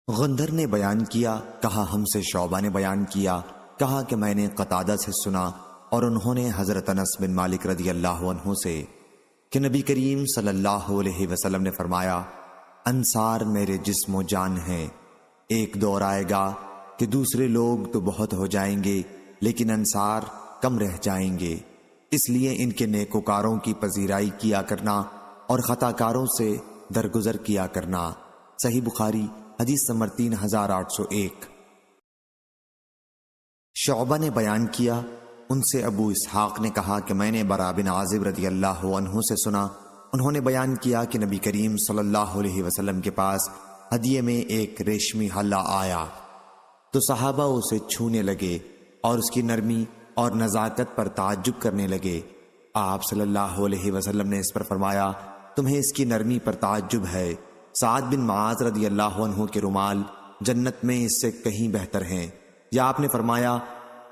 غندر نے بیان کیا، کہا ہم سے شعبہ نے بیان کیا، کہا کہ میں نے قتادہ سے سنا اور انہوں نے حضرت انس بن مالک رضی اللہ عنہ سے کہ نبی کریم صلی اللہ علیہ وسلم نے فرمایا، انصار میرے جسم و جان ہیں۔ ایک دور آئے گا کہ دوسرے لوگ تو بہت ہو جائیں گے لیکن انصار کم رہ جائیں گے، اس لیے ان کے نیکوکاروں کی پذیرائی کیا کرنا اور خطا کاروں سے درگزر کیا کرنا۔ صحیح بخاری حدیث نمبر 3801۔ شعبہ نے بیان کیا، ان سے ابو اسحاق نے کہا کہ میں نے برا بن عازب رضی اللہ عنہ سے سنا، انہوں نے بیان کیا کہ نبی کریم صلی اللہ علیہ وسلم کے پاس ہدیے میں ایک ریشمی حلہ آیا تو صحابہ اسے چھونے لگے اور اس کی نرمی اور نزاکت پر تعجب کرنے لگے۔ آپ صلی اللہ علیہ وسلم نے اس پر فرمایا، تمہیں اس کی نرمی پر تعجب ہے؟ سعد بن معاذ رضی اللہ عنہ کے رومال جنت میں اس سے کہیں بہتر ہیں، یا آپ نے فرمایا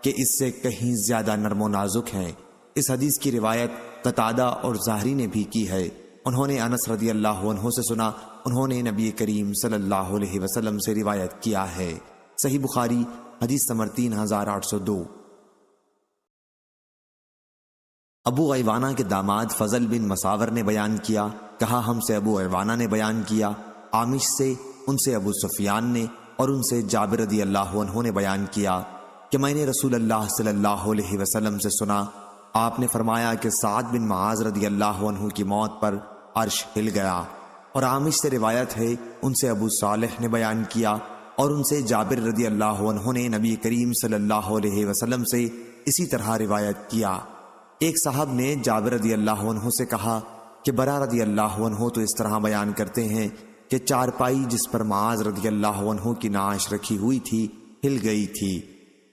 کہ اس سے کہیں زیادہ نرم و نازک ہیں۔ اس حدیث کی روایت قتادہ اور زہری نے بھی کی ہے، انہوں نے انس رضی اللہ عنہ سے سنا، انہوں نے نبی کریم صلی اللہ علیہ وسلم سے روایت کیا ہے۔ صحیح بخاری حدیث نمبر 3802۔ ابو عیوانہ کے داماد فضل بن مساور نے بیان کیا، کہا ہم سے ابو عیوانہ نے بیان کیا، عامش سے، ان سے ابو سفیان نے اور ان سے جابر رضی اللہ عنہ نے بیان کیا کہ میں نے رسول اللہ صلی اللہ علیہ وسلم سے سنا، آپ نے فرمایا کہ سعد بن معاذ رضی اللہ عنہ کی موت پر عرش ہل گیا۔ اور عامش سے روایت ہے، ان سے ابو صالح نے بیان کیا اور ان سے جابر رضی اللہ عنہ نے نبی کریم صلی اللہ علیہ وسلم سے اسی طرح روایت کیا۔ ایک صاحب نے جابر رضی اللہ عنہ سے کہا کہ برا رضی اللہ عنہ تو اس طرح بیان کرتے ہیں کہ چارپائی جس پر معاذ رضی اللہ عنہ کی نعش رکھی ہوئی تھی ہل گئی تھی۔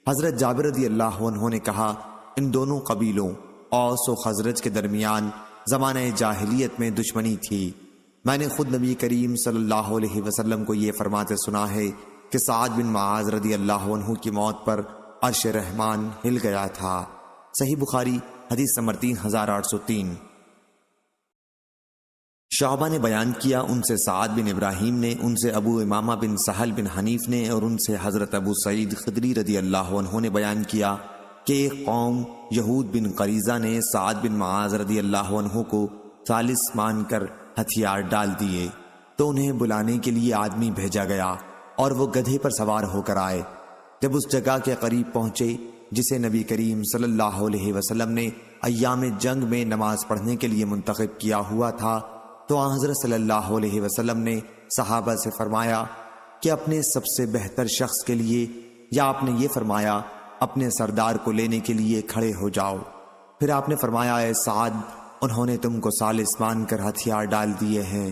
حضرت جابر رضی اللہ عنہ نے کہا، ان دونوں قبیلوں اوس و خزرج کے درمیان زمانہ جاہلیت میں دشمنی تھی، میں نے خود نبی کریم صلی اللہ علیہ وسلم کو یہ فرماتے سنا ہے کہ سعد بن معاذ رضی اللہ عنہ کی موت پر عرش رحمان ہل گیا تھا۔ صحیح بخاری حدیث نمبر 3803۔ شعبہ نے بیان کیا، ان سے سعد بن ابراہیم نے، ان سے ابو امامہ بن سہل بن حنیف نے اور ان سے حضرت ابو سعید خدری رضی اللہ عنہ نے بیان کیا کہ ایک قوم یہود بن قریظہ نے سعد بن معاذ رضی اللہ عنہ کو ثالث مان کر ہتھیار ڈال دیے تو انہیں بلانے کے لیے آدمی بھیجا گیا اور وہ گدھے پر سوار ہو کر آئے۔ جب اس جگہ کے قریب پہنچے جسے نبی کریم صلی اللہ علیہ وسلم نے ایام جنگ میں نماز پڑھنے کے لیے منتخب کیا ہوا تھا تو آن حضرت صلی اللہ علیہ وسلم نے صحابہ سے فرمایا کہ اپنے سب سے بہتر شخص کے لیے، یا آپ نے یہ فرمایا اپنے سردار کو لینے کے لیے کھڑے ہو جاؤ۔ پھر آپ نے فرمایا، اے سعد، انہوں نے تم کو ثالث مان کر ہتھیار ڈال دیے ہیں۔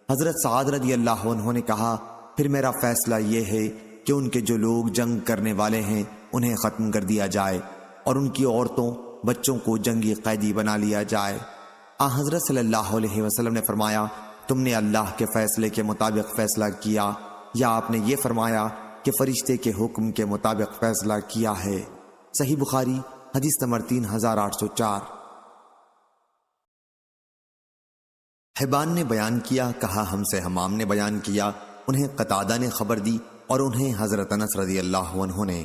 حضرت سعد رضی اللہ عنہ نے کہا، پھر میرا فیصلہ یہ ہے کہ ان کے جو لوگ جنگ کرنے والے ہیں انہیں ختم کر دیا جائے اور ان کی عورتوں بچوں کو جنگی قیدی بنا لیا جائے۔ حضرت صلی اللہ علیہ وسلم نے فرمایا، تم نے اللہ کے فیصلے کے مطابق فیصلہ کیا، یا آپ نے یہ فرمایا کہ فرشتے کے حکم کے مطابق فیصلہ کیا ہے؟ صحیح بخاری حدیث نمبر 3804۔ حبان نے بیان کیا، کہا ہم سے حمام نے بیان کیا، انہیں قتادہ نے خبر دی اور انہیں حضرت انس رضی اللہ عنہ نے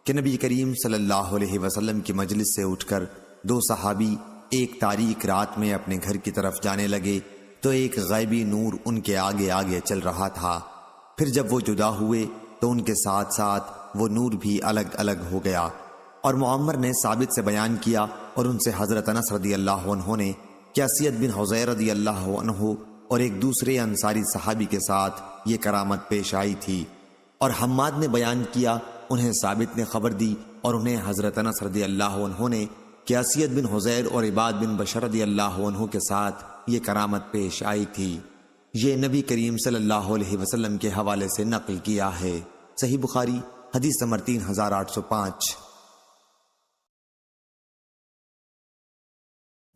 کہ نبی کریم صلی اللہ علیہ وسلم کی مجلس سے اٹھ کر دو صحابی ایک تاریک رات میں اپنے گھر کی طرف جانے لگے تو ایک غیبی نور ان کے آگے آگے چل رہا تھا، پھر جب وہ جدا ہوئے تو ان کے ساتھ ساتھ وہ نور بھی الگ الگ ہو گیا۔ اور معمر نے ثابت سے بیان کیا اور ان سے حضرت انس رضی اللہ عنہ نے کہ اسید بن حضیر رضی اللہ عنہ اور ایک دوسرے انصاری صحابی کے ساتھ یہ کرامت پیش آئی تھی۔ اور حماد نے بیان کیا، انہیں ثابت نے خبر دی اور انہیں حضرت انس رضی اللہ عنہ نے کہ اسید بن حضیر اور عباد بن بشر رضی اللہ عنہ کے ساتھ یہ کرامت پیش آئی تھی۔ یہ نبی کریم صلی اللہ علیہ وسلم کے حوالے سے نقل کیا ہے۔ صحیح بخاری حدیث نمبر 3805۔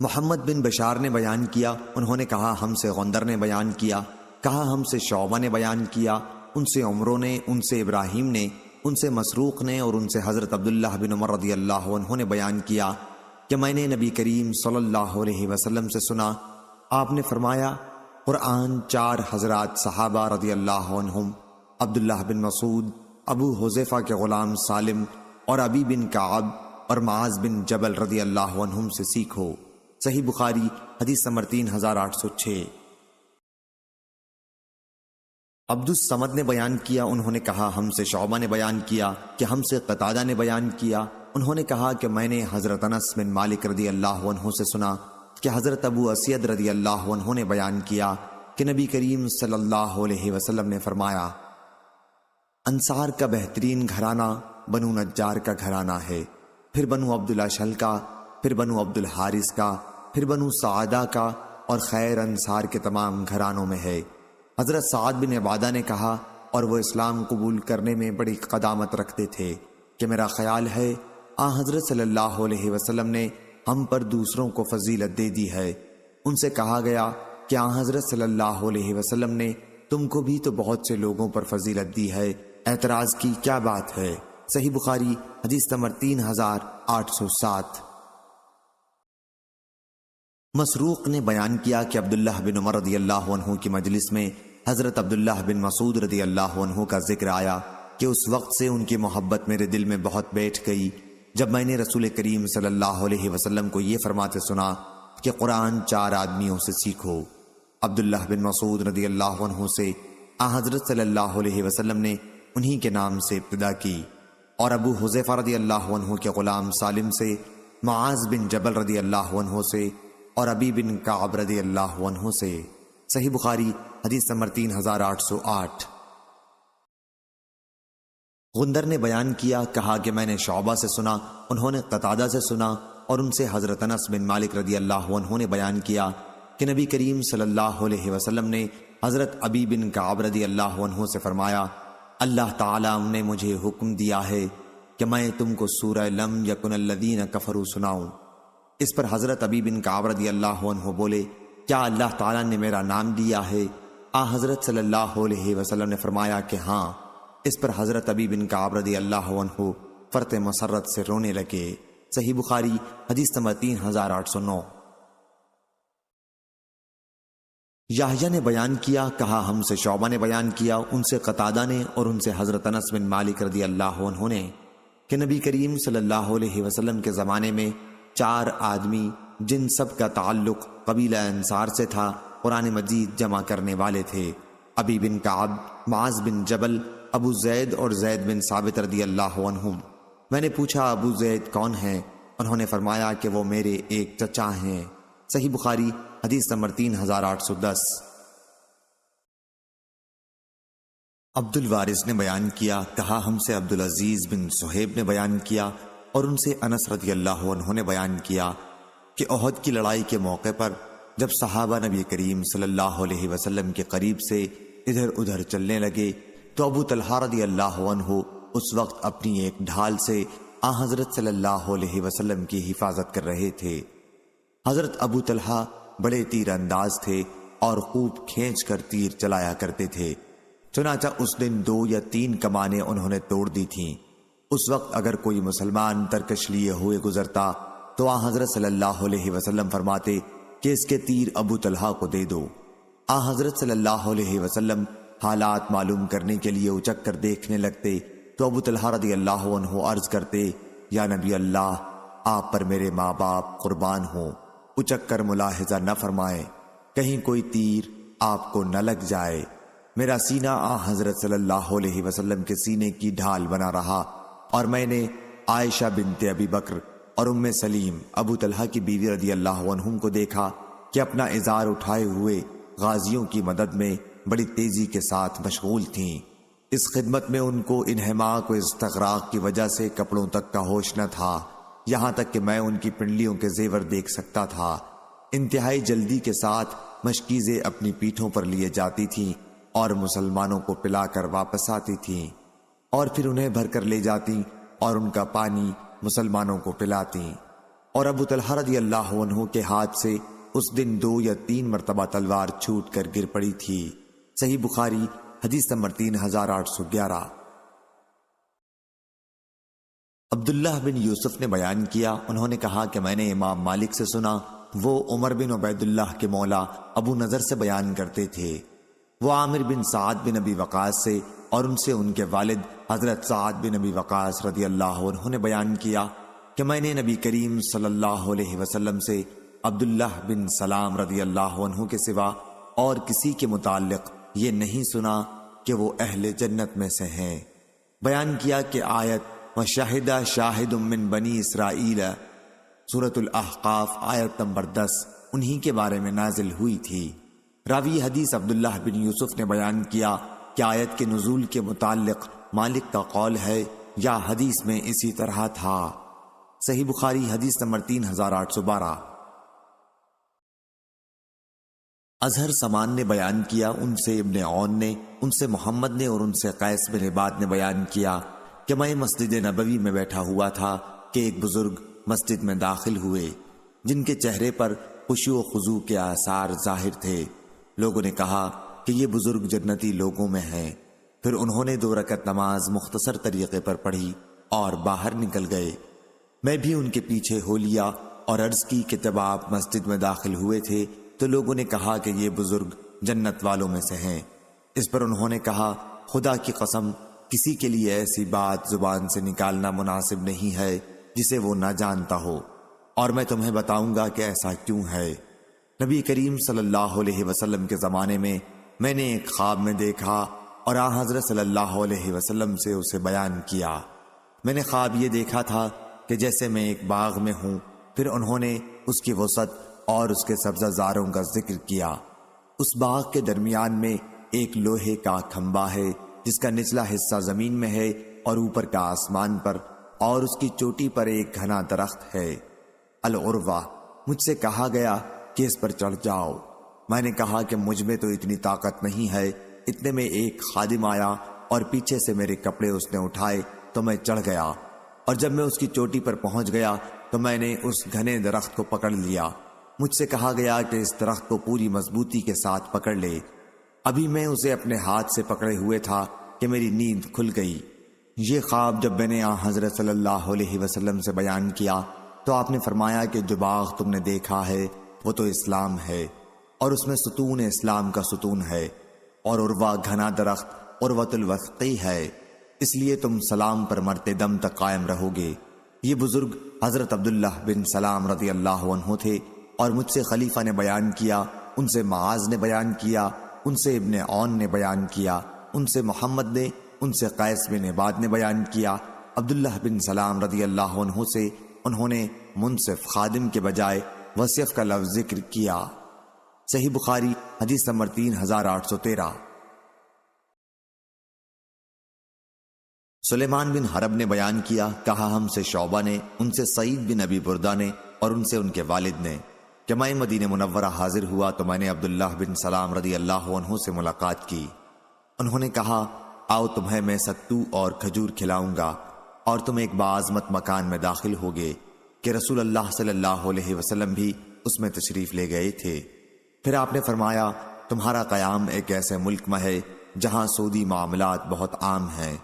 محمد بن بشار نے بیان کیا، انہوں نے کہا ہم سے غندر نے بیان کیا، کہا ہم سے شعبہ نے بیان کیا، ان سے عمروں نے، ان سے ابراہیم نے، ان سے مسروق نے اور ان سے حضرت عبداللہ بن عمر رضی اللہ عنہ نے بیان کیا کہ میں نے نبی کریم صلی اللہ علیہ وسلم سے سنا، آپ نے فرمایا، قرآن 4 حضرات صحابہ رضی اللہ عنہم عبداللہ بن مسعود، ابو حذیفہ کے غلام سالم اور ابی بن کعب اور معاذ بن جبل رضی اللہ عنہم سے سیکھو۔ صحیح بخاری حدیث نمبر 3806۔ عبد الصمد نے بیان کیا، انہوں نے کہا ہم سے شعبہ نے بیان کیا کہ ہم سے قتادہ نے بیان کیا، انہوں نے کہا کہ میں نے حضرت انس بن مالک رضی اللہ عنہ سے سنا کہ حضرت ابو اسید رضی اللہ عنہ نے بیان کیا کہ نبی کریم صلی اللہ علیہ وسلم نے فرمایا، انصار کا بہترین گھرانہ بنو نجار کا گھرانہ ہے، پھر بنو عبد الاشہل کا، پھر بنو عبد الحارث کا، پھر بنو سعدہ کا، اور خیر انصار کے تمام گھرانوں میں ہے۔ حضرت سعد بن عبادہ نے کہا، اور وہ اسلام قبول کرنے میں بڑی قدامت رکھتے تھے، کہ میرا خیال ہے حضرت صلی اللہ علیہ وسلم نے ہم پر دوسروں کو فضیلت دے دی ہے۔ ان سے کہا گیا کہ حضرت صلی اللہ علیہ وسلم نے تم کو بھی تو بہت سے لوگوں پر فضیلت دی ہے، اعتراض کی کیا بات ہے؟ صحیح بخاری حدیث نمبر 3807۔ مسروق نے بیان کیا کہ عبداللہ بن عمر رضی اللہ عنہ کی مجلس میں حضرت عبداللہ بن مسعود رضی اللہ عنہ کا ذکر آیا کہ اس وقت سے ان کی محبت میرے دل میں بہت بیٹھ گئی جب میں نے رسول کریم صلی اللہ علیہ وسلم کو یہ فرماتے سنا کہ قرآن 4 آدمیوں سے سیکھو۔ عبداللہ بن مسعود رضی اللہ عنہ سے حضرت صلی اللہ علیہ وسلم نے انہی کے نام سے ابتدا کی، اور ابو حذیفہ رضی اللہ عنہ کے غلام سالم سے، معاذ بن جبل رضی اللہ عنہ سے، اور ابی بن کعب رضی اللہ عنہ سے۔ صحیح بخاری حدیث نمبر 3808۔ غندر نے بیان کیا، کہا کہ میں نے شعبہ سے سنا، انہوں نے قتادہ سے سنا، اور ان سے حضرت انس بن مالک رضی اللہ عنہ نے بیان کیا کہ نبی کریم صلی اللہ علیہ وسلم نے حضرت ابی بن کعب رضی اللہ عنہ سے فرمایا، اللہ تعالیٰ نے مجھے حکم دیا ہے کہ میں تم کو سورہ لم یکن الذین کفروا سناؤں۔ اس پر حضرت ابی بن کعب رضی اللہ عنہ بولے، کیا اللہ تعالیٰ نے میرا نام لیا ہے؟ حضرت صلی اللہ علیہ وسلم نے فرمایا کہ ہاں۔ اس پر حضرت ابی بن کعب رضی اللہ عنہ فرط مسرت سے رونے لگے۔ صحیح بخاری حدیث نمبر 3809۔ یحییٰ نے بیان کیا، کہا ہم سے شعبہ نے بیان کیا، ان سے قتادہ نے، اور ان سے حضرت انس بن مالک رضی اللہ عنہ نے، کہ نبی کریم صلی اللہ علیہ وسلم کے زمانے میں 4 آدمی جن سب کا تعلق قبیلہ انصار سے تھا قرآن مجید جمع کرنے والے تھے، ابی بن کعب، معاذ بن جبل، ابو زید اور زید بن ثابت رضی اللہ عنہم۔ میں نے پوچھا ابو زید کون ہیں؟ انہوں نے فرمایا کہ وہ میرے ایک چچا ہیں۔ صحیح بخاری حدیث نمبر 3810۔ عبد الوارث نے بیان کیا، کہا ہم سے عبدالعزیز بن صہیب نے بیان کیا، اور ان سے انس رضی اللہ عنہ نے بیان کیا کہ احد کی لڑائی کے موقع پر جب صحابہ نبی کریم صلی اللہ علیہ وسلم کے قریب سے ادھر ادھر چلنے لگے تو ابو طلحہ رضی اللہ عنہ اس وقت اپنی ایک ڈھال سے حضرت صلی اللہ علیہ وسلم کی حفاظت کر رہے تھے۔ حضرت ابو طلحہ بڑے تیر انداز تھے اور خوب کھینچ کر تیر چلایا کرتے تھے، چنانچہ اس دن 2 یا 3 کمانیں انہوں نے توڑ دی تھیں۔ اس وقت اگر کوئی مسلمان ترکش لیے ہوئے گزرتا تو حضرت صلی اللہ علیہ وسلم فرماتے کہ اس کے تیر ابو طلحہ کو دے دو۔ حضرت صلی اللہ علیہ وسلم حالات معلوم کرنے کے لیے اچک کر دیکھنے لگتے تو ابو طلحہ رضی اللہ عنہ عرض کرتے، یا نبی اللہ، آپ پر میرے ماں باپ قربان ہوں، اچک کر ملاحظہ نہ فرمائیں، کہیں کوئی تیر آپ کو نہ لگ جائے۔ میرا سینہ حضرت صلی اللہ علیہ وسلم کے سینے کی ڈھال بنا رہا، اور میں نے عائشہ بنت ابی بکر اور ام سلیم ابو طلحہ کی بیوی رضی اللہ عنہم کو دیکھا کہ اپنا ازار اٹھائے ہوئے غازیوں کی مدد میں بڑی تیزی کے ساتھ مشغول تھیں۔ اس خدمت میں ان کو انہماک و استغراق کی وجہ سے کپڑوں تک کا ہوش نہ تھا، یہاں تک کہ میں ان کی پنڈلیوں کے زیور دیکھ سکتا تھا۔ انتہائی جلدی کے ساتھ مشکیزیں اپنی پیٹھوں پر لیے جاتی تھیں اور مسلمانوں کو پلا کر واپس آتی تھیں، اور پھر انہیں بھر کر لے جاتی اور ان کا پانی مسلمانوں کو پلاتی۔ اور ابو طلحہ رضی اللہ عنہ کے ہاتھ سے اس دن 2 یا 3 مرتبہ تلوار چھوٹ کر گر پڑی تھی۔ صحیح بخاری حدیث نمبر 3811۔ عبداللہ بن یوسف نے بیان کیا، انہوں نے کہا کہ میں نے امام مالک سے سنا، وہ عمر بن عبید اللہ کے مولا ابو نضر سے بیان کرتے تھے وہ عامر بن سعد بن ابی وقاص سے اور ان سے ان کے والد حضرت سعد بن ابی وقاص رضی اللہ عنہ نے بیان کیا کہ میں نے نبی کریم صلی اللہ علیہ وسلم سے عبداللہ بن سلام رضی اللہ عنہ کے سوا اور کسی کے متعلق یہ نہیں سنا کہ وہ اہل جنت میں سے ہیں۔ بیان کیا کہ آیت وَشَهِدَ شَاهِدٌ مِّن بَنِي إِسْرَائِيلَ سورۃ الاحقاف آیت نمبر 10 انہی کے بارے میں نازل ہوئی تھی۔ راوی حدیث عبداللہ بن یوسف نے بیان کیا کہ آیت کے نزول کے متعلق مالک کا قول ہے یا حدیث میں اسی طرح تھا۔ صحیح بخاری حدیث نمبر 3812۔ اظہر سمان نے بیان کیا ان سے ابن عون نے، ان سے محمد نے اور ان سے قیس بن عباد نے بیان کیا کہ میں مسجد نبوی میں بیٹھا ہوا تھا کہ ایک بزرگ مسجد میں داخل ہوئے جن کے چہرے پر خشوع و خضوع کے آثار ظاہر تھے۔ لوگوں نے کہا کہ یہ بزرگ جنتی لوگوں میں ہیں۔ پھر انہوں نے 2 رکعت نماز مختصر طریقے پر پڑھی اور باہر نکل گئے۔ میں بھی ان کے پیچھے ہو لیا اور عرض کی کہ جب آپ مسجد میں داخل ہوئے تھے تو لوگوں نے کہا کہ یہ بزرگ جنت والوں میں سے ہیں۔ اس پر انہوں نے کہا خدا کی قسم کسی کے لیے ایسی بات زبان سے نکالنا مناسب نہیں ہے جسے وہ نہ جانتا ہو، اور میں تمہیں بتاؤں گا کہ ایسا کیوں ہے۔ نبی کریم صلی اللہ علیہ وسلم کے زمانے میں نے ایک خواب میں دیکھا اور آن حضرت صلی اللہ علیہ وسلم سے اسے بیان کیا۔ میں نے خواب یہ دیکھا تھا کہ جیسے میں ایک باغ میں ہوں، پھر انہوں نے اس کی وسعت اور اس کے سبزہ زاروں کا ذکر کیا۔ اس باغ کے درمیان میں ایک لوہے کا کھمبا ہے جس کا نچلا حصہ زمین میں ہے اور اوپر کا آسمان پر، اور اس کی چوٹی پر ایک گھنا درخت ہے العروہ۔ مجھ سے کہا گیا کہ اس پر چڑھ جاؤ۔ میں نے کہا کہ مجھ میں تو اتنی طاقت نہیں ہے۔ اتنے میں ایک خادم آیا اور پیچھے سے میرے کپڑے اس نے اٹھائے تو میں چڑھ گیا، اور جب میں اس کی چوٹی پر پہنچ گیا تو میں نے اس گھنے درخت کو پکڑ لیا۔ مجھ سے کہا گیا کہ اس درخت کو پوری مضبوطی کے ساتھ پکڑ لے۔ ابھی میں اسے اپنے ہاتھ سے پکڑے ہوئے تھا کہ میری نیند کھل گئی۔ یہ خواب جب میں نے حضرت صلی اللہ علیہ وسلم سے بیان کیا تو آپ نے فرمایا کہ جو باغ تم نے دیکھا ہے وہ تو اسلام ہے، اور اس میں ستون اسلام کا ستون ہے، اور عروہ گھنا درخت عروۃ الوثقی ہے، اس لیے تم سلام پر مرتے دم تک قائم رہو گے۔ یہ بزرگ حضرت عبداللہ بن سلام رضی اللہ عنہ تھے، اور مجھ سے خلیفہ نے بیان کیا، ان سے معاذ نے بیان کیا، ان سے ابن عون نے بیان کیا، ان سے محمد نے، ان سے قیس بن عباد نے بیان کیا۔ عبداللہ بن سلام رضی اللہ عنہ سے انہوں نے منصف خادم کے بجائے وصف کا لفظ ذکر کیا۔ صحیح بخاری حدیث نمبر 3813۔ سلیمان بن حرب نے بیان کیا، کہا ہم سے شعبہ نے، ان سے سعید بن ابی بردہ نے، اور ان سے ان کے والد نے کہ میں مدینہ منورہ حاضر ہوا تو میں نے عبداللہ بن سلام رضی اللہ عنہ سے ملاقات کی۔ انہوں نے کہا آؤ تمہیں میں ستو اور کھجور کھلاؤں گا، اور تم ایک بعظمت مکان میں داخل ہوگے کہ رسول اللہ صلی اللہ علیہ وسلم بھی اس میں تشریف لے گئے تھے۔ پھر آپ نے فرمایا تمہارا قیام ایک ایسے ملک میں ہے جہاں سودی معاملات بہت عام ہیں۔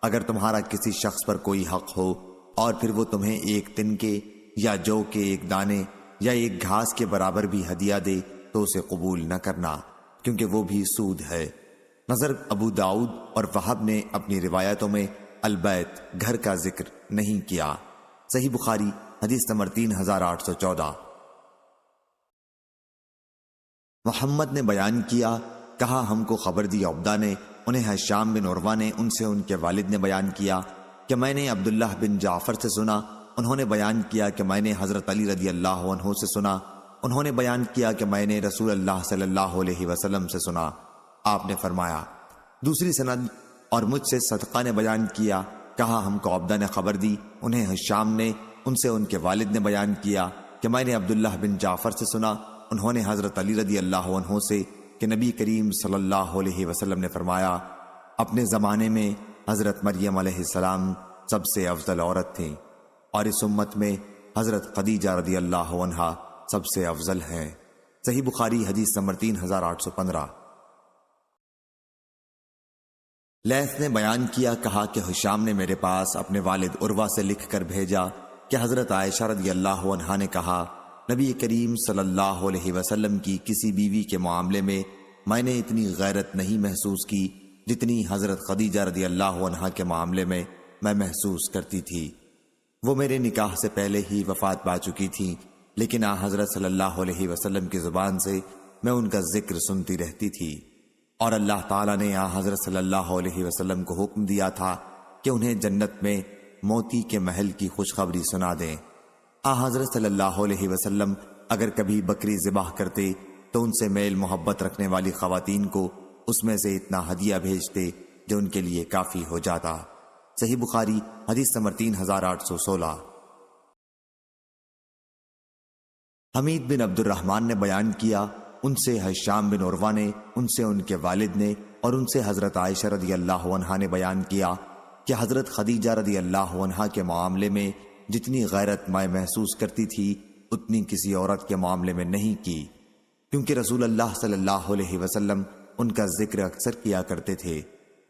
اگر تمہارا کسی شخص پر کوئی حق ہو اور پھر وہ تمہیں ایک تنکے یا جو کے ایک دانے یا ایک گھاس کے برابر بھی ہدیہ دے تو اسے قبول نہ کرنا، کیونکہ وہ بھی سود ہے۔ نظر ابو داؤد اور وہب نے اپنی روایتوں میں البیت گھر کا ذکر نہیں کیا۔ صحیح بخاری حدیث نمبر 3814۔ محمد نے بیان کیا، کہا ہم کو خبر دی عبدہ نے، انہیں حشام بن عروہ نے، ان سے ان کے والد نے بیان کیا کہ میں نے عبداللہ بن جعفر سے سنا، انہوں نے بیان کیا کہ میں نے حضرت علی رضی اللہ عنہ سے سنا، انہوں نے بیان کیا کہ میں نے رسول اللہ صلی اللہ علیہ وسلم سے سنا۔ آپ نے فرمایا دوسری سند اور مجھ سے صدقہ نے بیان کیا، کہا ہم کو عبدہ نے خبر دی، انہیں حشام نے، ان سے ان کے والد نے بیان کیا کہ میں نے عبداللہ بن جعفر سے سنا، انہوں نے حضرت علی رضی اللہ عنہ سے کہ نبی کریم صلی اللہ علیہ وسلم نے فرمایا اپنے زمانے میں حضرت مریم علیہ السلام سب سے افضل عورت تھیں، اور اس امت میں حضرت خدیجہ رضی اللہ عنہا سب سے افضل ہیں۔ صحیح بخاری حدیث نمبر 3815۔ لیث نے بیان کیا، کہا کہ حشام نے میرے پاس اپنے والد عروہ سے لکھ کر بھیجا کہ حضرت عائشہ رضی اللہ عنہا نے کہا نبی کریم صلی اللہ علیہ وسلم کی کسی بیوی کے معاملے میں میں نے اتنی غیرت نہیں محسوس کی جتنی حضرت خدیجہ رضی اللہ عنہا کے معاملے میں محسوس کرتی تھی۔ وہ میرے نکاح سے پہلے ہی وفات پا چکی تھیں، لیکن حضرت صلی اللہ علیہ وسلم کی زبان سے میں ان کا ذکر سنتی رہتی تھی، اور اللہ تعالیٰ نے حضرت صلی اللہ علیہ وسلم کو حکم دیا تھا کہ انہیں جنت میں موتی کے محل کی خوشخبری سنا دیں۔ حضرت صلی اللہ علیہ وسلم اگر کبھی بکری ذبح کرتے تو ان سے میل محبت رکھنے والی خواتین کو اس میں سے اتنا ہدیہ بھیجتے جو ان کے لیے کافی ہو جاتا۔ صحیح بخاری حدیث نمبر 3816۔ حمید بن عبد الرحمن نے بیان کیا، ان سے ہشام بن عروہ نے، ان سے ان کے والد نے، اور ان سے حضرت عائشہ رضی اللہ عنہا نے بیان کیا کہ حضرت خدیجہ رضی اللہ عنہا کے معاملے میں جتنی غیرت میں محسوس کرتی تھی اتنی کسی عورت کے معاملے میں نہیں کی، کیونکہ رسول اللہ صلی اللہ علیہ وسلم ان کا ذکر اکثر کیا کرتے تھے۔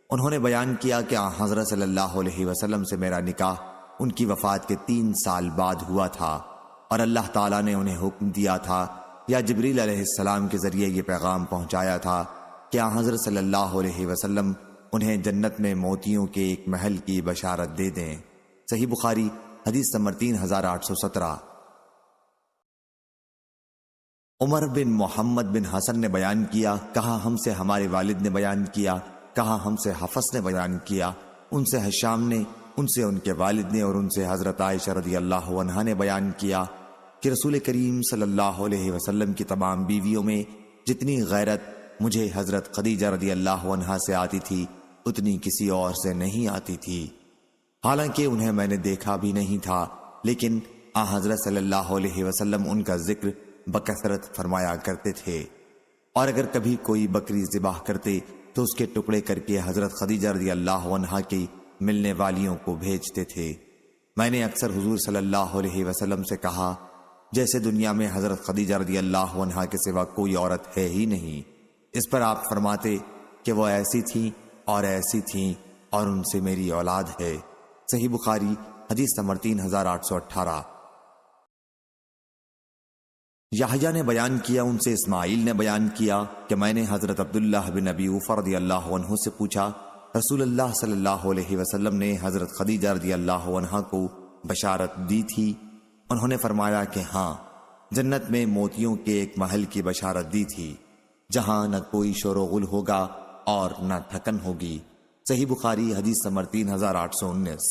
انہوں نے بیان کیا کہ حضرت صلی اللہ علیہ وسلم سے میرا نکاح ان کی وفات کے 3 سال بعد ہوا تھا، اور اللہ تعالیٰ نے انہیں حکم دیا تھا یا جبریل علیہ السلام کے ذریعے یہ پیغام پہنچایا تھا کہ حضرت صلی اللہ علیہ وسلم انہیں جنت میں موتیوں کے ایک محل کی بشارت دے دیں۔ صحیح بخاری حدیث نمبر 3817۔ عمر بن محمد بن حسن نے بیان کیا، کہا ہم سے ہمارے والد نے بیان کیا، کہا ہم سے حفص نے بیان کیا، ان سے ہشام نے، ان سے ان کے والد نے، اور ان سے حضرت عائشہ رضی اللہ عنہا نے بیان کیا کہ رسول کریم صلی اللہ علیہ وسلم کی تمام بیویوں میں جتنی غیرت مجھے حضرت خدیجہ رضی اللہ عنہا سے آتی تھی اتنی کسی اور سے نہیں آتی تھی، حالانکہ انہیں میں نے دیکھا بھی نہیں تھا، لیکن حضرت صلی اللہ علیہ وسلم ان کا ذکر بکثرت فرمایا کرتے تھے، اور اگر کبھی کوئی بکری ذبح کرتے تو اس کے ٹکڑے کر کے حضرت خدیجہ رضی اللہ عنہا کی ملنے والیوں کو بھیجتے تھے۔ میں نے اکثر حضور صلی اللہ علیہ وسلم سے کہا، جیسے دنیا میں حضرت خدیجہ رضی اللہ عنہا کے سوا کوئی عورت ہے ہی نہیں۔ اس پر آپ فرماتے کہ وہ ایسی تھیں اور ایسی تھیں، اور ان سے میری اولاد ہے۔ صحیح بخاری حدیث نمبر 3818۔ یحییٰ نے بیان کیا، ان سے اسماعیل نے بیان کیا کہ میں نے حضرت عبداللہ بن ابی اوفیٰ رضی اللہ عنہ سے پوچھا، رسول اللہ صلی اللہ علیہ وسلم نے حضرت خدیجہ رضی اللہ عنہا کو بشارت دی تھی؟ انہوں نے فرمایا کہ ہاں، جنت میں موتیوں کے ایک محل کی بشارت دی تھی، جہاں نہ کوئی شور و غل ہوگا اور نہ تھکن ہوگی۔ صحیح بخاری حدیث نمبر 3819۔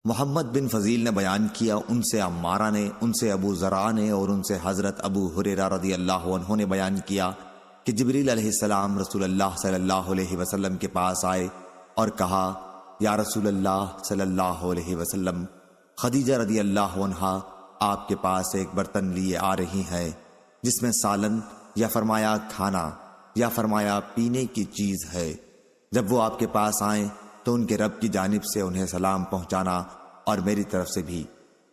محمد بن فضیل نے بیان کیا، ان سے عمارہ نے، ان سے ابو زرع نے، اور ان سے حضرت ابو ہریرہ رضی اللہ عنہ نے بیان کیا کہ جبریل علیہ السلام رسول اللہ صلی اللہ علیہ وسلم کے پاس آئے اور کہا، یا رسول اللہ صلی اللہ علیہ وسلم، خدیجہ رضی اللہ عنہا آپ کے پاس ایک برتن لیے آ رہی ہیں جس میں سالن، یا فرمایا کھانا، یا فرمایا پینے کی چیز ہے۔ جب وہ آپ کے پاس آئیں تو ان کے رب کی جانب سے انہیں سلام پہنچانا اور میری طرف سے بھی،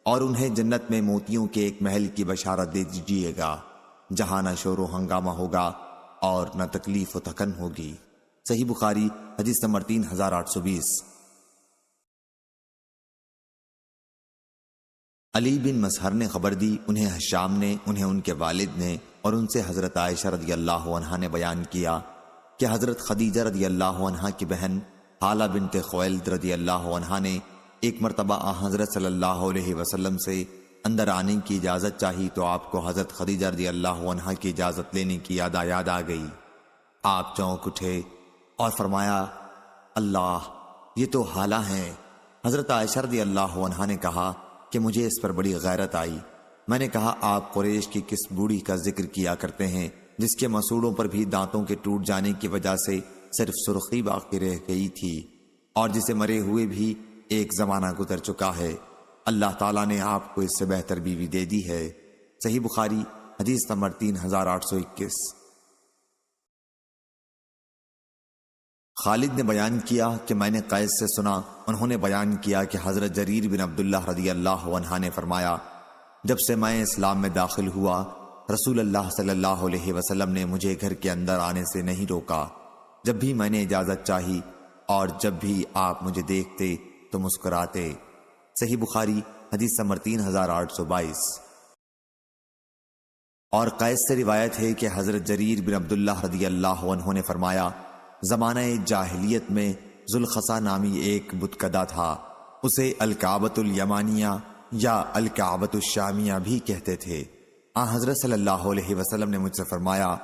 اور انہیں جنت میں موتیوں کے ایک محل کی بشارت دے دیجیے گا جہاں نہ شور و ہنگامہ ہوگا اور نہ تکلیف و تھکن ہوگی۔ صحیح بخاری حدیث نمبر 3820۔ علی بن مسہر نے خبر دی، انہیں ہشام نے، انہیں ان کے والد نے، اور ان سے حضرت عائشہ رضی اللہ عنہا نے بیان کیا کہ حضرت خدیجہ رضی اللہ عنہا کی بہن حالہ بنت خویلد رضی اللہ عنہا نے ایک مرتبہ حضرت صلی اللہ علیہ وسلم سے اندر آنے کی اجازت چاہی تو آپ کو حضرت خدیجہ رضی اللہ عنہا کی اجازت لینے کی یاد آ گئی۔ آپ چونک اٹھے اور فرمایا، اللہ، یہ تو حالہ ہیں۔ حضرت عائشہ رضی اللہ عنہا نے کہا کہ مجھے اس پر بڑی غیرت آئی۔ میں نے کہا، آپ قریش کی کس بوڑھی کا ذکر کیا کرتے ہیں جس کے مسوڑوں پر بھی دانتوں کے ٹوٹ جانے کی وجہ سے صرف سرخی باقی رہ گئی تھی، اور جسے مرے ہوئے بھی ایک زمانہ گزر چکا ہے؟ اللہ تعالیٰ نے آپ کو اس سے بہتر بیوی دے دی ہے۔ صحیح بخاری حدیث نمبر 3821۔ خالد نے بیان کیا کہ میں نے قیس سے سنا، انہوں نے بیان کیا کہ حضرت جریر بن عبداللہ رضی اللہ عنہ نے فرمایا، جب سے میں اسلام میں داخل ہوا رسول اللہ صلی اللہ علیہ وسلم نے مجھے گھر کے اندر آنے سے نہیں روکا۔ جب بھی میں نے اجازت چاہی اور جب بھی آپ مجھے دیکھتے تو مسکراتے۔ صحیح بخاری حدیث نمبر 3822۔ اور قیس سے روایت ہے کہ حضرت جریر بن عبداللہ رضی اللہ عنہ نے فرمایا، زمانہ جاہلیت میں ذوالخصا نامی ایک بتکدہ تھا، اسے الکعبۃ الیمانیہ یا الکعبۃ الشامیہ بھی کہتے تھے۔ حضرت صلی اللہ علیہ وسلم نے مجھ سے فرمایا،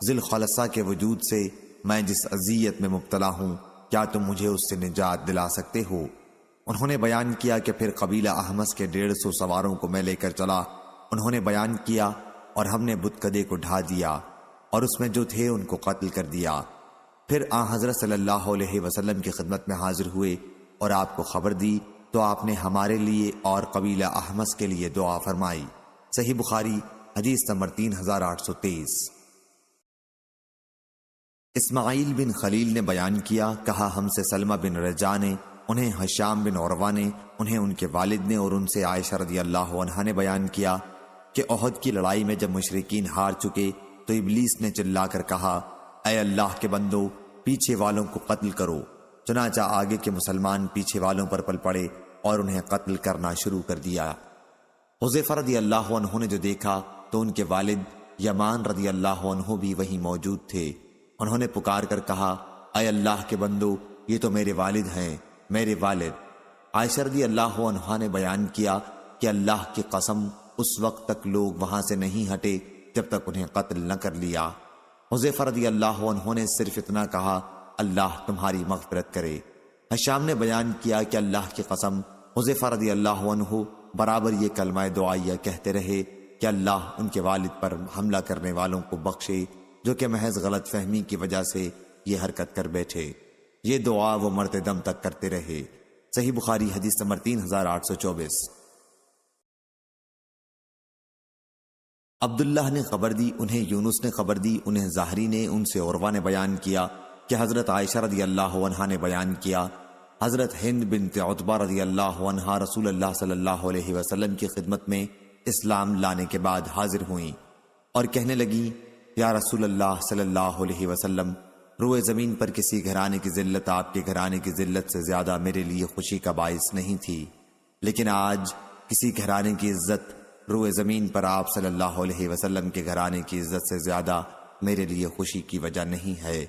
ذوالخلصہ کے وجود سے میں جس اذیت میں مبتلا ہوں، کیا تم مجھے اس سے نجات دلا سکتے ہو؟ انہوں نے بیان کیا کہ پھر قبیلہ احمس کے 150 سواروں کو میں لے کر چلا۔ انہوں نے بیان کیا اور ہم نے بتکدے کو ڈھا دیا اور اس میں جو تھے ان کو قتل کر دیا۔ پھر حضرت صلی اللہ علیہ وسلم کی خدمت میں حاضر ہوئے اور آپ کو خبر دی تو آپ نے ہمارے لیے اور قبیلہ احمس کے لیے دعا فرمائی۔ صحیح بخاری حدیث نمبر 3823۔ اسماعیل بن خلیل نے بیان کیا، کہا ہم سے سلمہ بن رجاء نے، انہیں ہشام بن عروہ نے، انہیں ان کے والد نے اور ان سے عائشہ رضی اللہ عنہا نے بیان کیا کہ احد کی لڑائی میں جب مشرکین ہار چکے تو ابلیس نے چلا کر کہا، اے اللہ کے بندو، پیچھے والوں کو قتل کرو۔ چنانچہ آگے کے مسلمان پیچھے والوں پر پل پڑے اور انہیں قتل کرنا شروع کر دیا۔ حذیفہ رضی اللہ عنہ نے جو دیکھا تو ان کے والد یمان رضی اللہ عنہ بھی وہیں موجود تھے۔ انہوں نے پکار کر کہا، اے اللہ کے بندو، یہ تو میرے والد ہیں، میرے والد۔ عائشہ رضی اللہ عنہا نے بیان کیا کہ اللہ کی قسم اس وقت تک لوگ وہاں سے نہیں ہٹے جب تک انہیں قتل نہ کر لیا۔ حذیفہ رضی اللہ عنہ نے صرف اتنا کہا، اللہ تمہاری مغفرت کرے۔ ہشام نے بیان کیا کہ اللہ کی قسم حذیفہ رضی اللہ عنہ برابر یہ کلمہ دعائیہ کہتے رہے کہ اللہ ان کے والد پر حملہ کرنے والوں کو بخشے جو کہ محض غلط فہمی کی وجہ سے یہ حرکت کر بیٹھے۔ یہ دعا وہ مرتے دم تک کرتے رہے۔ صحیح بخاری حدیث نمبر 3824۔ عبداللہ نے خبر دی، انہیں یونس نے خبر دی، انہیں زہری نے، ان سے عروہ نے بیان کیا کہ حضرت عائشہ رضی اللہ عنہا نے بیان کیا، حضرت ہند بنت عتبہ رضی اللہ عنہا رسول اللہ صلی اللہ علیہ وسلم کی خدمت میں اسلام لانے کے بعد حاضر ہوئیں اور کہنے لگیں، یا رسول اللہ صلی اللہ علیہ وسلم، روئے زمین پر کسی گھرانے کی ذلت آپ کے گھرانے کی ذلت سے زیادہ میرے لیے خوشی کا باعث نہیں تھی، لیکن آج کسی گھرانے کی عزت روئے زمین پر آپ صلی اللہ علیہ وسلم کے گھرانے کی عزت سے زیادہ میرے لیے خوشی کی وجہ نہیں ہے۔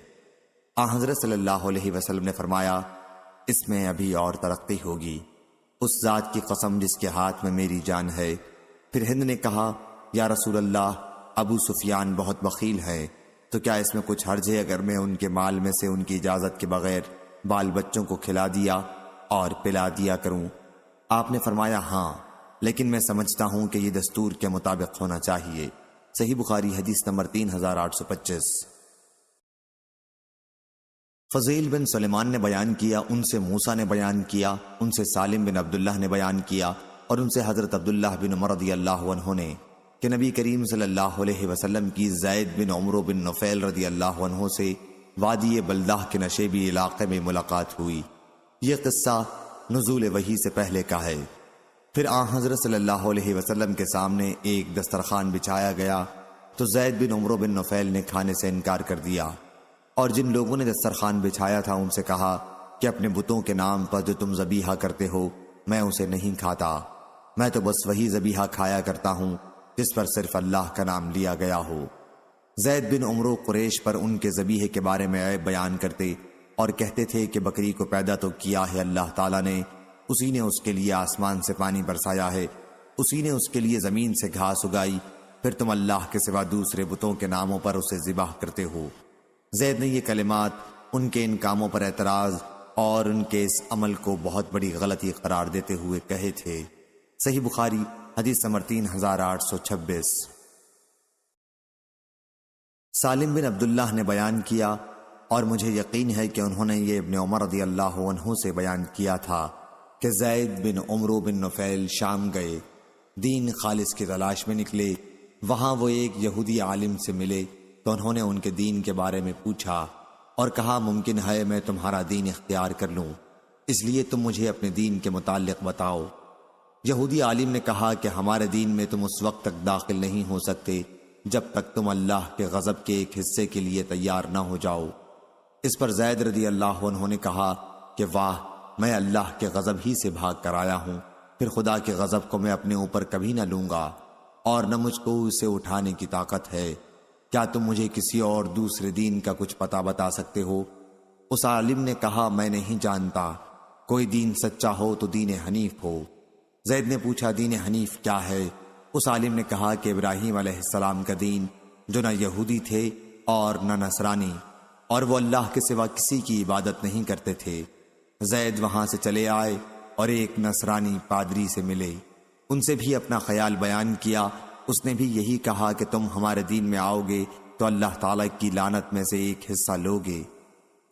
حضرت صلی اللہ علیہ وسلم نے فرمایا، اس میں ابھی اور ترقی ہوگی، اس ذات کی قسم جس کے ہاتھ میں میری جان ہے۔ پھر ہند نے کہا، یا رسول اللہ، ابو سفیان بہت بخیل ہے، تو کیا اس میں کچھ حرج ہے اگر میں ان کے مال میں سے ان کی اجازت کے بغیر بال بچوں کو کھلا دیا اور پلا دیا کروں؟ آپ نے فرمایا، ہاں، لیکن میں سمجھتا ہوں کہ یہ دستور کے مطابق ہونا چاہیے۔ صحیح بخاری حدیث نمبر 3825۔ فضیل بن سلیمان نے بیان کیا، ان سے موسیٰ نے بیان کیا، ان سے سالم بن عبداللہ نے بیان کیا اور ان سے حضرت عبداللہ بن عمر رضی اللہ عنہ نے کہ نبی کریم صلی اللہ علیہ وسلم کی زید بن عمرو بن نفیل رضی اللہ عنہ سے وادی بلدہ کے نشیبی علاقے میں ملاقات ہوئی۔ یہ قصہ نزول وحی سے پہلے کا ہے۔ پھر حضرت صلی اللہ علیہ وسلم کے سامنے ایک دسترخوان بچھایا گیا تو زید بن عمرو بن نفیل نے کھانے سے انکار کر دیا، اور جن لوگوں نے دسترخوان بچھایا تھا ان سے کہا کہ اپنے بتوں کے نام پر جو تم ذبیحہ کرتے ہو میں اسے نہیں کھاتا، میں تو بس وہی ذبیحہ کھایا کرتا ہوں جس پر صرف اللہ کا نام لیا گیا ہو۔ زید بن عمرو قریش پر ان کے ذبیحے کے بارے میں عیب بیان کرتے اور کہتے تھے کہ بکری کو پیدا تو کیا ہے اللہ تعالیٰ نے، اسی نے اس کے لیے آسمان سے پانی برسایا ہے، اسی نے اس کے لیے زمین سے گھاس اگائی، پھر تم اللہ کے سوا دوسرے بتوں کے ناموں پر اسے ذبح کرتے ہو۔ زید نے یہ کلمات ان کے ان کاموں پر اعتراض اور ان کے اس عمل کو بہت بڑی غلطی قرار دیتے ہوئے کہے تھے۔ صحیح بخاری حدیث نمبر 3826۔ سالم بن عبداللہ نے بیان کیا اور مجھے یقین ہے کہ انہوں نے یہ ابن عمر رضی اللہ عنہ سے بیان کیا تھا کہ زید بن عمرو بن نفیل شام گئے، دین خالص کی تلاش میں نکلے، وہاں وہ ایک یہودی عالم سے ملے تو انہوں نے ان کے دین کے بارے میں پوچھا اور کہا ممکن ہے میں تمہارا دین اختیار کر لوں، اس لیے تم مجھے اپنے دین کے متعلق بتاؤ۔ یہودی عالم نے کہا کہ ہمارے دین میں تم اس وقت تک داخل نہیں ہو سکتے جب تک تم اللہ کے غضب کے ایک حصے کے لیے تیار نہ ہو جاؤ۔ اس پر زید رضی اللہ عنہ نے کہا کہ واہ، میں اللہ کے غضب ہی سے بھاگ کر آیا ہوں، پھر خدا کے غضب کو میں اپنے اوپر کبھی نہ لوں گا۔ اور نہ مجھ کو اسے اٹھانے کی طاقت ہے۔ کیا تم مجھے کسی اور دوسرے دین کا کچھ پتہ بتا سکتے ہو؟ اس عالم نے کہا میں نہیں جانتا، کوئی دین سچا ہو تو دین حنیف ہو۔ زید نے پوچھا دین حنیف کیا ہے؟ اس عالم نے کہا کہ ابراہیم علیہ السلام کا دین، جو نہ یہودی تھے اور نہ نصرانی، اور وہ اللہ کے سوا کسی کی عبادت نہیں کرتے تھے۔ زید وہاں سے چلے آئے اور ایک نصرانی پادری سے ملے، ان سے بھی اپنا خیال بیان کیا۔ اس نے بھی یہی کہا کہ تم ہمارے دین میں آؤ گے تو اللہ تعالیٰ کی لعنت میں سے ایک حصہ لوگے۔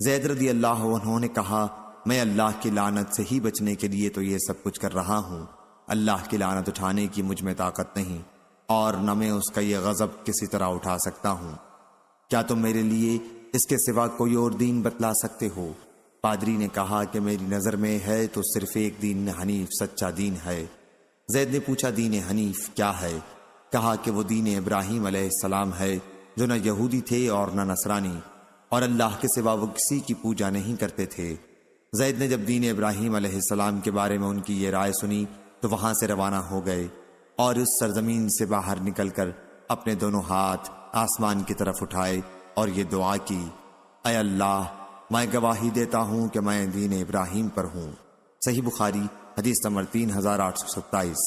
زید رضی اللہ عنہ نے کہا میں اللہ کی لعنت سے ہی بچنے کے لیے تو یہ سب کچھ کر رہا ہوں، اللہ کی لعنت اٹھانے کی مجھ میں طاقت نہیں، اور نہ میں اس کا یہ غضب کسی طرح اٹھا سکتا ہوں۔ کیا تم میرے لیے اس کے سوا کوئی اور دین بتلا سکتے ہو؟ پادری نے کہا کہ میری نظر میں ہے تو صرف ایک دین حنیف سچا دین ہے۔ زید نے پوچھا دین حنیف کیا ہے؟ کہا کہ وہ دین ابراہیم علیہ السلام ہے، جو نہ یہودی تھے اور نہ نصرانی، اور اللہ کے سوا وہ کسی کی پوجا نہیں کرتے تھے۔ زید نے جب دین ابراہیم علیہ السلام کے بارے میں ان کی یہ رائے سنی تو وہاں سے روانہ ہو گئے، اور اس سرزمین سے باہر نکل کر اپنے دونوں ہاتھ آسمان کی طرف اٹھائے اور یہ دعا کی، اے اللہ میں گواہی دیتا ہوں کہ میں دین ابراہیم پر ہوں۔ صحیح بخاری حدیث نمبر 3827۔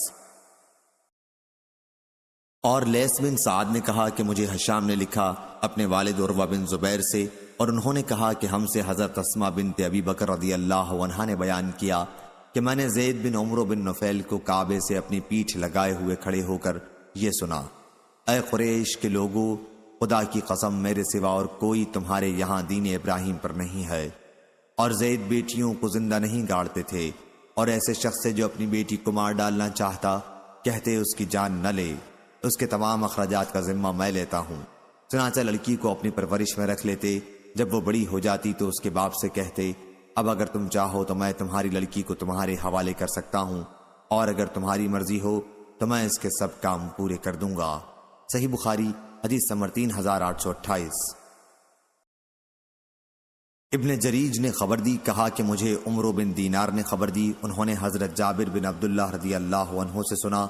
اور لیث بن سعد نے کہا کہ مجھے ہشام نے لکھا اپنے والد عروہ بن زبیر سے، اور انہوں نے کہا کہ ہم سے حضرت اسماء بنت ابی بکر رضی اللہ عنہا نے بیان کیا کہ میں نے زید بن عمرو بن نفیل کو کعبے سے اپنی پیٹھ لگائے ہوئے کھڑے ہو کر یہ سنا، اے قریش کے لوگوں، خدا کی قسم میرے سوا اور کوئی تمہارے یہاں دین ابراہیم پر نہیں ہے۔ اور زید بیٹیوں کو زندہ نہیں گاڑتے تھے، اور ایسے شخص سے جو اپنی بیٹی کو مار ڈالنا چاہتا کہتے اس کی جان نہ لے، اس کے تمام اخراجات کا ذمہ میں لیتا ہوں۔ چنانچہ لڑکی کو اپنی پرورش میں رکھ لیتے، جب وہ بڑی ہو جاتی تو اس کے باپ سے کہتے اب اگر تم چاہو تو میں تمہاری لڑکی کو تمہارے حوالے کر سکتا ہوں، اور اگر تمہاری مرضی ہو تو میں اس کے سب کام پورے کر دوں گا۔ صحیح بخاری حدیث نمبر 3828۔ ابن جریج نے خبر دی، کہا کہ مجھے عمرو بن دینار نے خبر دی، انہوں نے حضرت جابر بن عبداللہ رضی اللہ عنہ سے سنا،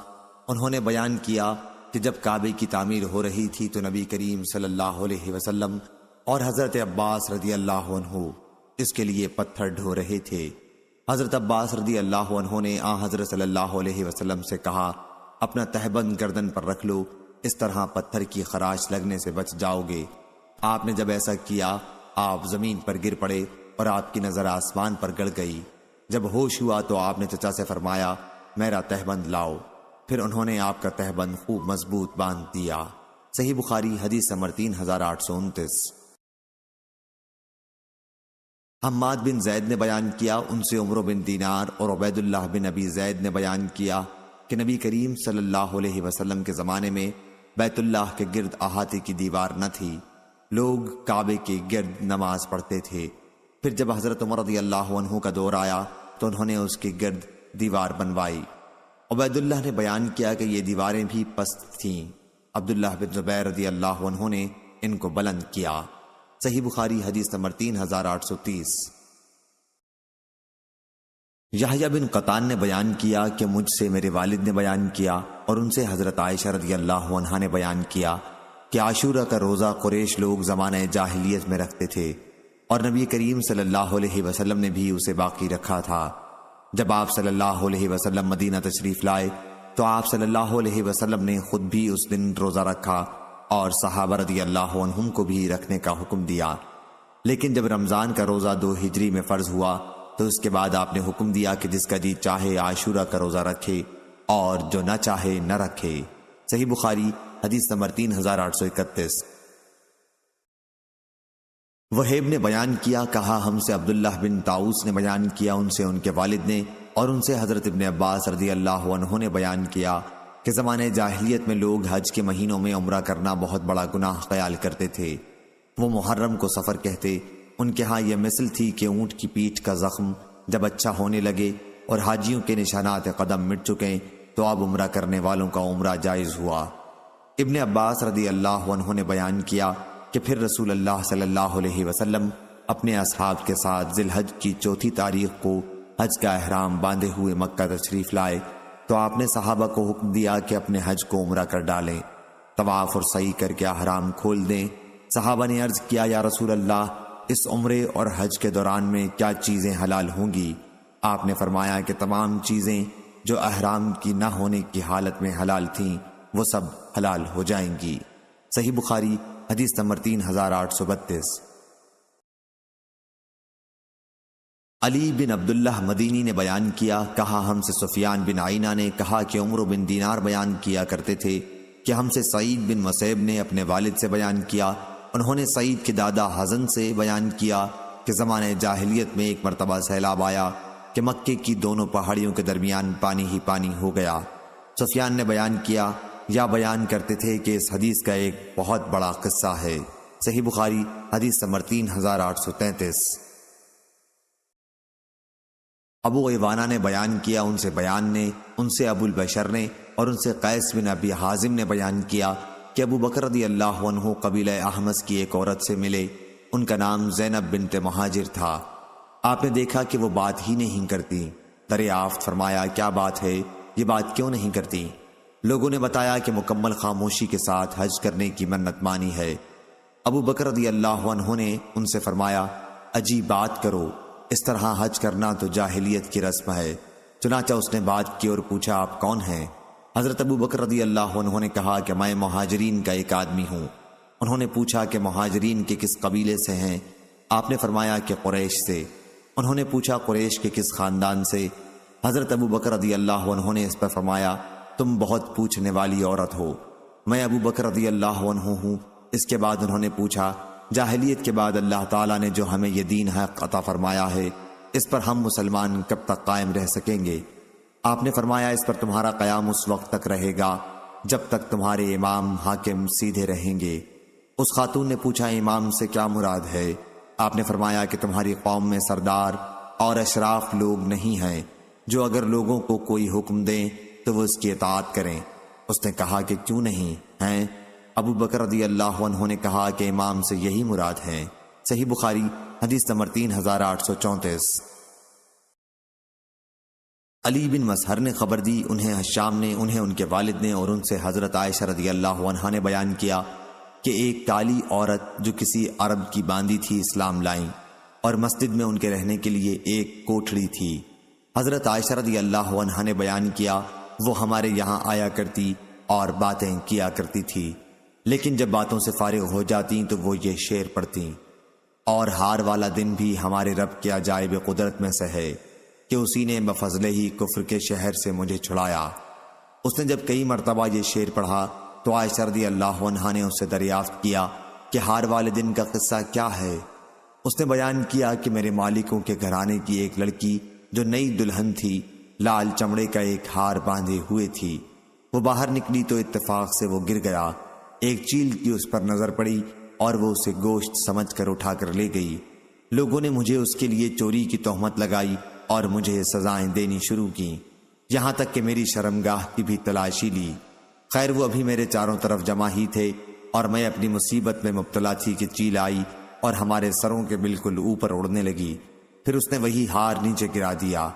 انہوں نے بیان کیا کہ جب کعبے کی تعمیر ہو رہی تھی تو نبی کریم صلی اللہ علیہ وسلم اور حضرت عباس رضی اللہ عنہ اس کے لیے پتھر ڈھو رہے تھے۔ حضرت عباس رضی اللہ عنہ نے حضرت صلی اللہ علیہ وسلم سے کہا اپنا تہبند گردن پر رکھ لو، اس طرح پتھر کی خراش لگنے سے بچ جاؤ گے۔ آپ نے جب ایسا کیا آپ زمین پر گر پڑے اور آپ کی نظر آسمان پر گڑ گئی۔ جب ہوش ہوا تو آپ نے چچا سے فرمایا میرا تہبند لاؤ، پھر انہوں نے آپ کا تہبند خوب مضبوط باندھ دیا۔ صحیح بخاری حدیث نمبر 3829۔ حماد بن زید نے بیان کیا، ان سے عمرو بن دینار اور عبید اللہ بن ابی زید نے بیان کیا کہ نبی کریم صلی اللہ علیہ وسلم کے زمانے میں بیت اللہ کے گرد احاطے کی دیوار نہ تھی، لوگ کعبے کے گرد نماز پڑھتے تھے۔ پھر جب حضرت عمر رضی اللہ عنہ کا دور آیا تو انہوں نے اس کے گرد دیوار بنوائی۔ عبید اللہ نے بیان کیا کہ یہ دیواریں بھی پست تھیں، عبداللہ بن زبیر رضی اللہ عنہ نے ان کو بلند کیا۔ صحیح بخاری حدیث نمبر 3830۔ یحییٰ بن قطان نے بیان کیا کہ مجھ سے میرے والد نے بیان کیا، اور ان سے حضرت عائشہ رضی اللہ عنہا نے بیان کیا کہ عاشورہ کا روزہ قریش لوگ زمانہ جاہلیت میں رکھتے تھے، اور نبی کریم صلی اللہ علیہ وسلم نے بھی اسے باقی رکھا تھا۔ جب آپ صلی اللہ علیہ وسلم مدینہ تشریف لائے تو آپ صلی اللہ علیہ وسلم نے خود بھی اس دن روزہ رکھا اور صحابہ رضی اللہ عنہم کو بھی رکھنے کا حکم دیا۔ لیکن جب رمضان کا روزہ 2 ہجری میں فرض ہوا تو اس کے بعد آپ نے حکم دیا کہ جس کا جی چاہے عاشورہ کا روزہ رکھے اور جو نہ چاہے نہ رکھے۔ صحیح بخاری حدیث نمبر 3831۔ وہیب نے بیان کیا، کہا ہم سے عبداللہ بن طاؤس نے بیان کیا، ان سے ان کے والد نے، اور ان سے حضرت ابن عباس رضی اللہ عنہ نے بیان کیا کہ زمانے جاہلیت میں لوگ حج کے مہینوں میں عمرہ کرنا بہت بڑا گناہ خیال کرتے تھے۔ وہ محرم کو سفر کہتے۔ ان کے ہاں یہ مثل تھی کہ اونٹ کی پیٹھ کا زخم جب اچھا ہونے لگے اور حاجیوں کے نشانات قدم مٹ چکے تو اب عمرہ کرنے والوں کا عمرہ جائز ہوا۔ ابن عباس رضی اللہ عنہ نے بیان کیا کہ پھر رسول اللہ صلی اللہ علیہ وسلم اپنے اصحاب کے ساتھ ذی الحج کی 4 تاریخ کو حج کا احرام باندھے ہوئے مکہ تشریف لائے، تو آپ نے صحابہ کو حکم دیا کہ اپنے حج کو عمرہ کر ڈالیں، طواف اور سعی کر کے احرام کھول دیں۔ صحابہ نے عرض کیا یا رسول اللہ، اس عمرے اور حج کے دوران میں کیا چیزیں حلال ہوں گی؟ آپ نے فرمایا کہ تمام چیزیں جو احرام کی نہ ہونے کی حالت میں حلال تھیں وہ سب حلال ہو جائیں گی۔ صحیح بخاری حدیث نمبر 3832۔ علی بن عبداللہ مدینی نے بیان کیا، کہا ہم سے سفیان بن عینہ نے کہا کہ عمرو بن دینار بیان کیا کرتے تھے کہ ہم سے سعید بن مسیب نے اپنے والد سے بیان کیا، انہوں نے سعید کے دادا حزن سے بیان کیا کہ زمانہ جاہلیت میں ایک مرتبہ سیلاب آیا کہ مکے کی دونوں پہاڑیوں کے درمیان پانی ہی پانی ہو گیا۔ سفیان نے بیان کیا یا بیان کرتے تھے کہ اس حدیث کا ایک بہت بڑا قصہ ہے۔ صحیح بخاری حدیث نمبر 3833۔ ابو عوانہ نے بیان کیا، ان سے ابو البشر نے اور ان سے قیس بن ابی حازم نے بیان کیا کہ ابو بکر رضی اللہ عنہ قبیلہ احمس کی ایک عورت سے ملے، ان کا نام زینب بنت مہاجر تھا۔ آپ نے دیکھا کہ وہ بات ہی نہیں کرتی، دریافت فرمایا کیا بات ہے، یہ بات کیوں نہیں کرتی؟ لوگوں نے بتایا کہ مکمل خاموشی کے ساتھ حج کرنے کی منت مانی ہے۔ ابو بکر رضی اللہ عنہ نے ان سے فرمایا عجیب بات کرو، اس طرح حج کرنا تو جاہلیت کی رسم ہے۔ چنانچہ اس نے بات کی اور پوچھا آپ کون ہیں؟ حضرت ابو بکر رضی اللہ عنہ نے کہا کہ میں مہاجرین کا ایک آدمی ہوں۔ انہوں نے پوچھا کہ مہاجرین کے کس قبیلے سے ہیں؟ آپ نے فرمایا کہ قریش سے۔ انہوں نے پوچھا قریش کے کس خاندان سے؟ حضرت ابو بکر رضی اللہ عنہ نے اس پر فرمایا تم بہت پوچھنے والی عورت ہو، میں ابو بکر رضی اللہ عنہ ہوں۔ اس کے بعد انہوں نے پوچھا جاہلیت کے بعد اللہ تعالیٰ نے جو ہمیں یہ دین حق عطا فرمایا ہے، اس پر ہم مسلمان کب تک قائم رہ سکیں گے؟ آپ نے فرمایا اس پر تمہارا قیام اس وقت تک رہے گا جب تک تمہارے امام حاکم سیدھے رہیں گے۔ اس خاتون نے پوچھا امام سے کیا مراد ہے؟ آپ نے فرمایا کہ تمہاری قوم میں سردار اور اشراف لوگ نہیں ہیں جو اگر لوگوں کو کوئی حکم دیں تو وہ اس کی اطاعت کریں۔ اس نے کہا کہ کیوں نہیں ہیں؟ ابو بکر رضی اللہ عنہ نے کہا کہ امام سے یہی مراد ہے۔ صحیح بخاری حدیث نمبر 3834۔ علی بن مسہر نے خبر دی، انہیں حشام نے، انہیں ان کے والد نے اور ان سے حضرت عائشہ رضی اللہ عنہا نے بیان کیا کہ ایک کالی عورت جو کسی عرب کی باندی تھی اسلام لائیں اور مسجد میں ان کے رہنے کے لیے ایک کوٹھڑی تھی۔ حضرت عائشہ رضی اللہ عنہا نے بیان کیا وہ ہمارے یہاں آیا کرتی اور باتیں کیا کرتی تھی، لیکن جب باتوں سے فارغ ہو جاتی تو وہ یہ شعر پڑھتی، اور ہار والا دن بھی ہمارے رب کے عجائب قدرت میں سے ہے کہ اسی نے بفضلہ ہی کفر کے شہر سے مجھے چھڑایا۔ اس نے جب کئی مرتبہ یہ شعر پڑھا تو عائشہ رضی اللہ عنہا نے اس سے دریافت کیا کہ ہار والے دن کا قصہ کیا ہے؟ اس نے بیان کیا کہ میرے مالکوں کے گھرانے کی ایک لڑکی جو نئی دلہن تھی لال چمڑے کا ایک ہار باندھے ہوئے تھی، وہ باہر نکلی تو اتفاق سے وہ گر گیا، ایک چیل کی اس پر نظر پڑی اور وہ اسے گوشت سمجھ کر اٹھا کر لے گئی۔ لوگوں نے مجھے اس کے لیے چوری کی تہمت لگائی اور مجھے سزائیں دینی شروع کی، یہاں تک کہ میری شرمگاہ کی بھی تلاشی لی۔ خیر وہ ابھی میرے چاروں طرف جمع ہی تھے اور میں اپنی مصیبت میں مبتلا تھی کہ چیل آئی اور ہمارے سروں کے بالکل اوپر اڑنے لگی، پھر اس نے وہی ہار نیچے گرا دیا۔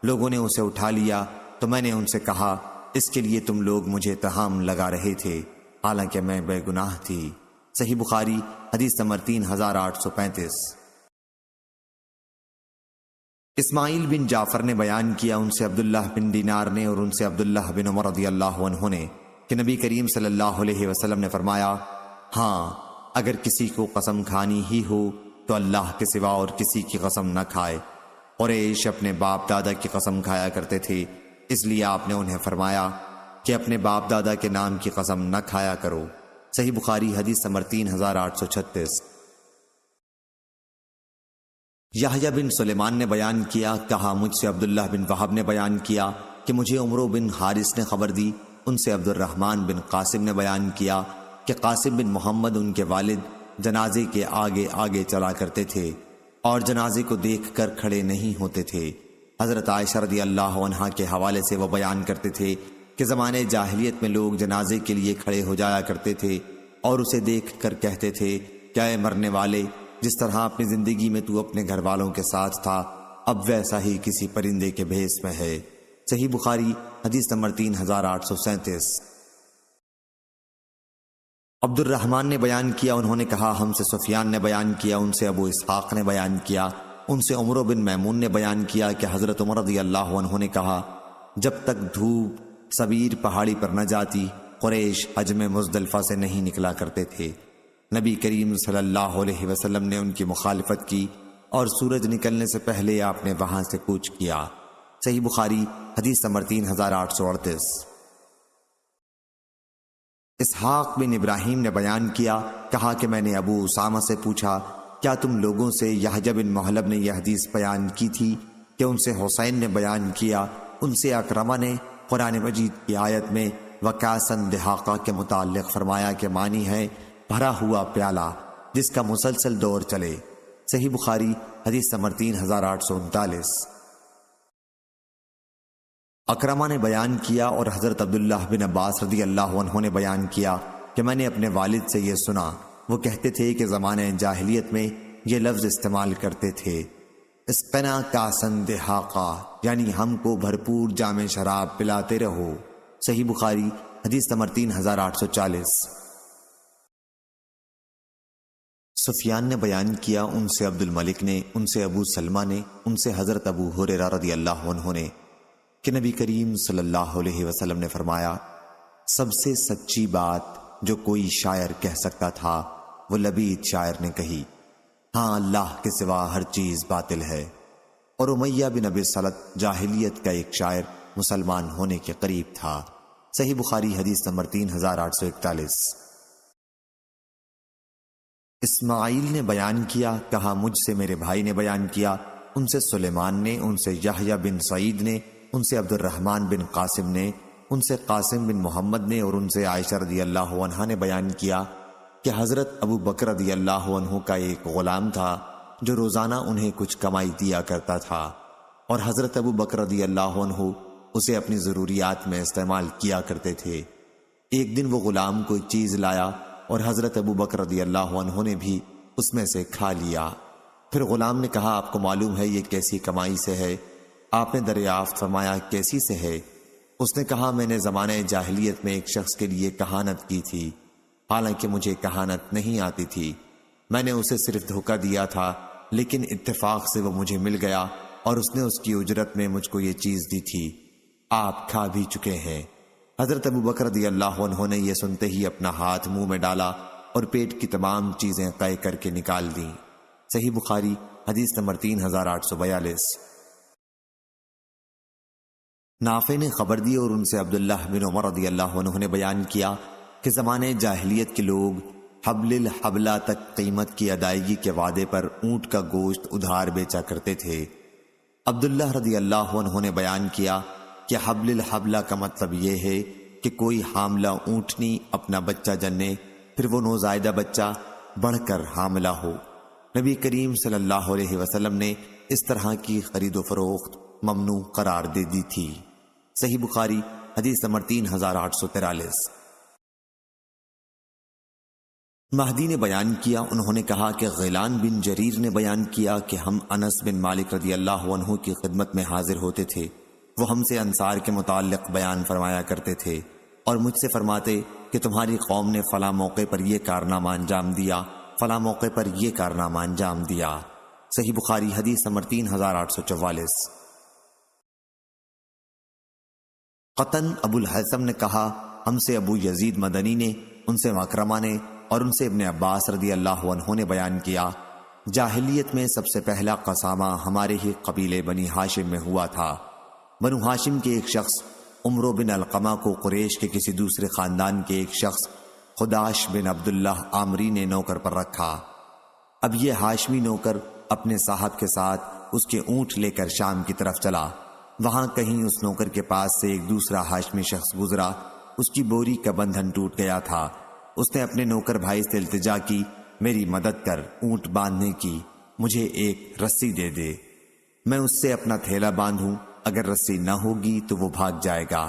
لوگوں نے اسے اٹھا لیا تو میں نے ان سے کہا اس کے لیے تم لوگ مجھے اتہام لگا رہے تھے حالانکہ میں بے گناہ تھی۔ صحیح بخاری حدیث نمبر 3835۔ اسماعیل بن جعفر نے بیان کیا، ان سے عبداللہ بن دینار نے اور ان سے عبداللہ بن عمر رضی اللہ عنہ نے کہ نبی کریم صلی اللہ علیہ وسلم نے فرمایا ہاں اگر کسی کو قسم کھانی ہی ہو تو اللہ کے سوا اور کسی کی قسم نہ کھائے۔ قریش اپنے باپ دادا کی قسم کھایا کرتے تھے، اس لیے آپ نے انہیں فرمایا کہ اپنے باپ دادا کے نام کی قسم نہ کھایا کرو۔ صحیح بخاری حدیث نمبر 3836۔ یحییٰ بن سلیمان نے بیان کیا، کہا مجھ سے عبداللہ بن وہب نے بیان کیا کہ مجھے عمرو بن حارث نے خبر دی، ان سے عبد الرحمن بن قاسم نے بیان کیا کہ قاسم بن محمد ان کے والد جنازے کے آگے آگے چلا کرتے تھے اور جنازے کو دیکھ کر کھڑے نہیں ہوتے تھے۔ حضرت عائشہ رضی اللہ عنہا کے حوالے سے وہ بیان کرتے تھے کہ زمانے جاہلیت میں لوگ جنازے کے لیے کھڑے ہو جایا کرتے تھے اور اسے دیکھ کر کہتے تھے کیا اے مرنے والے، جس طرح اپنی زندگی میں تو اپنے گھر والوں کے ساتھ تھا اب ویسا ہی کسی پرندے کے بھیس میں ہے۔ صحیح بخاری حدیث نمبر 3837۔ عبد الرحمن نے بیان کیا، انہوں نے کہا ہم سے سفیان نے بیان کیا، ان سے ابو اسحاق نے بیان کیا، ان سے عمر بن میمون نے بیان کیا کہ حضرت عمر رضی اللہ عنہ نے کہا جب تک دھوپ سبیر پہاڑی پر نہ جاتی قریش حج میں مزدلفہ سے نہیں نکلا کرتے تھے۔ نبی کریم صلی اللہ علیہ وسلم نے ان کی مخالفت کی اور سورج نکلنے سے پہلے آپ نے وہاں سے کوچ کیا۔ صحیح بخاری حدیث نمبر 3838۔ اسحاق بن ابراہیم نے بیان کیا، کہا کہ میں نے ابو اسامہ سے پوچھا کیا تم لوگوں سے یحییٰ بن محلب نے یہ حدیث بیان کی تھی کہ ان سے حسین نے بیان کیا، ان سے اکرمہ نے قرآن مجید کی آیت میں وَكَأْسًا دِحَاقًا کے متعلق فرمایا کہ معنی ہے بھرا ہوا پیالہ جس کا مسلسل دور چلے۔ صحیح بخاری حدیث نمبر 3839۔ اکرمہ نے بیان کیا اور حضرت عبداللہ بن عباس رضی اللہ عنہ نے بیان کیا کہ میں نے اپنے والد سے یہ سنا، وہ کہتے تھے کہ زمانہ جاہلیت میں یہ لفظ استعمال کرتے تھے اسقنا کاسن دہاقا، یعنی ہم کو بھرپور جام شراب پلاتے رہو۔ صحیح بخاری حدیث نمبر 3840۔ سفیان نے بیان کیا، ان سے عبد الملک نے، ان سے ابو سلمہ نے، ان سے حضرت ابو ہریرہ رضی اللہ عنہ نے کہ نبی کریم صلی اللہ علیہ وسلم نے فرمایا سب سے سچی بات جو کوئی شاعر کہہ سکتا تھا وہ لبید شاعر نے کہی، ہاں اللہ کے سوا ہر چیز باطل ہے۔ اور امیہ بن ابی سلط جاہلیت کا ایک شاعر مسلمان ہونے کے قریب تھا۔ صحیح بخاری حدیث نمبر 3841۔ اسماعیل نے بیان کیا، کہا مجھ سے میرے بھائی نے بیان کیا، ان سے سلیمان نے، ان سے یحییٰ بن سعید نے، ان سے عبد الرحمن بن قاسم نے، ان سے قاسم بن محمد نے، اور ان سے عائشہ رضی اللہ عنہا نے بیان کیا کہ حضرت ابو بکر رضی اللہ عنہ کا ایک غلام تھا جو روزانہ انہیں کچھ کمائی دیا کرتا تھا، اور حضرت ابو بکر رضی اللہ عنہ اسے اپنی ضروریات میں استعمال کیا کرتے تھے۔ ایک دن وہ غلام کوئی چیز لایا اور حضرت ابو بکر رضی اللہ عنہ نے بھی اس میں سے کھا لیا۔ پھر غلام نے کہا آپ کو معلوم ہے یہ کیسی کمائی سے ہے؟ آپ نے دریافت فرمایا کیسی سے ہے؟ اس نے کہا میں نے زمانہ جاہلیت میں ایک شخص کے لیے کہانت کی تھی، حالانکہ مجھے کہانت نہیں آتی تھی، میں نے اسے صرف دھوکہ دیا تھا، لیکن اتفاق سے وہ مجھے مل گیا اور اس نے اس کی اجرت میں مجھ کو یہ چیز دی تھی، آپ کھا بھی چکے ہیں۔ حضرت ابو بکر رضی اللہ عنہ نے یہ سنتے ہی اپنا ہاتھ منہ میں ڈالا اور پیٹ کی تمام چیزیں قے کر کے نکال دیں۔ صحیح بخاری حدیث نمبر 3842۔ نافع نے خبر دی اور ان سے عبداللہ بن عمر رضی اللہ عنہ نے بیان کیا کہ زمانے جاہلیت کے لوگ حبل الحبلہ تک قیمت کی ادائیگی کے وعدے پر اونٹ کا گوشت ادھار بیچا کرتے تھے۔ عبداللہ رضی اللہ عنہ نے بیان کیا کہ حبل الحبلہ کا مطلب یہ ہے کہ کوئی حاملہ اونٹنی اپنا بچہ جننے، پھر وہ نوزائیدہ بچہ بڑھ کر حاملہ ہو۔ نبی کریم صلی اللہ علیہ وسلم نے اس طرح کی خرید و فروخت ممنوع قرار دے دی تھی۔ صحیح بخاری حدیث نمبر 3843۔ مہدی نے بیان کیا، انہوں نے کہا کہ غیلان بن جریر نے بیان کیا کہ ہم انس بن مالک رضی اللہ عنہ کی خدمت میں حاضر ہوتے تھے، وہ ہم سے انصار کے متعلق بیان فرمایا کرتے تھے اور مجھ سے فرماتے کہ تمہاری قوم نے فلاں موقع پر یہ کارنامہ انجام دیا، فلاں موقع پر یہ کارنامہ انجام دیا۔ صحیح بخاری حدیث نمبر 3844۔ قطن ابو الحسم نے کہا ہم سے ابو یزید مدنی نے، ان سے مکرمہ نے اور ان سے ابن عباس رضی اللہ عنہ نے بیان کیا جاہلیت میں سب سے پہلا قسامہ ہمارے ہی قبیلے بنی ہاشم میں ہوا تھا۔ بنو ہاشم کے ایک شخص عمرو بن علقمہ کو قریش کے کسی دوسرے خاندان کے ایک شخص خداش بن عبداللہ عامری نے نوکر پر رکھا۔ اب یہ ہاشمی نوکر اپنے صاحب کے ساتھ اس کے اونٹ لے کر شام کی طرف چلا، وہاں کہیں اس نوکر کے پاس سے ایک دوسرا ہاشمی شخص گزرا، اس کی بوری کا بندھن ٹوٹ گیا تھا، اس نے اپنے نوکر بھائی سے التجا کی میری مدد کر اونٹ باندھنے کی، مجھے ایک رسی دے دے، میں اس سے اپنا تھیلا باندھوں، اگر رسی نہ ہوگی تو وہ بھاگ جائے گا۔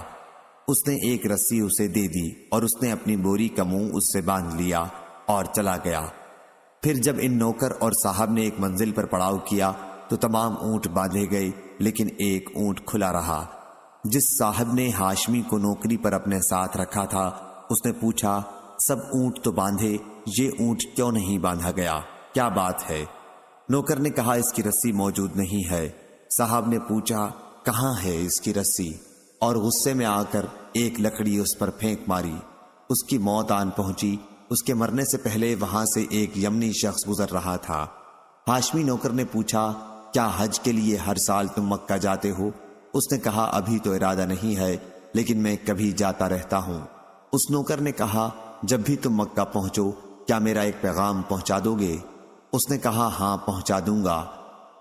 اس نے ایک رسی اسے دے دی اور اس نے اپنی بوری کا منہ اس سے باندھ لیا اور چلا گیا۔ پھر جب ان نوکر اور صاحب نے ایک منزل پر پڑاؤ کیا تو تمام اونٹ باندھے گئے لیکن ایک اونٹ کھلا رہا۔ جس صاحب نے ہاشمی کو نوکری پر اپنے ساتھ رکھا تھا اس نے پوچھا، سب اونٹ تو باندھے، یہ اونٹ کیوں نہیں باندھا گیا؟ کیا بات ہے؟ نوکر نے کہا، اس کی رسی موجود نہیں ہے۔ صاحب نے پوچھا، کہاں ہے اس کی رسی؟ اور غصے میں آ کر ایک لکڑی اس پر پھینک ماری۔ اس کی موت آن پہنچی۔ اس کے مرنے سے پہلے وہاں سے ایک یمنی شخص گزر رہا تھا۔ ہاشمی نوکر نے پوچھا، کیا حج کے لیے ہر سال تم مکہ جاتے ہو؟ اس نے کہا، ابھی تو ارادہ نہیں ہے، لیکن میں کبھی جاتا رہتا ہوں۔ اس نوکر نے کہا، جب بھی تم مکہ پہنچو کیا میرا ایک پیغام پہنچا دو گے؟ اس نے کہا، ہاں پہنچا دوں گا۔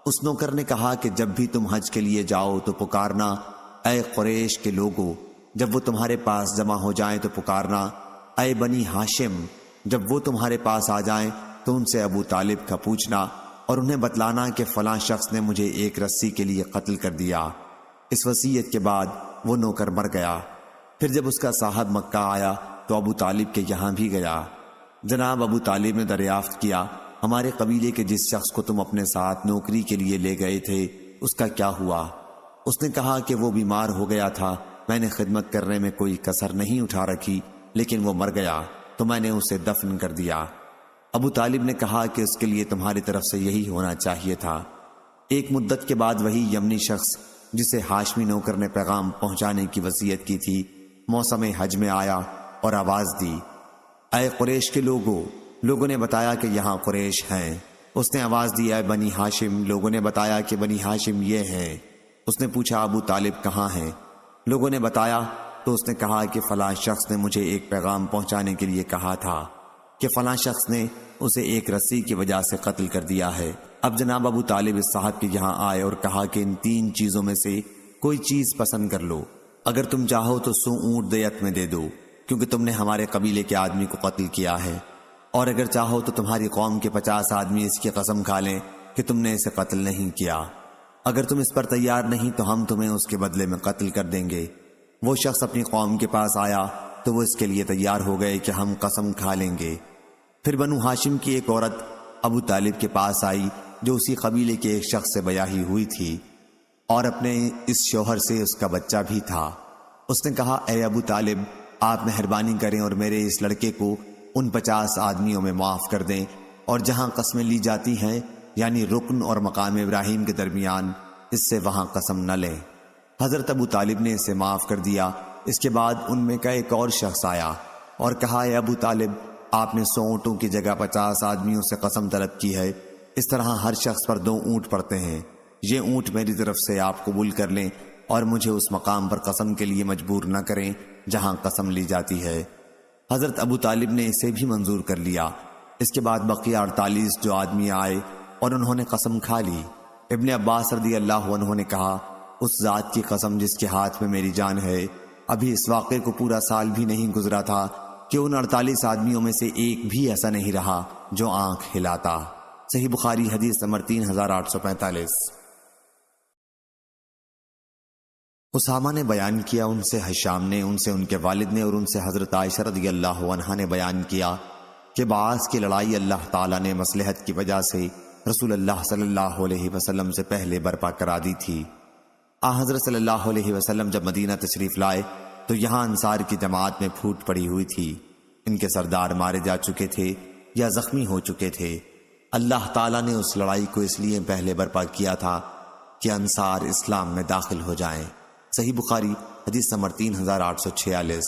اس نوکر نے کہا کہ جب بھی تم حج کے لیے جاؤ تو پکارنا، اے قریش کے لوگوں۔ جب وہ تمہارے پاس جمع ہو جائیں تو پکارنا، اے بنی ہاشم۔ جب وہ تمہارے پاس آ جائیں تو ان سے ابو طالب کا پوچھنا اور انہیں بتلانا کہ فلاں شخص نے مجھے ایک رسی کے لیے قتل کر دیا۔ اس وصیت کے بعد وہ نوکر مر گیا۔ پھر جب اس کا صاحب مکہ آیا تو ابو طالب کے یہاں بھی گیا۔ جناب ابو طالب نے دریافت کیا، ہمارے قبیلے کے جس شخص کو تم اپنے ساتھ نوکری کے لیے لے گئے تھے اس کا کیا ہوا؟ اس نے کہا کہ وہ بیمار ہو گیا تھا، میں نے خدمت کرنے میں کوئی کسر نہیں اٹھا رکھی، لیکن وہ مر گیا تو میں نے اسے دفن کر دیا۔ ابو طالب نے کہا کہ اس کے لیے تمہاری طرف سے یہی ہونا چاہیے تھا۔ ایک مدت کے بعد وہی یمنی شخص جسے ہاشمی نوکر نے پیغام پہنچانے کی وصیت کی تھی موسم حج میں آیا اور آواز دی، اے قریش کے لوگوں۔ لوگوں نے بتایا کہ یہاں قریش ہیں۔ اس نے آواز دی، اے بنی ہاشم۔ لوگوں نے بتایا کہ بنی ہاشم یہ ہیں۔ اس نے پوچھا، ابو طالب کہاں ہیں؟ لوگوں نے بتایا تو اس نے کہا کہ فلاں شخص نے مجھے ایک پیغام پہنچانے کے لیے کہا تھا کہ فلاں شخص نے اسے ایک رسی کی وجہ سے قتل کر دیا ہے۔ اب جناب ابو طالب اس صاحب کے یہاں آئے اور کہا کہ ان تین چیزوں میں سے کوئی چیز پسند کر لو، اگر تم چاہو تو 100 اونٹ دیت میں دے دو، کیونکہ تم نے ہمارے قبیلے کے آدمی کو قتل کیا ہے، اور اگر چاہو تو تمہاری قوم کے 50 آدمی اس کی قسم کھا لیں کہ تم نے اسے قتل نہیں کیا۔ اگر تم اس پر تیار نہیں تو ہم تمہیں اس کے بدلے میں قتل کر دیں گے۔ وہ شخص اپنی قوم کے پاس آیا تو وہ اس کے لیے تیار ہو گئے کہ ہم قسم کھا لیں گے۔ پھر بنو ہاشم کی ایک عورت ابو طالب کے پاس آئی جو اسی قبیلے کے ایک شخص سے بیاہی ہوئی تھی اور اپنے اس شوہر سے اس کا بچہ بھی تھا۔ اس نے کہا، اے ابو طالب، آپ مہربانی کریں اور میرے اس لڑکے کو ان 50 آدمیوں میں معاف کر دیں، اور جہاں قسمیں لی جاتی ہیں یعنی رکن اور مقام ابراہیم کے درمیان، اس سے وہاں قسم نہ لیں۔ حضرت ابو طالب نے اسے معاف کر دیا۔ اس کے بعد ان میں کا ایک اور شخص آیا اور کہا، اے ابو طالب، آپ نے 100 اونٹوں کی جگہ 50 آدمیوں سے قسم طلب کی ہے، اس طرح ہر شخص پر 2 اونٹ پڑتے ہیں۔ یہ اونٹ میری طرف سے آپ قبول کر لیں اور مجھے اس مقام پر قسم کے لیے مجبور نہ کریں جہاں قسم لی جاتی ہے۔ حضرت ابو طالب نے اسے بھی منظور کر لیا۔ اس کے بعد بقیہ 48 جو آدمی آئے اور انہوں نے قسم کھا لی۔ ابن عباس رضی اللہ عنہ نے کہا، اس ذات کی قسم جس کے ہاتھ میں میری جان ہے، ابھی اس واقعے کو پورا سال بھی نہیں گزرا تھا کہ ان 48 آدمیوں میں سے ایک بھی ایسا نہیں رہا جو آنکھ ہلاتا۔ صحیح بخاری حدیث نمبر 3845۔ اسامہ نے بیان کیا، ان سے حشام نے، ان سے ان کے والد نے، اور ان سے حضرت عائشہ رضی اللہ عنہا نے بیان کیا کہ بعض کی لڑائی اللہ تعالیٰ نے مصلحت کی وجہ سے رسول اللہ صلی اللہ علیہ وسلم سے پہلے برپا کرا دی تھی۔ حضرت صلی اللہ علیہ وسلم جب مدینہ تشریف لائے تو یہاں انصار کی جماعت میں پھوٹ پڑی ہوئی تھی۔ ان کے سردار مارے جا چکے تھے یا زخمی ہو چکے تھے۔ اللہ تعالیٰ نے اس لڑائی کو اس لیے پہلے برپا کیا تھا کہ انصار اسلام میں داخل ہو جائیں۔ صحیح بخاری حدیث نمبر 3846۔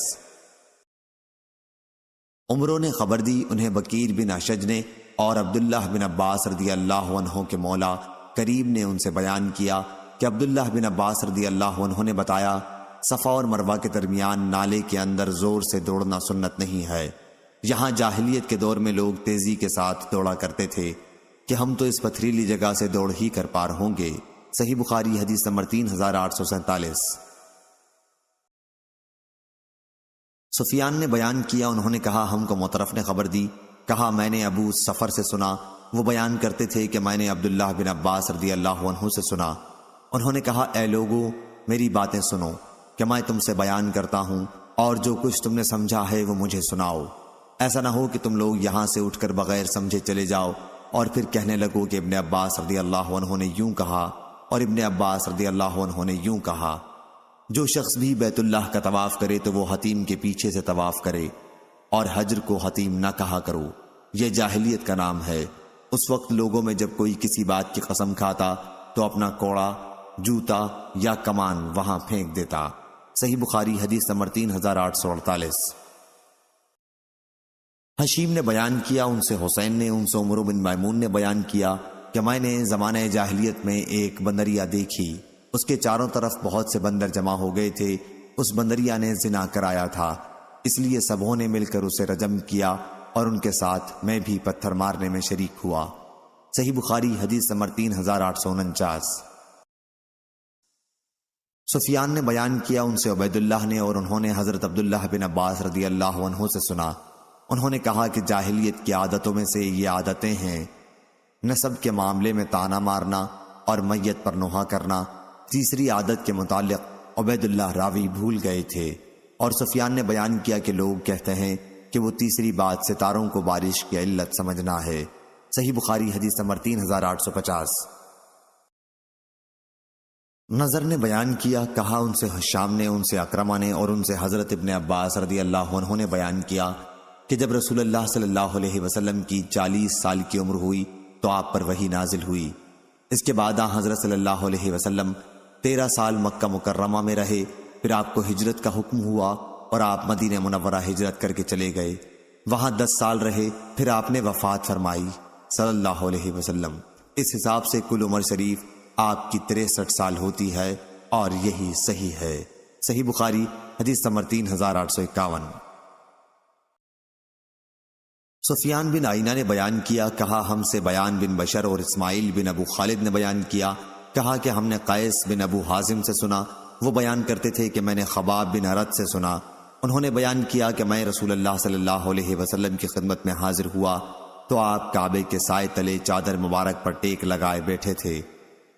عمروں نے خبر دی، انہیں بکیر بن اشج نے اور عبداللہ بن عباس رضی اللہ عنہ کے مولا قریب نے ان سے بیان کیا کہ عبداللہ بن عباس رضی اللہ عنہ نے بتایا، صفا اور مروہ کے درمیان نالے کے اندر زور سے دوڑنا سنت نہیں ہے۔ یہاں جاہلیت کے دور میں لوگ تیزی کے ساتھ دوڑا کرتے تھے کہ ہم تو اس پتھریلی جگہ سے دوڑ ہی کر پار ہوں گے۔ صحیح بخاری حدیث نمبر 3847۔ سفیان نے بیان کیا، انہوں نے کہا، ہم کو مطرف نے خبر دی، کہا میں نے ابو سفر سے سنا، وہ بیان کرتے تھے کہ میں نے عبداللہ بن عباس رضی اللہ عنہ سے سنا۔ انہوں نے کہا، اے لوگو، میری باتیں سنو کہ میں تم سے بیان کرتا ہوں، اور جو کچھ تم نے سمجھا ہے وہ مجھے سناؤ۔ ایسا نہ ہو کہ تم لوگ یہاں سے اٹھ کر بغیر سمجھے چلے جاؤ اور پھر کہنے لگو کہ ابن عباس رضی اللہ عنہ نے یوں کہا اور ابن عباس رضی اللہ عنہ نے یوں کہا۔ جو شخص بھی بیت اللہ کا طواف کرے تو وہ حتیم کے پیچھے سے طواف کرے، اور حجر کو حتیم نہ کہا کرو، یہ جاہلیت کا نام ہے۔ اس وقت لوگوں میں جب کوئی کسی بات کی قسم کھاتا تو اپنا کوڑا، جوتا یا کمان وہاں پھینک دیتا۔ صحیح بخاری حدیث نمبر 3848۔ حشیم نے بیان کیا، ان سے حسین نے، ان سے عمر بن میمون نے بیان کیا کہ میں نے زمانہ جاہلیت میں ایک بندریا دیکھی، اس کے چاروں طرف بہت سے بندر جمع ہو گئے تھے۔ اس بندریا نے زنا کرایا تھا، اس لیے سبوں نے مل کر اسے رجم کیا اور ان کے ساتھ میں بھی پتھر مارنے میں شریک ہوا۔ صحیح بخاری حدیث نمبر 3849۔ سفیان نے بیان کیا، ان سے عبید اللہ نے، اور انہوں نے حضرت عبداللہ بن عباس رضی اللہ عنہ سے سنا، انہوں نے کہا کہ جاہلیت کی عادتوں میں سے یہ عادتیں ہیں: نسب کے معاملے میں طعنہ مارنا اور میت پر نوحہ کرنا۔ تیسری عادت کے متعلق عبید اللہ راوی بھول گئے تھے، اور سفیان نے بیان کیا کہ لوگ کہتے ہیں کہ وہ تیسری بات ستاروں کو بارش کی علت سمجھنا ہے۔ صحیح بخاری حدیث نمبر 3850۔ نظر نے بیان کیا، کہا ان سے حشام نے، ان سے اکرمہ نے، اور ان سے حضرت ابن عباس رضی اللہ عنہ نے بیان کیا کہ جب رسول اللہ صلی اللہ علیہ وسلم کی 40 سال کی عمر ہوئی تو آپ پر وحی نازل ہوئی۔ اس کے بعد حضرت صلی اللہ علیہ وسلم 13 سال مکہ مکرمہ میں رہے، پھر آپ کو ہجرت کا حکم ہوا اور آپ مدینہ منورہ ہجرت کر کے چلے گئے، وہاں 10 سال رہے، پھر آپ نے وفات فرمائی صلی اللہ علیہ وسلم۔ اس حساب سے کل عمر شریف آپ کی 63 سال ہوتی ہے، اور یہی صحیح ہے۔ صحیح بخاری حدیث نمبر 3851۔ سفیان بن عینہ نے بیان کیا، کہا ہم سے بیان بن بشر اور اسماعیل بن ابو خالد نے بیان کیا، کہا کہ ہم نے قیس بن ابو حازم سے سنا، وہ بیان کرتے تھے کہ میں نے خباب بن ارد سے سنا، انہوں نے بیان کیا کہ میں رسول اللہ صلی اللہ علیہ وسلم کی خدمت میں حاضر ہوا تو آپ کعبے کے سائے تلے چادر مبارک پر ٹیک لگائے بیٹھے تھے۔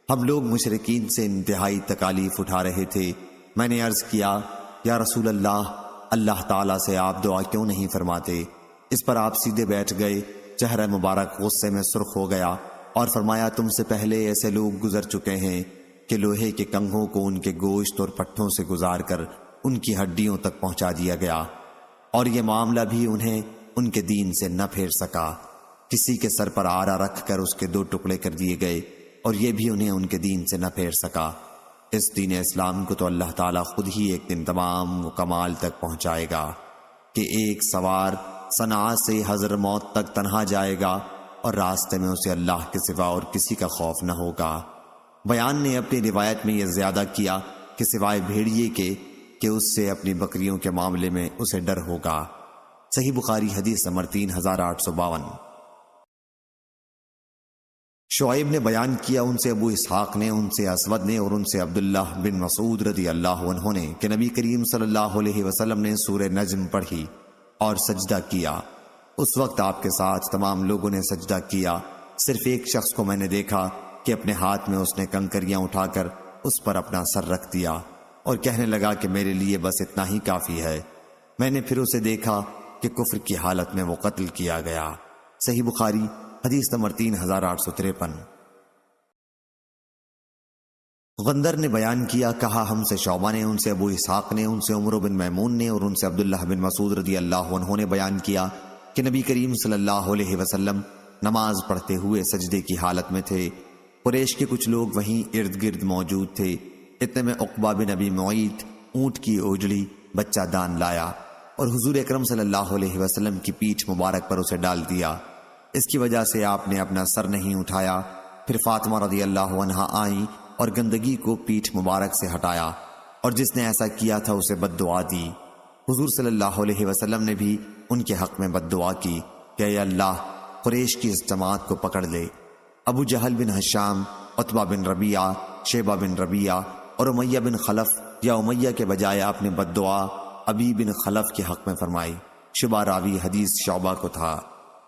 ہم لوگ مشرکین سے انتہائی تکالیف اٹھا رہے تھے۔ میں نے عرض کیا، یا رسول اللہ، اللہ تعالیٰ سے آپ دعا کیوں نہیں فرماتے؟ اس پر آپ سیدھے بیٹھ گئے، چہرہ مبارک غصے میں سرخ ہو گیا، اور فرمایا، تم سے پہلے ایسے لوگ گزر چکے ہیں کہ لوہے کے کنگھوں کو ان کے گوشت اور پٹھوں سے گزار کر ان کی ہڈیوں تک پہنچا دیا گیا، اور یہ معاملہ بھی انہیں ان کے دین سے نہ پھیر سکا۔ کسی کے سر پر آرا رکھ کر اس کے 2 ٹکڑے کر دیے گئے، اور یہ بھی انہیں ان کے دین سے نہ پھیر سکا۔ اس دین اسلام کو تو اللہ تعالیٰ خود ہی ایک دن تمام و کمال تک پہنچائے گا کہ ایک سوار صنعاء سے حضر موت تک تنہا جائے گا، اور راستے میں اسے اللہ کے سوا اور کسی کا خوف نہ ہوگا۔ بیان نے اپنی روایت میں یہ زیادہ کیا کہ سوائے بھیڑیے کے کہ اس سے اپنی بکریوں کے معاملے میں اسے ڈر ہوگا۔ صحیح بخاری حدیث نمبر 3852۔ شعیب نے بیان کیا، ان سے ابو اسحاق نے، ان سے اسود نے، اور ان سے عبداللہ بن مسعود رضی اللہ عنہ نے کہ نبی کریم صلی اللہ علیہ وسلم نے سورہ نجم پڑھی اور سجدہ کیا۔ اس وقت آپ کے ساتھ تمام لوگوں نے سجدہ کیا، صرف ایک شخص کو میں نے دیکھا کہ اپنے ہاتھ میں اس نے کنکریاں اٹھا کر اس پر اپنا سر رکھ دیا اور کہنے لگا کہ میرے لیے بس اتنا ہی کافی ہے۔ میں نے پھر اسے دیکھا کہ کفر کی حالت میں وہ قتل کیا گیا۔ صحیح بخاری حدیث نمبر 3853۔ غندر نے بیان کیا، کہا ہم سے شعبہ نے، ان سے ابو اسحاق نے، ان سے عمر بن میمون نے، اور ان سے عبداللہ بن مسعود رضی اللہ عنہ نے بیان کیا کہ نبی کریم صلی اللہ علیہ وسلم نماز پڑھتے ہوئے سجدے کی حالت میں تھے۔ قریش کے کچھ لوگ وہیں ارد گرد موجود تھے۔ اتنے میں عقبہ بن ابی معیط اونٹ کی اوجڑی بچہ دان لایا اور حضور اکرم صلی اللہ علیہ وسلم کی پیٹھ مبارک پر اسے ڈال دیا۔ اس کی وجہ سے آپ نے اپنا سر نہیں اٹھایا۔ پھر فاطمہ رضی اللہ عنہا آئیں اور گندگی کو پیٹھ مبارک سے ہٹایا، اور جس نے ایسا کیا تھا اسے بد دعا دی۔ حضور صلی اللہ علیہ وسلم نے بھی ان کے حق میں بد دعا کی کہ اے اللہ، قریش کی اس جماعت کو پکڑ لے۔ ابو جہل بن ہشام، عتبہ بن ربیعہ، شیبہ بن ربیعہ اور امیہ بن خلف یا امیہ کے بجائے آپ نے بد دعا ابی بن خلف کے حق میں فرمائی۔ شبہ راوی حدیث شعبہ کو تھا۔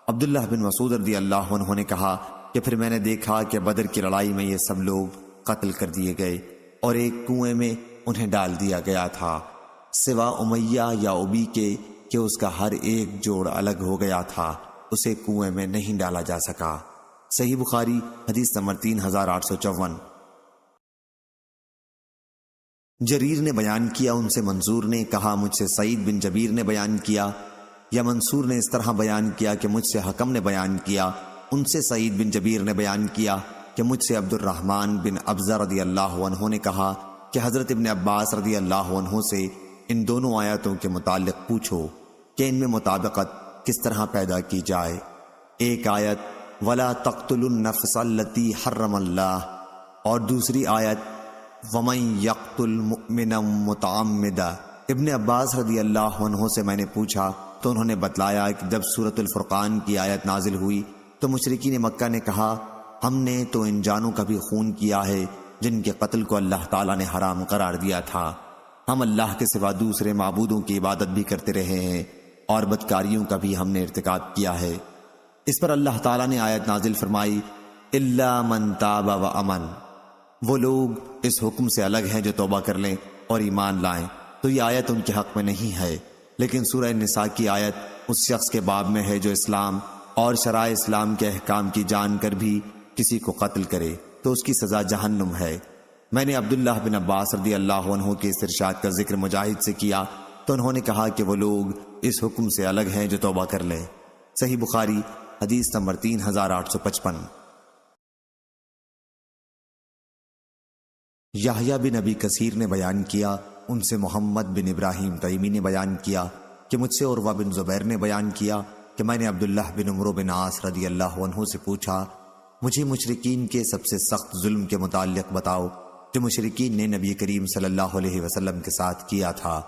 عبداللہ بن مسعود رضی اللہ عنہ نے کہا کہ پھر میں نے دیکھا کہ بدر کی لڑائی میں یہ سب لوگ قتل کر دیے گئے اور ایک کنویں میں انہیں ڈال دیا گیا تھا، سوا امیہ یا ابی کے کہ اس کا ہر ایک جوڑ الگ ہو گیا تھا، اسے کنویں میں نہیں ڈالا جا سکا۔ صحیح بخاری حدیث نمبر 3854۔ جریر نے بیان کیا، ان سے منصور نے کہا مجھ سے سعید بن جبیر نے بیان کیا، یا منصور نے اس طرح بیان کیا کہ مجھ سے حکم نے بیان کیا، ان سے سعید بن جبیر نے بیان کیا کہ مجھ سے عبد الرحمن بن ابزہ رضی اللہ عنہ نے کہا کہ حضرت ابن عباس رضی اللہ عنہ سے ان دونوں آیتوں کے متعلق پوچھو کہ ان میں مطابقت کس طرح پیدا کی جائے۔ ایک آیت وَلَا تَقْتُلُوا النَّفْسَ الَّتِي حَرَّمَ اللَّهُ اور دوسری آیت وَمَن يَقْتُلْ مُؤْمِنًا مُتَعَمِّدًا۔ ابن عباس رضی اللہ عنہ سے میں نے پوچھا تو انہوں نے بتلایا کہ جب سورۃ الفرقان کی آیت نازل ہوئی تو مشرکین مکہ نے کہا ہم نے تو ان جانوں کا بھی خون کیا ہے جن کے قتل کو اللہ تعالیٰ نے حرام قرار دیا تھا، ہم اللہ کے سوا دوسرے معبودوں کی عبادت بھی کرتے رہے ہیں اور بدکاریوں کا بھی ہم نے ارتکاب کیا ہے۔ اس پر اللہ تعالیٰ نے آیت نازل فرمائی اِلَّا مَن تَابَ وَأَمَنَ، وہ لوگ اس حکم سے الگ ہیں جو توبہ کر لیں اور ایمان لائیں، تو یہ آیت ان کے حق میں نہیں ہے، لیکن سورہ نساء کی آیت اس شخص کے باب میں ہے جو اسلام اور شرائع اسلام کے احکام کی جان کر بھی کسی کو قتل کرے تو اس کی سزا جہنم ہے۔ میں نے عبداللہ بن عباس رضی اللہ عنہ کے اس ارشاد کا ذکر مجاہد سے کیا تو انہوں نے کہا کہ وہ لوگ اس حکم سے الگ ہیں جو توبہ کر لیں۔ صحیح بخاری حدیث نمبر 3855۔ یحییٰ بن ابی کثیر نے بیان کیا، ان سے محمد بن ابراہیم تیمی نے بیان کیا کہ مجھ سے عروہ بن زبیر نے بیان کیا کہ میں نے عبداللہ بن عمرو بن عاص رضی اللہ عنہ سے پوچھا مجھے مشرکین کے سب سے سخت ظلم کے متعلق بتاؤ جو مشرکین نے نبی کریم صلی اللہ علیہ وسلم کے ساتھ کیا تھا۔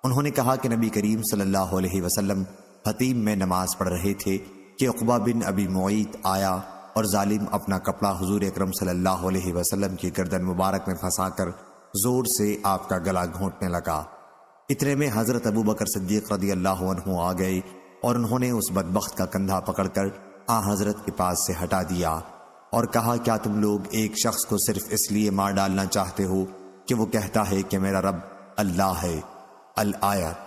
انہوں نے کہا کہ نبی کریم صلی اللہ علیہ وسلم حتیم میں نماز پڑھ رہے تھے کہ عقبہ بن ابی معیط آیا اور ظالم اپنا کپڑا حضور اکرم صلی اللہ علیہ وسلم کی گردن مبارک میں پھنسا کر زور سے آپ کا گلا گھونٹنے لگا۔ اتنے میں حضرت ابو بکر صدیق رضی اللہ عنہ آ گئے اور انہوں نے اس بدبخت کا کندھا پکڑ کر حضرت کے پاس سے ہٹا دیا اور کہا کیا تم لوگ ایک شخص کو صرف اس لیے مار ڈالنا چاہتے ہو کہ وہ کہتا ہے کہ میرا رب اللہ ہے؟ الآیت۔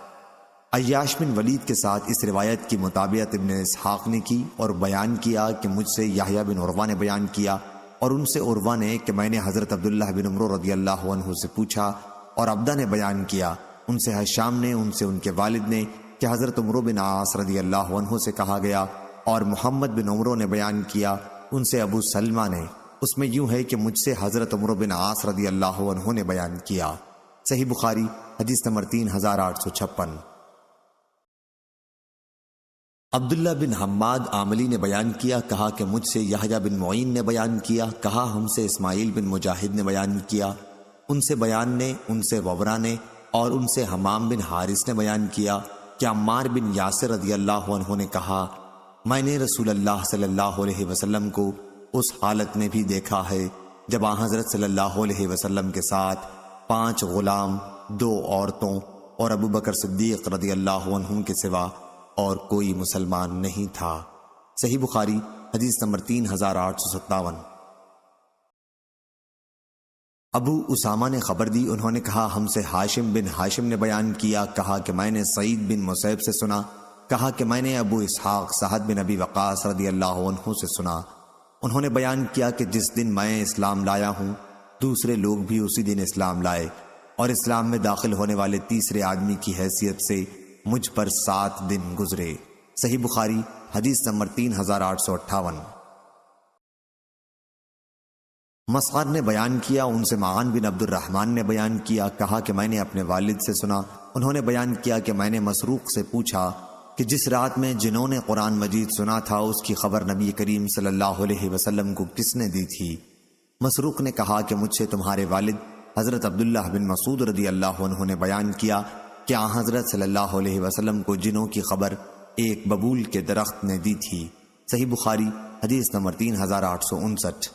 عیاش بن ولید کے ساتھ اس روایت کی مطابقت ابن اسحاق نے کی اور بیان کیا کہ مجھ سے یحییٰ بن عروہ نے بیان کیا اور ان سے عروہ نے کہ میں نے حضرت عبداللہ بن عمرو رضی اللہ عنہ سے پوچھا اور عبدہ نے بیان کیا ان سے حشام نے ان سے ان کے والد نے کہ حضرت عمرو بن عاص رضی اللہ عنہ سے کہا گیا اور محمد بن عمرو نے بیان کیا ان سے ابو سلمہ نے، اس میں یوں ہے کہ مجھ سے حضرت عمرو بن عاص رضی اللہ عنہ نے بیان کیا۔ صحیح بخاری حدیث نمبر 3856۔ عبداللہ بن حماد عاملی نے بیان کیا، کہا کہ مجھ سے یحییٰ بن معین نے بیان کیا، کہا ہم سے اسماعیل بن مجاہد نے بیان کیا، ان سے بیان نے ان سے وبرہ نے اور ان سے حمام بن حارث نے بیان کیا کہ عمار بن یاسر رضی اللہ عنہ نے کہا میں نے رسول اللہ صلی اللہ علیہ وسلم کو اس حالت میں بھی دیکھا ہے جب حضرت صلی اللہ علیہ وسلم کے ساتھ 5 غلام 2 عورتوں اور ابو بکر صدیق رضی اللہ عنہ کے سوا اور کوئی مسلمان نہیں تھا۔ صحیح بخاری حدیث نمبر 3857۔ ابو اسامہ نے خبر دی، انہوں نے کہا ہم سے ہاشم بن ہاشم نے بیان کیا، کہا کہ میں نے سعید بن مسیب سے سنا، کہا کہ میں نے ابو اسحاق سعد بن ابی وقاص رضی اللہ عنہ سے سنا، انہوں نے بیان کیا کہ جس دن میں اسلام لایا ہوں دوسرے لوگ بھی اسی دن اسلام لائے اور اسلام میں داخل ہونے والے تیسرے آدمی کی حیثیت سے مجھ پر 7 دن گزرے۔ صحیح بخاری حدیث نمبر 3858۔ مسعر نے بیان کیا، ان سے معان بن عبد الرحمن نے بیان کیا، کہا کہ میں نے اپنے والد سے سنا، انہوں نے بیان کیا کہ میں نے مسروق سے پوچھا کہ جس رات میں جنہوں نے قرآن مجید سنا تھا اس کی خبر نبی کریم صلی اللہ علیہ وسلم کو کس نے دی تھی؟ مسروق نے کہا کہ مجھ سے تمہارے والد حضرت عبداللہ بن مسعود رضی اللہ عنہ نے بیان کیا کہ حضرت صلی اللہ علیہ وسلم کو جنوں کی خبر ایک ببول کے درخت نے دی تھی۔ صحیح بخاری حدیث نمبر 3859۔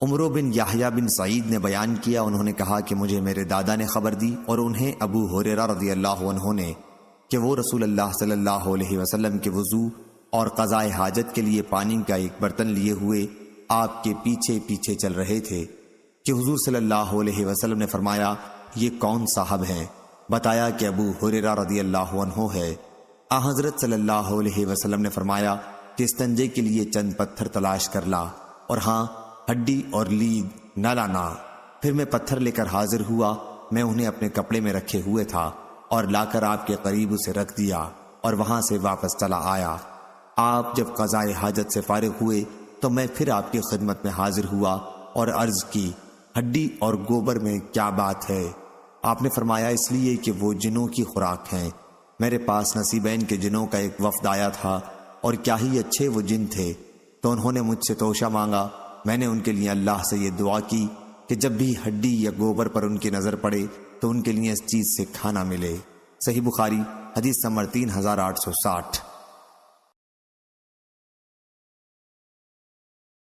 عمرو بن یحییٰ بن سعید نے بیان کیا، انہوں نے کہا کہ مجھے میرے دادا نے خبر دی اور انہیں ابو ہریرہ رضی اللہ عنہ نے کہ وہ رسول اللہ صلی اللہ علیہ وسلم کے وضو اور قضاء حاجت کے لیے پانی کا ایک برتن لیے ہوئے آپ کے پیچھے پیچھے چل رہے تھے کہ حضور صلی اللہ علیہ وسلم نے فرمایا یہ کون صاحب ہیں؟ بتایا کہ ابو ہریرہ رضی اللہ عنہ ہے۔ حضرت صلی اللہ علیہ وسلم نے فرمایا کہ استنجے کے لیے چند پتھر تلاش کر لا اور ہاں ہڈی اور لید نہ لانا۔ پھر میں پتھر لے کر حاضر ہوا، میں انہیں اپنے کپڑے میں رکھے ہوئے تھا اور لا کر آپ کے قریب اسے رکھ دیا اور وہاں سے واپس چلا آیا۔ آپ جب قضائے حاجت سے فارغ ہوئے تو میں پھر آپ کی خدمت میں حاضر ہوا اور عرض کی، ہڈی اور گوبر میں کیا بات ہے؟ آپ نے فرمایا، اس لیے کہ وہ جنوں کی خوراک ہیں۔ میرے پاس نصیبین کے جنوں کا ایک وفد آیا تھا اور کیا ہی اچھے وہ جن تھے، تو انہوں نے مجھ سے توشہ مانگا۔ میں نے ان کے لیے اللہ سے یہ دعا کی کہ جب بھی ہڈی یا گوبر پر ان کی نظر پڑے تو ان کے لیے اس چیز سے کھانا ملے۔ صحیح بخاری حدیث نمبر 3860۔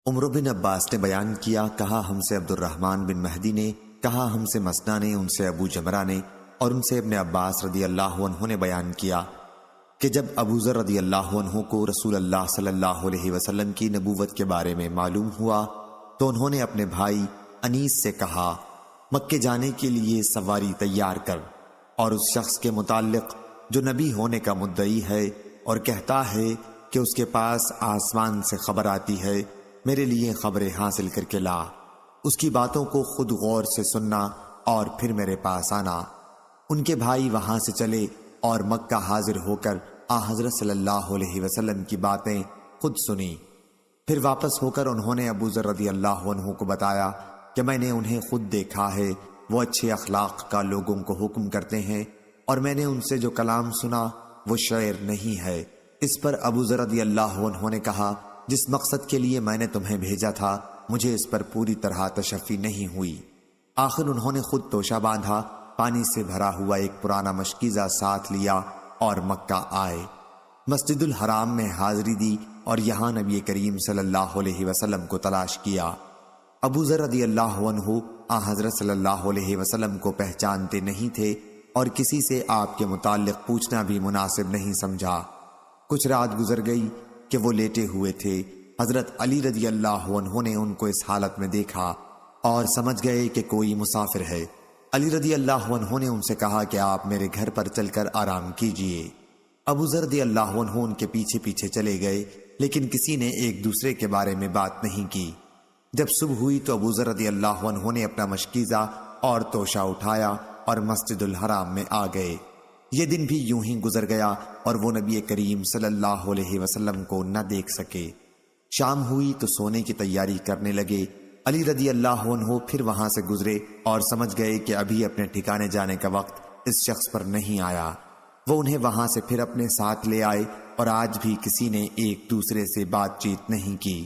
عمر بن عباس نے بیان کیا، کہا ہم سے عبد الرحمن بن مہدی نے، کہا ہم سے مسنا نے، ان سے ابو جمرہ نے، اور ان سے ابن عباس رضی اللہ عنہ نے بیان کیا کہ جب ابو ذر رضی اللہ عنہ کو رسول اللہ صلی اللہ علیہ وسلم کی نبوت کے بارے میں معلوم ہوا تو انہوں نے اپنے بھائی انیس سے کہا، مکے جانے کے لیے سواری تیار کر، اور اس شخص کے متعلق جو نبی ہونے کا مدعی ہے اور کہتا ہے کہ اس کے پاس آسمان سے خبر آتی ہے، میرے لیے خبریں حاصل کر کے لا، اس کی باتوں کو خود غور سے سننا اور پھر میرے پاس آنا۔ ان کے بھائی وہاں سے چلے اور مکہ حاضر ہو کر حضرت صلی اللہ علیہ وسلم کی باتیں خود سنی۔ پھر واپس ہو کر انہوں نے ابو ذر رضی اللہ عنہ کو بتایا کہ میں نے انہیں خود دیکھا ہے، وہ اچھے اخلاق کا لوگوں کو حکم کرتے ہیں، اور میں نے ان سے جو کلام سنا وہ شعر نہیں ہے۔ اس پر ابو ذر رضی اللہ عنہ نے کہا، جس مقصد کے لیے میں نے تمہیں بھیجا تھا مجھے اس پر پوری طرح تشفی نہیں ہوئی۔ آخر انہوں نے خود توشہ باندھا، پانی سے بھرا ہوا ایک پرانا مشکیزہ ساتھ لیا اور مکہ آئے، مسجد الحرام میں حاضری دی اور یہاں نبی کریم صلی اللہ علیہ وسلم کو تلاش کیا۔ ابو ذر رضی اللہ عنہ حضرت صلی اللہ علیہ وسلم کو پہچانتے نہیں تھے اور کسی سے آپ کے متعلق پوچھنا بھی مناسب نہیں سمجھا۔ کچھ رات گزر گئی کہ وہ لیٹے ہوئے تھے، حضرت علی رضی اللہ عنہ نے ان کو اس حالت میں دیکھا اور سمجھ گئے کہ کوئی مسافر ہے۔ علی رضی اللہ عنہ نے ان سے کہا کہ آپ میرے گھر پر چل کر آرام کیجئے۔ ابو ذر رضی اللہ عنہ ان کے پیچھے پیچھے چلے گئے، لیکن کسی نے ایک دوسرے کے بارے میں بات نہیں کی۔ جب صبح ہوئی تو ابو ذر رضی اللہ عنہ نے اپنا مشکیزہ اور توشہ اٹھایا اور مسجد الحرام میں آ گئے۔ یہ دن بھی یوں ہی گزر گیا اور وہ نبی کریم صلی اللہ علیہ وسلم کو نہ دیکھ سکے۔ شام ہوئی تو سونے کی تیاری کرنے لگے۔ علی رضی اللہ عنہ پھر وہاں سے گزرے اور سمجھ گئے کہ ابھی اپنے ٹھکانے جانے کا وقت اس شخص پر نہیں آیا۔ وہ انہیں وہاں سے پھر اپنے ساتھ لے آئے اور آج بھی کسی نے ایک دوسرے سے بات چیت نہیں کی۔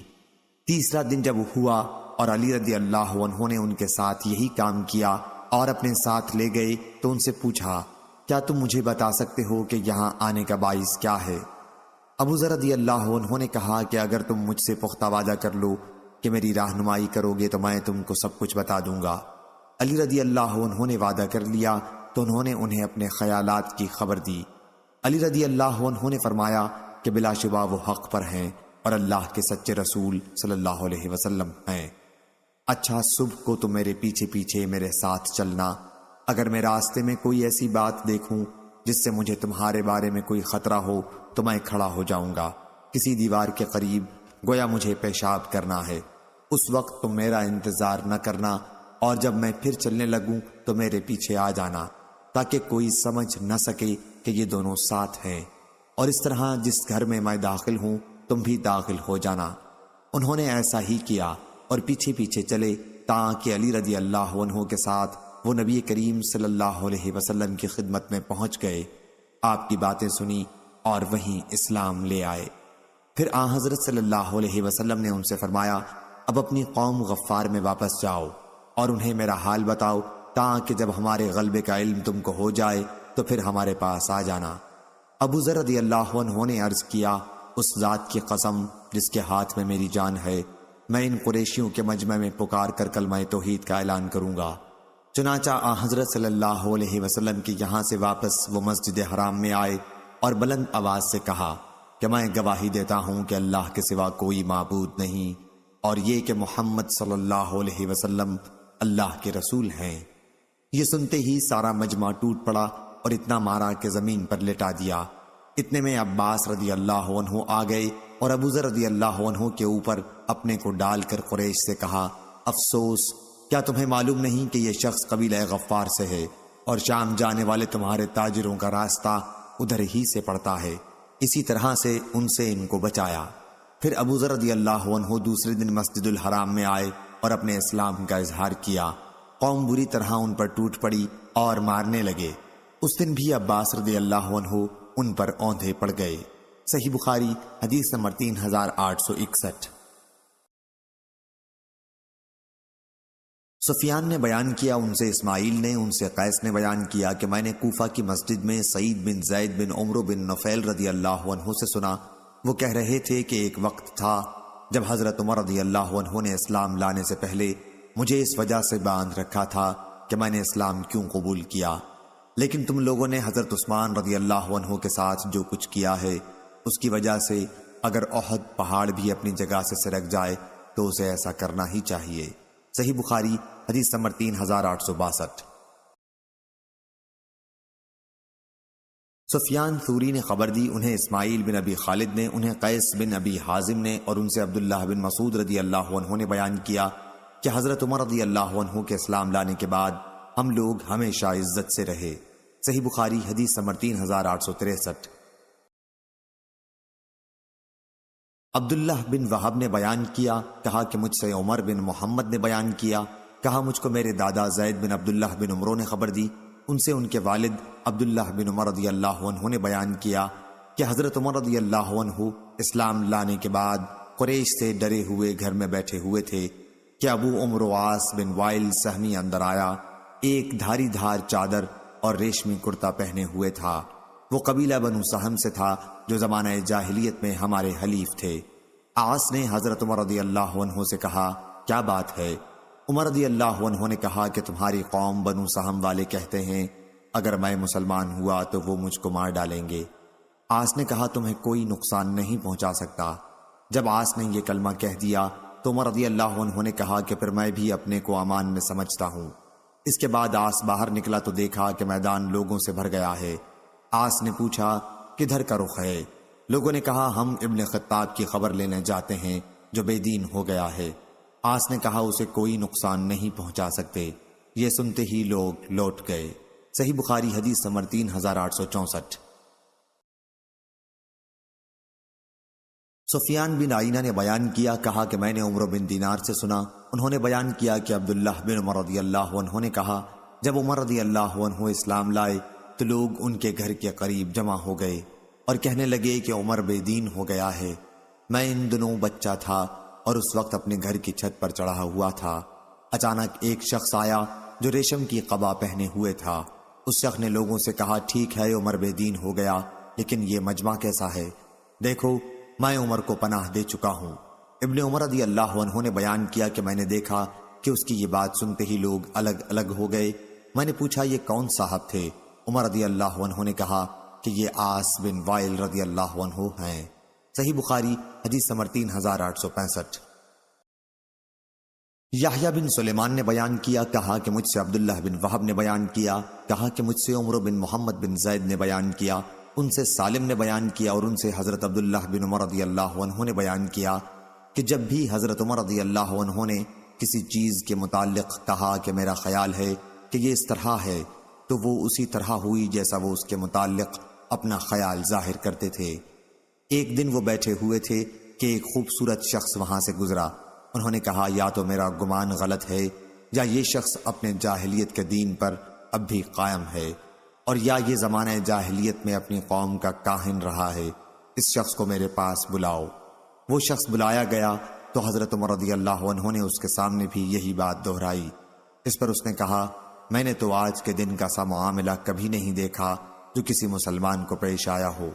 تیسرا دن جب ہوا اور علی رضی اللہ عنہ نے ان کے ساتھ یہی کام کیا اور اپنے ساتھ لے گئے تو ان سے پوچھا، کیا تم مجھے بتا سکتے ہو کہ یہاں آنے کا باعث کیا ہے؟ ابو ذر رضی اللہ عنہ نے کہا کہ اگر تم مجھ سے پختہ وعدہ کر لو کہ میری رہنمائی کرو گے تو میں تم کو سب کچھ بتا دوں گا۔ علی رضی اللہ عنہ نے وعدہ کر لیا تو انہوں نے انہیں اپنے خیالات کی خبر دی۔ علی رضی اللہ عنہ نے فرمایا کہ بلا شبہ وہ حق پر ہیں اور اللہ کے سچے رسول صلی اللہ علیہ وسلم ہیں۔ اچھا، صبح کو تم میرے پیچھے پیچھے میرے ساتھ چلنا، اگر میں راستے میں کوئی ایسی بات دیکھوں جس سے مجھے تمہارے بارے میں کوئی خطرہ ہو تو میں کھڑا ہو جاؤں گا کسی دیوار کے قریب، گویا مجھے پیشاب کرنا ہے۔ اس وقت تم میرا انتظار نہ کرنا اور جب میں پھر چلنے لگوں تو میرے پیچھے آ جانا تاکہ کوئی سمجھ نہ سکے کہ یہ دونوں ساتھ ہیں، اور اس طرح جس گھر میں میں داخل ہوں تم بھی داخل ہو جانا۔ انہوں نے ایسا ہی کیا اور پیچھے پیچھے چلے تاکہ علی رضی اللہ عنہ کے ساتھ وہ نبی کریم صلی اللہ علیہ وسلم کی خدمت میں پہنچ گئے، آپ کی باتیں سنی اور وہیں اسلام لے آئے۔ پھر حضرت صلی اللہ علیہ وسلم نے ان سے فرمایا، اب اپنی قوم غفار میں واپس جاؤ اور انہیں میرا حال بتاؤ تاکہ جب ہمارے غلبے کا علم تم کو ہو جائے تو پھر ہمارے پاس آ جانا۔ ابو ذر رضی اللہ عنہ نے عرض کیا، اس ذات کی قسم جس کے ہاتھ میں میری جان ہے، میں ان قریشیوں کے مجمع میں پکار کر کلمہ توحید کا اعلان کروں گا۔ چنانچہ حضرت صلی اللہ علیہ وسلم کی یہاں سے واپس وہ مسجد حرام میں آئے اور بلند آواز سے کہا کہ میں گواہی دیتا ہوں کہ اللہ کے سوا کوئی معبود نہیں، اور یہ کہ محمد صلی اللہ علیہ وسلم اللہ کے رسول ہیں۔ یہ سنتے ہی سارا مجمع ٹوٹ پڑا اور اتنا مارا کہ زمین پر لٹا دیا۔ اتنے میں عباس رضی اللہ عنہ آ گئے اور ابو ذر رضی اللہ عنہ کے اوپر اپنے کو ڈال کر قریش سے کہا، افسوس کیا تمہیں معلوم نہیں کہ یہ شخص قبیلہ غفار سے ہے اور شام جانے والے تمہارے تاجروں کا راستہ ادھر ہی سے پڑتا ہے؟ اسی طرح سے ان سے ان کو بچایا۔ پھر ابو ذر رضی اللہ عنہ دوسرے دن مسجد الحرام میں آئے اور اپنے اسلام کا اظہار کیا۔ قوم بری طرح ان پر ٹوٹ پڑی اور مارنے لگے۔ اس دن بھی عباس رضی اللہ عنہ ان پر اوندھے پڑ گئے۔ صحیح بخاری حدیث نمبر 3861۔ سفیان نے بیان کیا ان سے اسماعیل نے، ان سے قیس نے بیان کیا کہ میں نے کوفہ کی مسجد میں سعید بن زید بن عمرو بن نفیل رضی اللہ عنہ سے سنا، وہ کہہ رہے تھے کہ ایک وقت تھا جب حضرت عمر رضی اللہ عنہ نے اسلام لانے سے پہلے مجھے اس وجہ سے باندھ رکھا تھا کہ میں نے اسلام کیوں قبول کیا، لیکن تم لوگوں نے حضرت عثمان رضی اللہ عنہ کے ساتھ جو کچھ کیا ہے اس کی وجہ سے اگر احد پہاڑ بھی اپنی جگہ سے سرک جائے تو اسے ایسا کرنا ہی چاہیے۔ صحیح بخاری حدیث نمبر 3862۔ سفیان ثوری نے خبر دی، انہیں اسماعیل بن ابی خالد نے، انہیں قیس بن ابی حازم نے اور ان سے عبداللہ بن مسعود رضی اللہ عنہ نے بیان کیا کہ حضرت عمر رضی اللہ عنہ کے اسلام لانے کے بعد ہم لوگ ہمیشہ عزت سے رہے۔ صحیح بخاری حدیث نمبر 3863۔ عبداللہ بن وہب نے بیان کیا، کہا کہ مجھ سے عمر بن محمد نے بیان کیا، کہا مجھ کو میرے دادا زید بن عبداللہ بن عمرو نے خبر دی، ان سے ان کے والد عبداللہ بن عمر رضی اللہ عنہ نے بیان کیا کہ حضرت عمر رضی اللہ عنہ اسلام لانے کے بعد قریش سے ڈرے ہوئے گھر میں بیٹھے ہوئے تھے کہ ابو عمرو عاص بن وائل سہمی اندر آیا، ایک دھاری دھار چادر اور ریشمی کرتا پہنے ہوئے تھا۔ وہ قبیلہ بنو سہم سے تھا جو زمانہ جاہلیت میں ہمارے حلیف تھے۔ عاص نے حضرت عمر رضی اللہ عنہ سے کہا کیا بات ہے؟ عمر رضی اللہ عنہ نے کہا کہ تمہاری قوم بنو سہم والے کہتے ہیں اگر میں مسلمان ہوا تو وہ مجھ کو مار ڈالیں گے۔ عاص نے کہا تمہیں کوئی نقصان نہیں پہنچا سکتا۔ جب عاص نے یہ کلمہ کہہ دیا تو عمر رضی اللہ عنہ نے کہا کہ پھر میں بھی اپنے کو امان میں سمجھتا ہوں۔ اس کے بعد عاص باہر نکلا تو دیکھا کہ میدان لوگوں سے بھر گیا ہے۔ عاص نے پوچھا کدھر کا رخ ہے؟ لوگوں نے کہا ہم ابن خطاب کی خبر لینے جاتے ہیں جو بے دین ہو گیا ہے۔ عاص نے کہا اسے کوئی نقصان نہیں پہنچا سکتے۔ یہ سنتے ہی لوگ لوٹ گئے۔ صحیح بخاری حدیث نمبر 3864۔ سفیان بن عینہ نے بیان کیا، کہا کہ میں نے عمرو بن دینار سے سنا، انہوں نے بیان کیا کہ عبداللہ بن عمر رضی اللہ عنہ نے کہا جب عمر رضی اللہ عنہ اسلام لائے تو لوگ ان کے گھر کے قریب جمع ہو گئے اور کہنے لگے کہ عمر بے دین ہو گیا ہے۔ میں ان دنوں بچہ تھا اور اس وقت اپنے گھر کی چھت پر چڑھا ہوا تھا۔ اچانک ایک شخص آیا جو ریشم کی قبا پہنے ہوئے تھا۔ اس شخص نے لوگوں سے کہا ٹھیک ہے عمر بے دین ہو گیا، لیکن یہ مجمع کیسا ہے؟ دیکھو میں عمر کو پناہ دے چکا ہوں۔ ابن عمر رضی اللہ عنہ نے بیان کیا کہ میں نے دیکھا کہ اس کی یہ بات سنتے ہی لوگ الگ الگ ہو گئے۔ میں نے پوچھا یہ کون صاحب تھے؟ عمر رضی اللہ عنہ نے کہا کہ یہ عاص بن وائل رضی اللہ عنہ ہیں۔ صحیح بخاری حدیث نمبر 3865۔ یحییٰ بن سلیمان نے بیان کیا، کہا کہ مجھ سے عبداللہ بن وہب نے بیان کیا، کہا کہ مجھ سے عمر بن محمد بن زید نے بیان کیا، ان سے سالم نے بیان کیا اور ان سے حضرت عبداللہ بن عمر رضی اللہ عنہ نے بیان کیا کہ جب بھی حضرت عمر رضی اللہ عنہ نے کسی چیز کے متعلق کہا کہ میرا خیال ہے کہ یہ اس طرح ہے تو وہ اسی طرح ہوئی جیسا وہ اس کے متعلق اپنا خیال ظاہر کرتے تھے۔ ایک دن وہ بیٹھے ہوئے تھے کہ ایک خوبصورت شخص وہاں سے گزرا۔ انہوں نے کہا یا تو میرا گمان غلط ہے یا یہ شخص اپنے جاہلیت کے دین پر اب بھی قائم ہے، اور یا یہ زمانہ جاہلیت میں اپنی قوم کا کاہن رہا ہے، اس شخص کو میرے پاس بلاؤ۔ وہ شخص بلایا گیا تو حضرت عمر رضی اللہ عنہ نے اس کے سامنے بھی یہی بات دہرائی۔ اس پر اس نے کہا میں نے تو آج کے دن کا سا معاملہ کبھی نہیں دیکھا جو کسی مسلمان کو پیش آیا ہو۔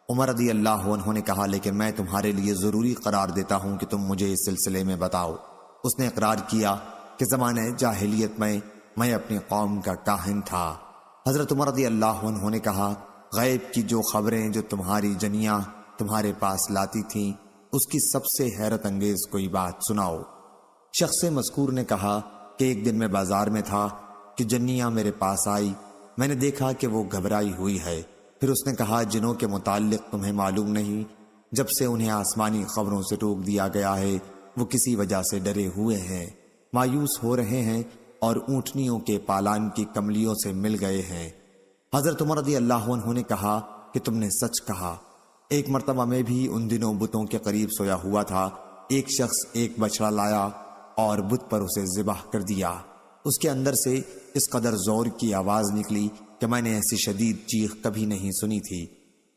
عمر رضی اللہ عنہ نے کہا لیکن میں تمہارے لیے ضروری قرار دیتا ہوں کہ تم مجھے اس سلسلے میں بتاؤ۔ اس نے اقرار کیا کہ زمانہ جاہلیت میں اپنی قوم کا کاہن تھا۔ حضرت عمر رضی اللہ عنہ نے کہا غیب کی جو خبریں جو تمہاری جنیاں تمہارے پاس لاتی تھیں اس کی سب سے حیرت انگیز کوئی بات سناؤ۔ شخص مذکور نے کہا کہ ایک دن میں بازار میں تھا کہ جنیاں میرے پاس آئی، میں نے دیکھا کہ وہ گھبرائی ہوئی ہے۔ پھر اس نے کہا جنوں کے متعلق تمہیں معلوم نہیں، جب سے انہیں آسمانی خبروں سے روک دیا گیا ہے وہ کسی وجہ سے ڈرے ہوئے ہیں۔ مایوس ہو رہے ہیں اور اونٹنیوں کے پالان کی کملیوں سے مل گئے ہیں۔ حضرت عمر رضی اللہ عنہ نے کہا کہ تم نے سچ کہا۔ ایک مرتبہ میں بھی ان دنوں بتوں کے قریب سویا ہوا تھا۔ ایک شخص ایک بچڑا لایا اور بت پر اسے ذبح کر دیا۔ اس کے اندر سے اس قدر زور کی آواز نکلی کہ میں نے ایسی شدید چیخ کبھی نہیں سنی تھی۔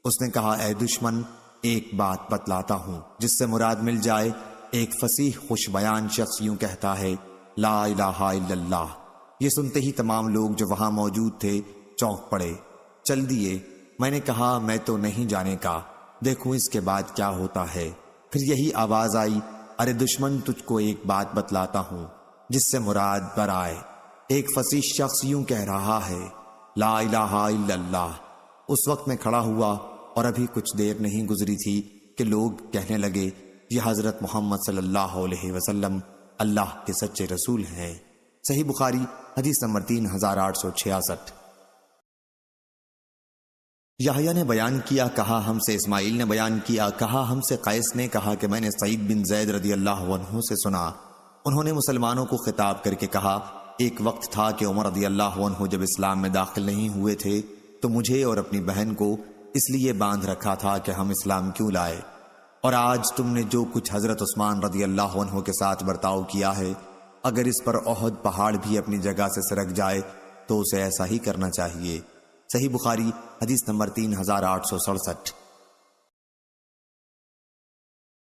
اس نے کہا، اے دشمن، ایک بات بتلاتا ہوں جس سے مراد مل جائے۔ ایک فصیح خوش بیان شخص یوں کہتا ہے، لا الہ الا اللہ۔ یہ سنتے ہی تمام لوگ جو وہاں موجود تھے چونک پڑے، چل دیے۔ میں نے کہا، میں تو نہیں جانے کا، دیکھوں اس کے بعد کیا ہوتا ہے۔ پھر یہی آواز آئی، ارے دشمن، تجھ کو ایک بات بتلاتا ہوں جس سے مراد برائے۔ ایک فصیح شخص یوں کہہ رہا ہے، لا الہ الا اللہ۔ اس وقت میں کھڑا ہوا اور ابھی کچھ دیر نہیں گزری تھی کہ لوگ کہنے لگے، یہ حضرت محمد صلی اللہ علیہ وسلم اللہ کے سچے رسول ہیں۔ صحیح بخاری حدیث نمبر 3866۔ یحییٰ نے بیان کیا، کہا ہم سے اسماعیل نے بیان کیا، کہا ہم سے قیس نے، کہا کہ میں نے سعید بن زید رضی اللہ عنہ سے سنا۔ انہوں نے مسلمانوں کو خطاب کر کے کہا، ایک وقت تھا کہ عمر رضی اللہ عنہ جب اسلام میں داخل نہیں ہوئے تھے تو مجھے اور اپنی بہن کو اس لیے باندھ رکھا تھا کہ ہم اسلام کیوں لائے، اور آج تم نے جو کچھ حضرت عثمان رضی اللہ عنہ کے ساتھ برتاؤ کیا ہے، اگر اس پر احد پہاڑ بھی اپنی جگہ سے سرک جائے تو اسے ایسا ہی کرنا چاہیے۔ صحیح بخاری حدیث نمبر 3867۔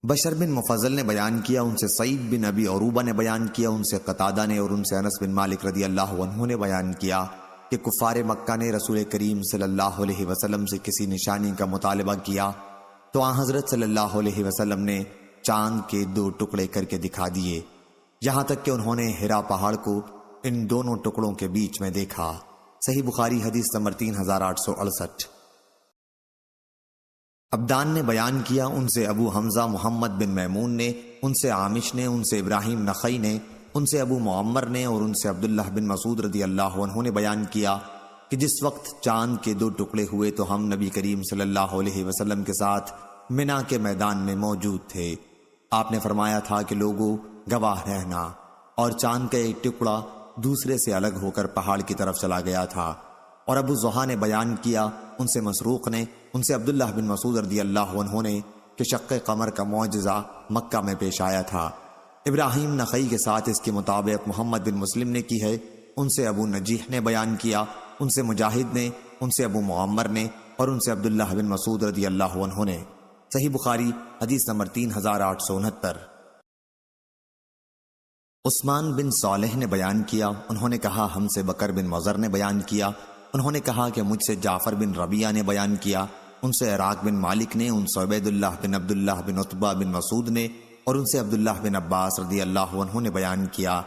بشر بن مفضل نے بیان کیا، ان سے سعید بن ابی عروبہ نے بیان کیا، ان سے قتادہ نے، اور ان سے انس بن مالک رضی اللہ عنہ نے بیان کیا کہ کفار مکہ نے رسول کریم صلی اللہ علیہ وسلم سے کسی نشانی کا مطالبہ کیا تو آن حضرت صلی اللہ علیہ وسلم نے چاند کے 2 ٹکڑے کر کے دکھا دیے، یہاں تک کہ انہوں نے ہرا پہاڑ کو ان دونوں ٹکڑوں کے بیچ میں دیکھا۔ صحیح بخاری حدیث نمبر 3868۔ عبدان نے بیان کیا، ان سے ابو حمزہ محمد بن میمون نے، ان سے عامش نے، ان سے ابراہیم نخعی نے، ان سے ابو معمر نے، اور ان سے عبداللہ بن مسعود رضی اللہ عنہ نے بیان کیا کہ جس وقت چاند کے 2 ٹکڑے ہوئے تو ہم نبی کریم صلی اللہ علیہ وسلم کے ساتھ منا کے میدان میں موجود تھے۔ آپ نے فرمایا تھا کہ لوگوں گواہ رہنا، اور چاند کا ایک ٹکڑا دوسرے سے الگ ہو کر پہاڑ کی طرف چلا گیا تھا۔ اور ابو زحا نے بیان کیا، ان سے مسروق نے، ان سے عبداللہ بن مسعود رضی اللہ عنہ نے کہ شق قمر کا معجزہ مکہ میں پیش آیا تھا۔ ابراہیم نخعی کے ساتھ اس کی مطابق محمد بن مسلم نے کی ہے، ان سے ابو نجیح نے بیان کیا، ان سے مجاہد نے، ان سے ابو معمر نے، اور ان سے عبداللہ بن مسعود رضی اللہ عنہ نے۔ صحیح بخاری حدیث نمبر 3869۔ عثمان بن صالح نے بیان کیا، انہوں نے کہا ہم سے بکر بن مضر نے بیان کیا، انہوں نے کہا کہ مجھ سے جعفر بن ربیعہ نے بیان کیا، ان سے عراق بن مالک نے، ان سے عبید اللہ بن عبداللہ بن عتبہ بن مسعود نے، اور ان سے عبداللہ بن عباس رضی اللہ عنہ نے بیان کیا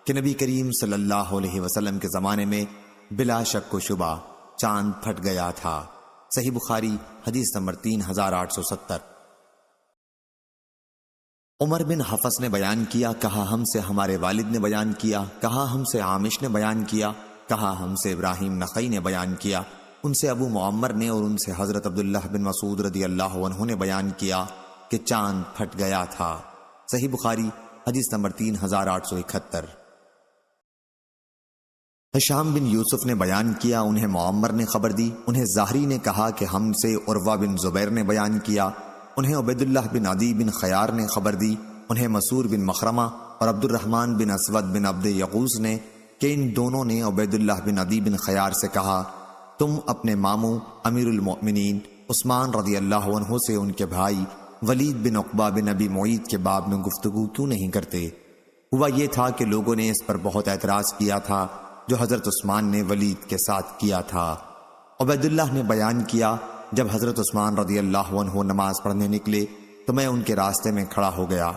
کہ نبی کریم صلی اللہ علیہ وسلم کے زمانے میں بلا شک و شبہ چاند پھٹ گیا تھا۔ صحیح بخاری حدیث نمبر 3870۔ عمر بن حفص نے بیان کیا، کہا ہم سے ہمارے والد نے بیان کیا، کہا ہم سے عامش نے بیان کیا، کہا ہم سے ابراہیم نخعی نے بیان کیا، ان سے ابو معمر نے، اور ان سے حضرت عبداللہ بن مسعود رضی اللہ عنہ نے بیان کیا کہ چاند پھٹ گیا تھا۔ صحیح بخاری حدیث نمبر 3871۔ ہشام بن یوسف نے بیان کیا، انہیں معمر نے خبر دی، انہیں زہری نے کہا کہ ہم سے عروہ بن زبیر نے بیان کیا، انہیں عبید اللہ بن عدی بن خیار نے خبر دی، انہیں مسور بن مخرمہ اور عبد الرحمن بن اسود بن عبد یغوث نے کہ ان دونوں نے عبید اللہ بن عدی بن خیار سے کہا، تم اپنے ماموں امیر المؤمنین عثمان رضی اللہ عنہ سے ان کے بھائی ولید بن عقبہ بن ابی معیط کے باب میں گفتگو کیوں نہیں کرتے؟ ہوا یہ تھا کہ لوگوں نے اس پر بہت اعتراض کیا تھا جو حضرت عثمان نے ولید کے ساتھ کیا تھا۔ عبید اللہ نے بیان کیا، جب حضرت عثمان رضی اللہ عنہ نماز پڑھنے نکلے تو میں ان کے راستے میں کھڑا ہو گیا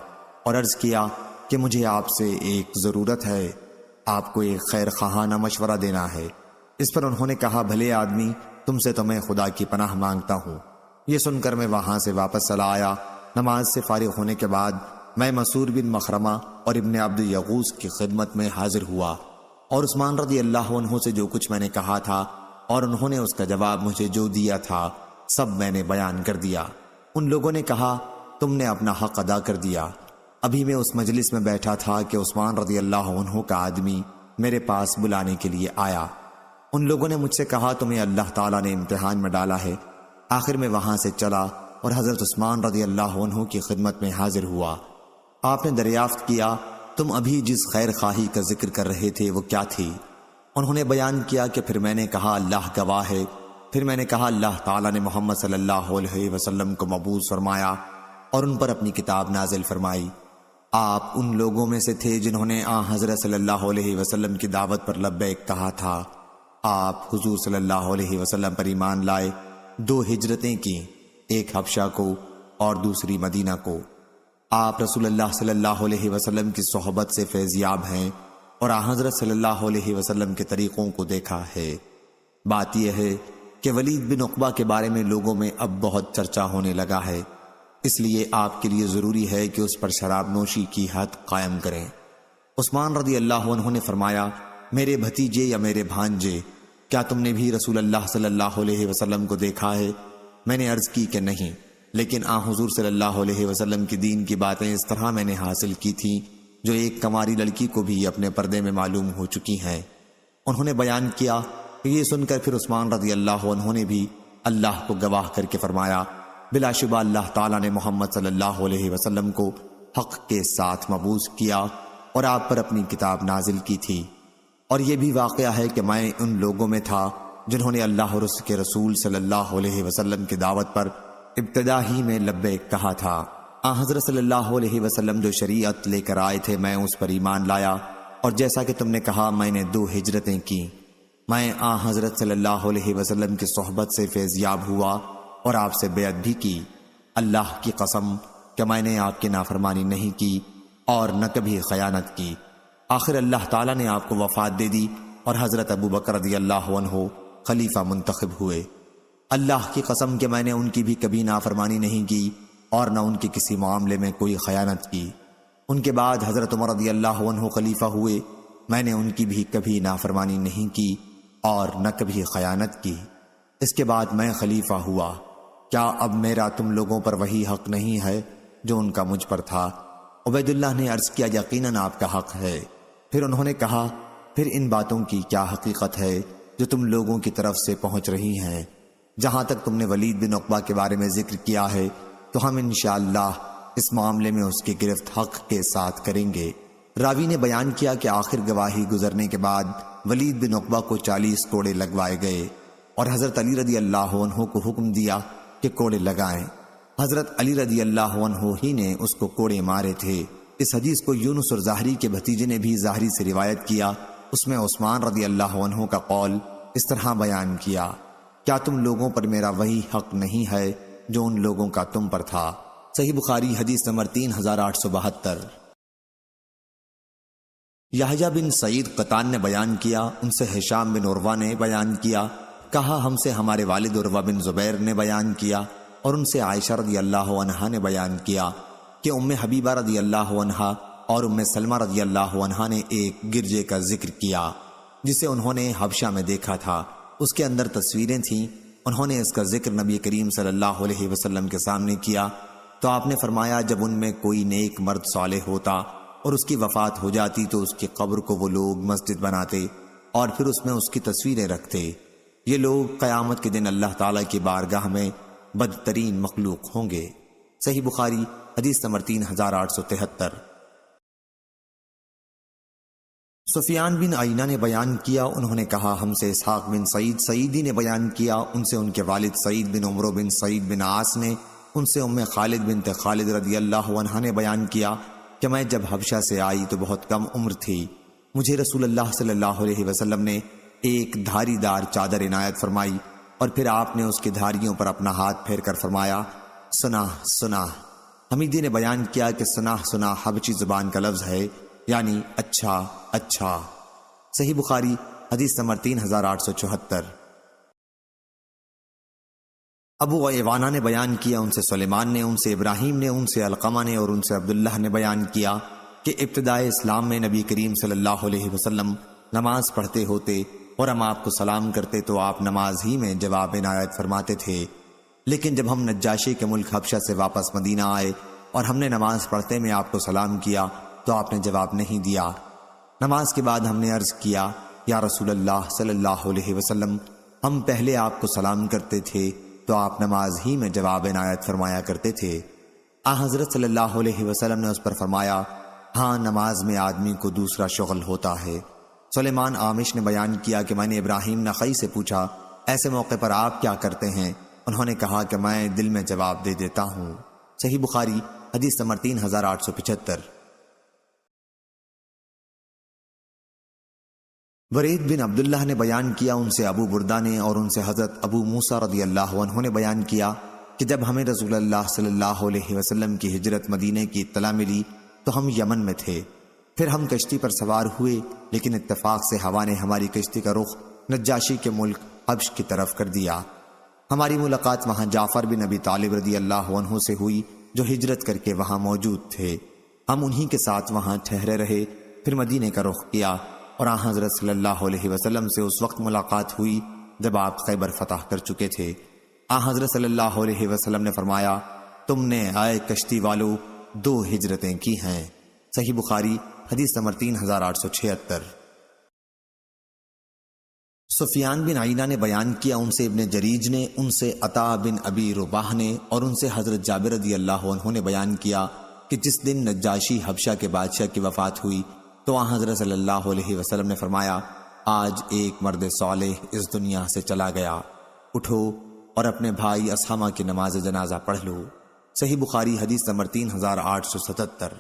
اور عرض کیا کہ مجھے آپ سے ایک ضرورت ہے، آپ کو ایک خیر خواہانہ مشورہ دینا ہے۔ اس پر انہوں نے کہا، بھلے آدمی، تم سے تو میں خدا کی پناہ مانگتا ہوں۔ یہ سن کر میں وہاں سے واپس چلا آیا۔ نماز سے فارغ ہونے کے بعد میں مسور بن مخرمہ اور ابن عبد یغوث کی خدمت میں حاضر ہوا اور عثمان رضی اللہ عنہ سے جو کچھ میں نے کہا تھا اور انہوں نے اس کا جواب مجھے جو دیا تھا سب میں نے بیان کر دیا۔ ان لوگوں نے کہا، تم نے اپنا حق ادا کر دیا۔ ابھی میں اس مجلس میں بیٹھا تھا کہ عثمان رضی اللہ عنہ کا آدمی میرے پاس بلانے کے لیے آیا۔ ان لوگوں نے مجھ سے کہا تمہیں اللہ تعالیٰ نے امتحان میں ڈالا ہے۔ آخر میں وہاں سے چلا اور حضرت عثمان رضی اللہ عنہ کی خدمت میں حاضر ہوا۔ آپ نے دریافت کیا تم ابھی جس خیر خواہی کا ذکر کر رہے تھے وہ کیا تھی؟ انہوں نے بیان کیا کہ پھر میں نے کہا اللہ گواہ ہے۔ پھر میں نے کہا اللہ تعالیٰ نے محمد صلی اللہ علیہ وسلم کو مبعوث فرمایا اور ان پر اپنی کتاب نازل فرمائی۔ آپ ان لوگوں میں سے تھے جنہوں نے حضرت صلی اللہ علیہ وسلم کی دعوت پر لبیک کہا تھا۔ آپ حضور صلی اللہ علیہ وسلم پر ایمان لائے، 2 ہجرتیں کی، ایک حبشہ کو اور دوسری مدینہ کو۔ آپ رسول اللہ صلی اللہ علیہ وسلم کی صحبت سے فیضیاب ہیں اور حضرت صلی اللہ علیہ وسلم کے طریقوں کو دیکھا ہے۔ بات یہ ہے کہ ولید بن عقبہ کے بارے میں لوگوں میں اب بہت چرچا ہونے لگا ہے، اس لیے آپ کے لیے ضروری ہے کہ اس پر شراب نوشی کی حد قائم کریں۔ عثمان رضی اللہ عنہ نے فرمایا میرے بھتیجے یا میرے بھانجے، کیا تم نے بھی رسول اللہ صلی اللہ علیہ وسلم کو دیکھا ہے؟ میں نے عرض کی کہ نہیں، لیکن حضور صلی اللہ علیہ وسلم کی دین کی باتیں اس طرح میں نے حاصل کی تھیں جو ایک کنواری لڑکی کو بھی اپنے پردے میں معلوم ہو چکی ہیں۔ انہوں نے بیان کیا کہ یہ سن کر پھر عثمان رضی اللہ عنہ نے بھی اللہ کو گواہ کر کے فرمایا بلا شبہ اللہ تعالیٰ نے محمد صلی اللہ علیہ وسلم کو حق کے ساتھ مبعوث کیا اور آپ پر اپنی کتاب نازل کی تھی۔ اور یہ بھی واقعہ ہے کہ میں ان لوگوں میں تھا جنہوں نے اللہ اور اس کے رسول صلی اللہ علیہ وسلم کی دعوت پر ابتدا ہی میں لبیک کہا تھا۔ حضرت صلی اللہ علیہ وسلم جو شریعت لے کر آئے تھے میں اس پر ایمان لایا، اور جیسا کہ تم نے کہا میں نے 2 ہجرتیں کی۔ میں حضرت صلی اللہ علیہ وسلم کی صحبت سے فیضیاب ہوا اور آپ سے بیعت بھی کی۔ اللہ کی قسم کہ میں نے آپ کی نافرمانی نہیں کی اور نہ کبھی خیانت کی۔ آخر اللہ تعالیٰ نے آپ کو وفات دے دی اور حضرت ابو بکر رضی اللہ عنہ خلیفہ منتخب ہوئے۔ اللہ کی قسم کہ میں نے ان کی بھی کبھی نافرمانی نہیں کی اور نہ ان کے کسی معاملے میں کوئی خیانت کی۔ ان کے بعد حضرت عمر رضی اللہ عنہ خلیفہ ہوئے، میں نے ان کی بھی کبھی نافرمانی نہیں کی اور نہ کبھی خیانت کی۔ اس کے بعد میں خلیفہ ہوا۔ کیا اب میرا تم لوگوں پر وہی حق نہیں ہے جو ان کا مجھ پر تھا؟ عبید اللہ نے عرض کیا یقیناً آپ کا حق ہے۔ پھر انہوں نے کہا پھر ان باتوں کی کیا حقیقت ہے جو تم لوگوں کی طرف سے پہنچ رہی ہیں؟ جہاں تک تم نے ولید بن عقبہ کے بارے میں ذکر کیا ہے تو ہم انشاءاللہ اس معاملے میں اس کی گرفت حق کے ساتھ کریں گے۔ راوی نے بیان کیا کہ آخر گواہی گزرنے کے بعد ولید بن عقبہ کو 40 کوڑے لگوائے گئے اور حضرت علی رضی اللہ عنہ کو حکم دیا کہ کوڑے لگائیں۔ حضرت علی رضی اللہ عنہ ہی نے اس کو کوڑے مارے تھے۔ اس حدیث کو یونس اور ظاہری کے بھتیجے نے بھی ظاہری سے روایت کیا۔ اس میں عثمان رضی اللہ عنہ کا قول اس طرح بیان کیا کیا تم لوگوں پر میرا وہی حق نہیں ہے جو ان لوگوں کا تم پر تھا؟ صحیح بخاری حدیث نمبر 3872۔ یحییٰ بن سعید قطان نے بیان کیا، ان سے ہشام بن عروہ نے بیان کیا، کہا ہم سے ہمارے والد عروہ بن زبیر نے بیان کیا، اور ان سے عائشہ رضی اللہ عنہا نے بیان کیا کہ ام حبیبہ رضی اللہ عنہا اور ام سلمہ رضی اللہ عنہا نے ایک گرجے کا ذکر کیا جسے انہوں نے حبشہ میں دیکھا تھا۔ اس کے اندر تصویریں تھیں۔ انہوں نے اس کا ذکر نبی کریم صلی اللہ علیہ وسلم کے سامنے کیا تو آپ نے فرمایا جب ان میں کوئی نیک مرد صالح ہوتا اور اس کی وفات ہو جاتی تو اس کی قبر کو وہ لوگ مسجد بناتے اور پھر اس میں اس کی تصویریں رکھتے۔ یہ لوگ قیامت کے دن اللہ تعالیٰ کی بارگاہ میں بدترین مخلوق ہوں گے۔ صحیح بخاری حدیث نمبر 3873۔ سفیان بن عینہ نے بیان کیا، انہوں نے کہا ہم سے اسحاق بن سعید سعیدی نے بیان کیا، ان سے ان کے والد سعید بن عمرو بن سعید بن عاص نے، ان سے ام خالد بنت خالد رضی اللہ عنہا نے بیان کیا کہ میں جب حبشہ سے آئی تو بہت کم عمر تھی۔ مجھے رسول اللہ صلی اللہ علیہ وسلم نے ایک دھاری دار چادر عنایت فرمائی اور پھر آپ نے اس کی دھاریوں پر اپنا ہاتھ پھیر کر فرمایا سنا سنا۔ حمیدی نے بیان کیا کہ سنا سنا حبشی زبان کا لفظ ہے، یعنی اچھا اچھا۔ صحیح بخاری حدیث نمبر 3874۔ ابو عوانہ نے بیان کیا، ان سے سلیمان نے، ان سے ابراہیم نے، ان سے علقمہ نے اور ان سے عبداللہ نے بیان کیا کہ ابتدائے اسلام میں نبی کریم صلی اللہ علیہ وسلم نماز پڑھتے ہوتے اور ہم آپ کو سلام کرتے تو آپ نماز ہی میں جواب عنایت فرماتے تھے، لیکن جب ہم نجاشی کے ملک حبشہ سے واپس مدینہ آئے اور ہم نے نماز پڑھتے میں آپ کو سلام کیا تو آپ نے جواب نہیں دیا۔ نماز کے بعد ہم نے عرض کیا یا رسول اللہ صلی اللہ علیہ وسلم، ہم پہلے آپ کو سلام کرتے تھے تو آپ نماز ہی میں جواب عنایت فرمایا کرتے تھے۔ حضرت صلی اللہ علیہ وسلم نے اس پر فرمایا، ہاں نماز میں آدمی کو دوسرا شغل ہوتا ہے۔ سلیمان آمش نے بیان کیا کہ میں نے ابراہیم نخعی سے پوچھا، ایسے موقع پر آپ کیا کرتے ہیں؟ انہوں نے کہا کہ میں دل میں جواب دے دیتا ہوں۔ صحیح بخاری حدیث نمبر 3875۔ ورید بن عبداللہ نے بیان کیا، ان سے ابو بردہ نے اور ان سے حضرت ابو موسیٰ رضی اللہ عنہ نے بیان کیا کہ جب ہمیں رسول اللہ صلی اللہ علیہ وسلم کی ہجرت مدینے کی اطلاع ملی تو ہم یمن میں تھے۔ پھر ہم کشتی پر سوار ہوئے، لیکن اتفاق سے ہوا نے ہماری کشتی کا رخ نجاشی کے ملک حبش کی طرف کر دیا۔ ہماری ملاقات وہاں جعفر بن ابی طالب رضی اللہ عنہ سے ہوئی جو ہجرت کر کے وہاں موجود تھے۔ ہم انہی کے ساتھ وہاں ٹھہرے رہے، پھر مدینے کا رخ کیا اور آن حضرت صلی اللہ علیہ وسلم سے اس وقت ملاقات ہوئی جب آپ خیبر فتح کر چکے تھے۔ آن حضرت صلی اللہ علیہ وسلم نے فرمایا، تم نے آئے کشتی والو 2 ہجرتیں کی ہیں۔ صحیح بخاری حدیث نمبر 3876۔ سفیان بن عینہ نے بیان کیا، ان سے ابن جریج نے، ان سے عطا بن ابی رباح نے اور ان سے حضرت جابر رضی اللہ عنہ نے بیان کیا کہ جس دن نجاشی حبشہ کے بادشاہ کی وفات ہوئی تو آن حضرت صلی اللہ علیہ وسلم نے فرمایا، آج ایک مرد صالح اس دنیا سے چلا گیا، اٹھو اور اپنے بھائی اسحامہ کی نماز جنازہ پڑھ لو۔ صحیح بخاری حدیث نمبر 3877۔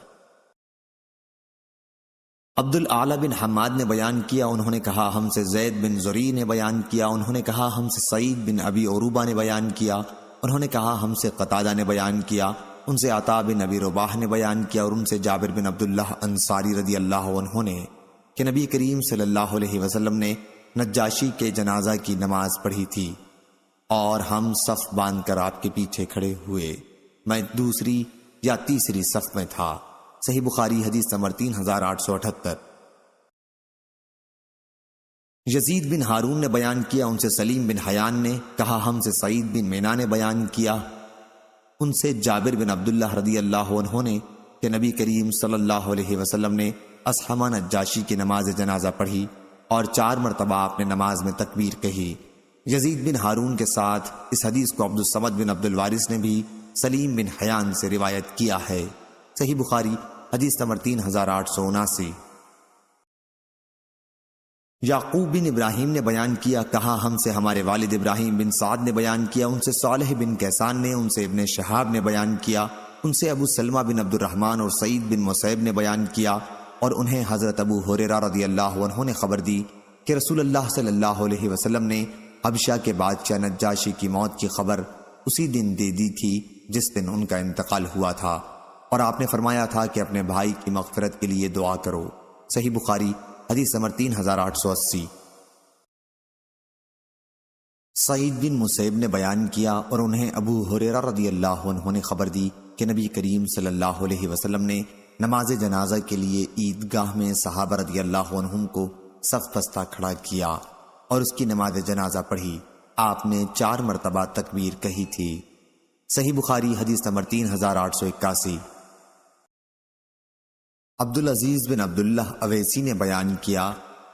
عبد الاعلی بن حماد نے بیان کیا، انہوں نے کہا ہم سے زید بن زری نے بیان کیا، انہوں نے کہا ہم سے سعید بن ابی عروبہ نے بیان کیا، انہوں نے کہا ہم سے قتادہ نے بیان کیا، ان سے عطا بن ابی رباح نے بیان کیا اور ان سے جابر بن عبداللہ انصاری رضی اللہ عنہ نے کہ نبی کریم صلی اللہ علیہ وسلم نے نجاشی کے جنازہ کی نماز پڑھی تھی اور ہم صف باندھ کر آپ کے پیچھے کھڑے ہوئے، میں دوسری یا تیسری صف میں تھا۔ صحیح بخاری حدیث نمبر 3878۔ یزید بن ہارون نے بیان کیا، ان سے سلیم بن حیان نے کہا ہم سے سعید بن مینا نے بیان کیا، ان سے جابر بن عبداللہ رضی اللہ عنہ نے کہ نبی کریم صلی اللہ علیہ وسلم نے اصحمہ نجاشی کی نماز جنازہ پڑھی اور 4 مرتبہ آپ نے نماز میں تکبیر کہی۔ یزید بن ہارون کے ساتھ اس حدیث کو عبد الصمد بن عبد الوارث نے بھی سلیم بن حیان سے روایت کیا ہے۔ صحیح بخاری حدیث نمبر 3879۔ یعقوب بن ابراہیم نے بیان کیا، کہا ہم سے ہمارے والد ابراہیم بن سعد نے بیان کیا، ان سے صالح بن کیسان نے، ان سے ابن شہاب نے بیان کیا، ان سے ابو سلمہ بن عبد الرحمن اور سعید بن مسیب نے بیان کیا اور انہیں حضرت ابو ہریرہ رضی اللہ عنہ نے خبر دی کہ رسول اللہ صلی اللہ علیہ وسلم نے حبشہ کے بادشاہ نجاشی کی موت کی خبر اسی دن دے دی تھی جس دن ان کا انتقال ہوا تھا، اور آپ نے فرمایا تھا کہ اپنے بھائی کی مغفرت کے لیے دعا کرو۔ صحیح بخاری حدیث نمبر 3880۔ سعید بن مسیب نے بیان کیا اور انہیں ابو ہریرہ رضی اللہ عنہ نے خبر دی کہ نبی کریم صلی اللہ علیہ وسلم نے نماز جنازہ کے لیے عیدگاہ میں صحابہ رضی اللہ عنہم کو صف بستہ کھڑا کیا اور اس کی نماز جنازہ پڑھی۔ آپ نے 4 مرتبہ تکبیر کہی تھی۔ صحیح بخاری حدیث نمبر 3881۔ عبدالعزیز بن عبداللہ اویسی نے بیان کیا،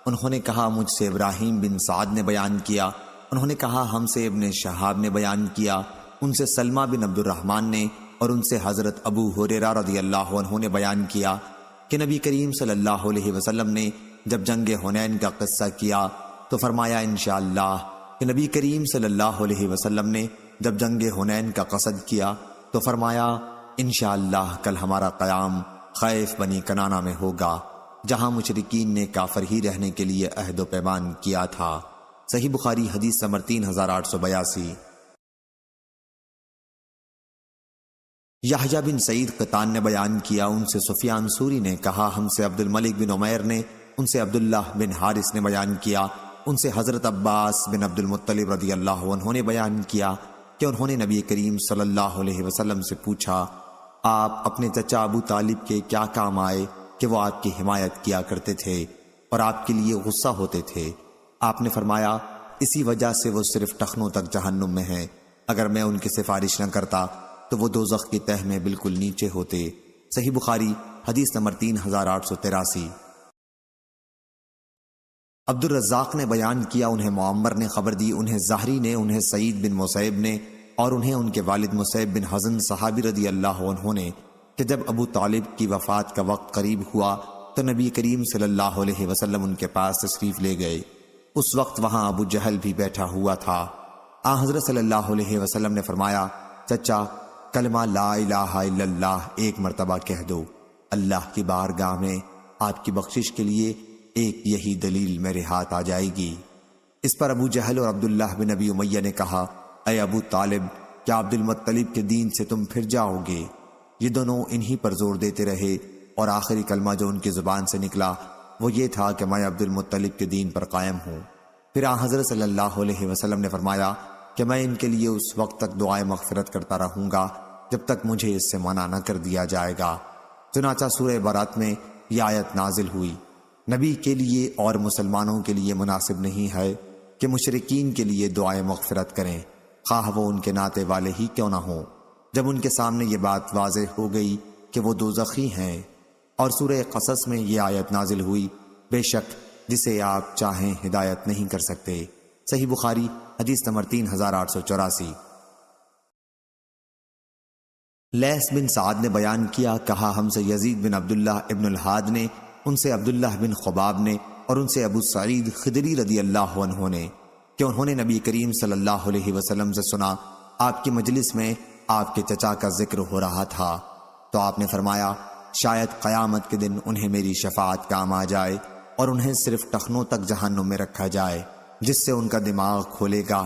انہوں نے کہا مجھ سے ابراہیم بن سعد نے بیان کیا، انہوں نے کہا ہم سے ابن شہاب نے بیان کیا، ان سے سلمہ بن عبد الرحمن نے اور ان سے حضرت ابو ہریرہ رضی اللہ عنہ نے بیان کیا کہ نبی کریم صلی اللہ علیہ وسلم نے جب جنگ حنین کا قصہ کیا تو فرمایا انشاءاللہ، کہ نبی کریم صلی اللہ علیہ وسلم نے جب جنگ حنین کا قصد کیا تو فرمایا انشاءاللہ کل ہمارا قیام خیف بنی کنانہ میں ہوگا جہاں مشرکین نے کافر ہی رہنے کے لیے عہد و پیمان کیا تھا۔ صحیح بخاری حدیث نمبر 3882۔ یحییٰ بن سعید قطان نے بیان کیا، ان سے سفیان ثوری نے کہا ہم سے عبد الملک بن عمیر نے، ان سے عبداللہ بن حارث نے بیان کیا، ان سے حضرت عباس بن عبد المطلب رضی اللہ عنہ نے بیان کیا کہ انہوں نے نبی کریم صلی اللہ علیہ وسلم سے پوچھا آپ اپنے چچا ابو طالب کے کیا کام آئے کہ وہ آپ کی حمایت کیا کرتے تھے اور آپ کے لیے غصہ ہوتے تھے؟ آپ نے فرمایا اسی وجہ سے وہ صرف ٹخنوں تک جہنم میں ہیں، اگر میں ان کی سفارش نہ کرتا تو وہ دوزخ کی تہ میں بالکل نیچے ہوتے۔ صحیح بخاری حدیث نمبر 3883۔ عبد الرزاق نے بیان کیا، انہیں معمر نے خبر دی، انہیں زہری نے، انہیں سعید بن مسیب نے، اور انہیں ان کے والد مسیب بن حزن صحابی رضی اللہ عنہ نے کہ جب ابو طالب کی وفات کا وقت قریب ہوا تو نبی کریم صلی اللہ علیہ وسلم ان کے پاس تشریف لے گئے۔ اس وقت وہاں ابو جہل بھی بیٹھا ہوا تھا۔ حضرت صلی اللہ علیہ وسلم نے فرمایا، چچا کلمہ لا الہ الا اللہ ایک مرتبہ کہہ دو، اللہ کی بارگاہ میں آپ کی بخشش کے لیے ایک یہی دلیل میرے ہاتھ آ جائے گی۔ اس پر ابو جہل اور عبداللہ بن ابی امیہ نے کہا، اے ابو طالب، کیا عبد المطلب کے دین سے تم پھر جاؤ گے؟ یہ دونوں انہی پر زور دیتے رہے، اور آخری کلمہ جو ان کی زبان سے نکلا وہ یہ تھا کہ میں عبد المطلب کے دین پر قائم ہوں۔ پھر حضرت صلی اللہ علیہ وسلم نے فرمایا کہ میں ان کے لیے اس وقت تک دعائے مغفرت کرتا رہوں گا جب تک مجھے اس سے منع نہ کر دیا جائے گا۔ چنانچہ سورہ برات میں یہ آیت نازل ہوئی، نبی کے لیے اور مسلمانوں کے لیے مناسب نہیں ہے کہ مشرکین کے لیے دعائے مغفرت کریں، خواہ وہ ان کے ناتے والے ہی کیوں نہ ہوں۔ جب ان کے سامنے یہ بات واضح ہو گئی کہ وہ دوزخی ہیں، اور سورہ قصص میں یہ آیت نازل ہوئی، بے شک جسے آپ چاہیں ہدایت نہیں کر سکتے۔ صحیح بخاری حدیث نمبر 3884۔ لیث بن سعد نے بیان کیا، کہا ہم سے یزید بن عبداللہ ابن الحاد نے، ان سے عبداللہ بن خباب نے، اور ان سے ابو سعید خدری رضی اللہ عنہ نے کہ انہوں نے نبی کریم صلی اللہ علیہ وسلم سے سنا، آپ کی مجلس میں آپ کے چچا کا ذکر ہو رہا تھا، تو آپ نے فرمایا شاید قیامت کے دن انہیں میری شفاعت کام آ جائے اور انہیں صرف ٹخنوں تک جہنم میں رکھا جائے جس سے ان کا دماغ کھولے گا۔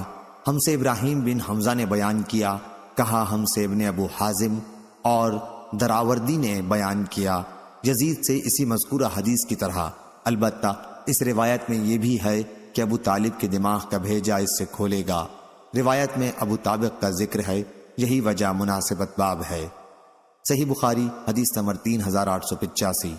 ہم سے ابراہیم بن حمزہ نے بیان کیا، کہا ہم سے ابن ابو حازم اور دراوردی نے بیان کیا یزید سے اسی مذکورہ حدیث کی طرح، البتہ اس روایت میں یہ بھی ہے کہ ابو طالب کے دماغ کا بھیجا اس سے کھولے گا۔ روایت میں ابو طابق کا ذکر ہے، یہی وجہ مناسبت باب ہے۔ صحیح بخاری حدیث نمبر 3885۔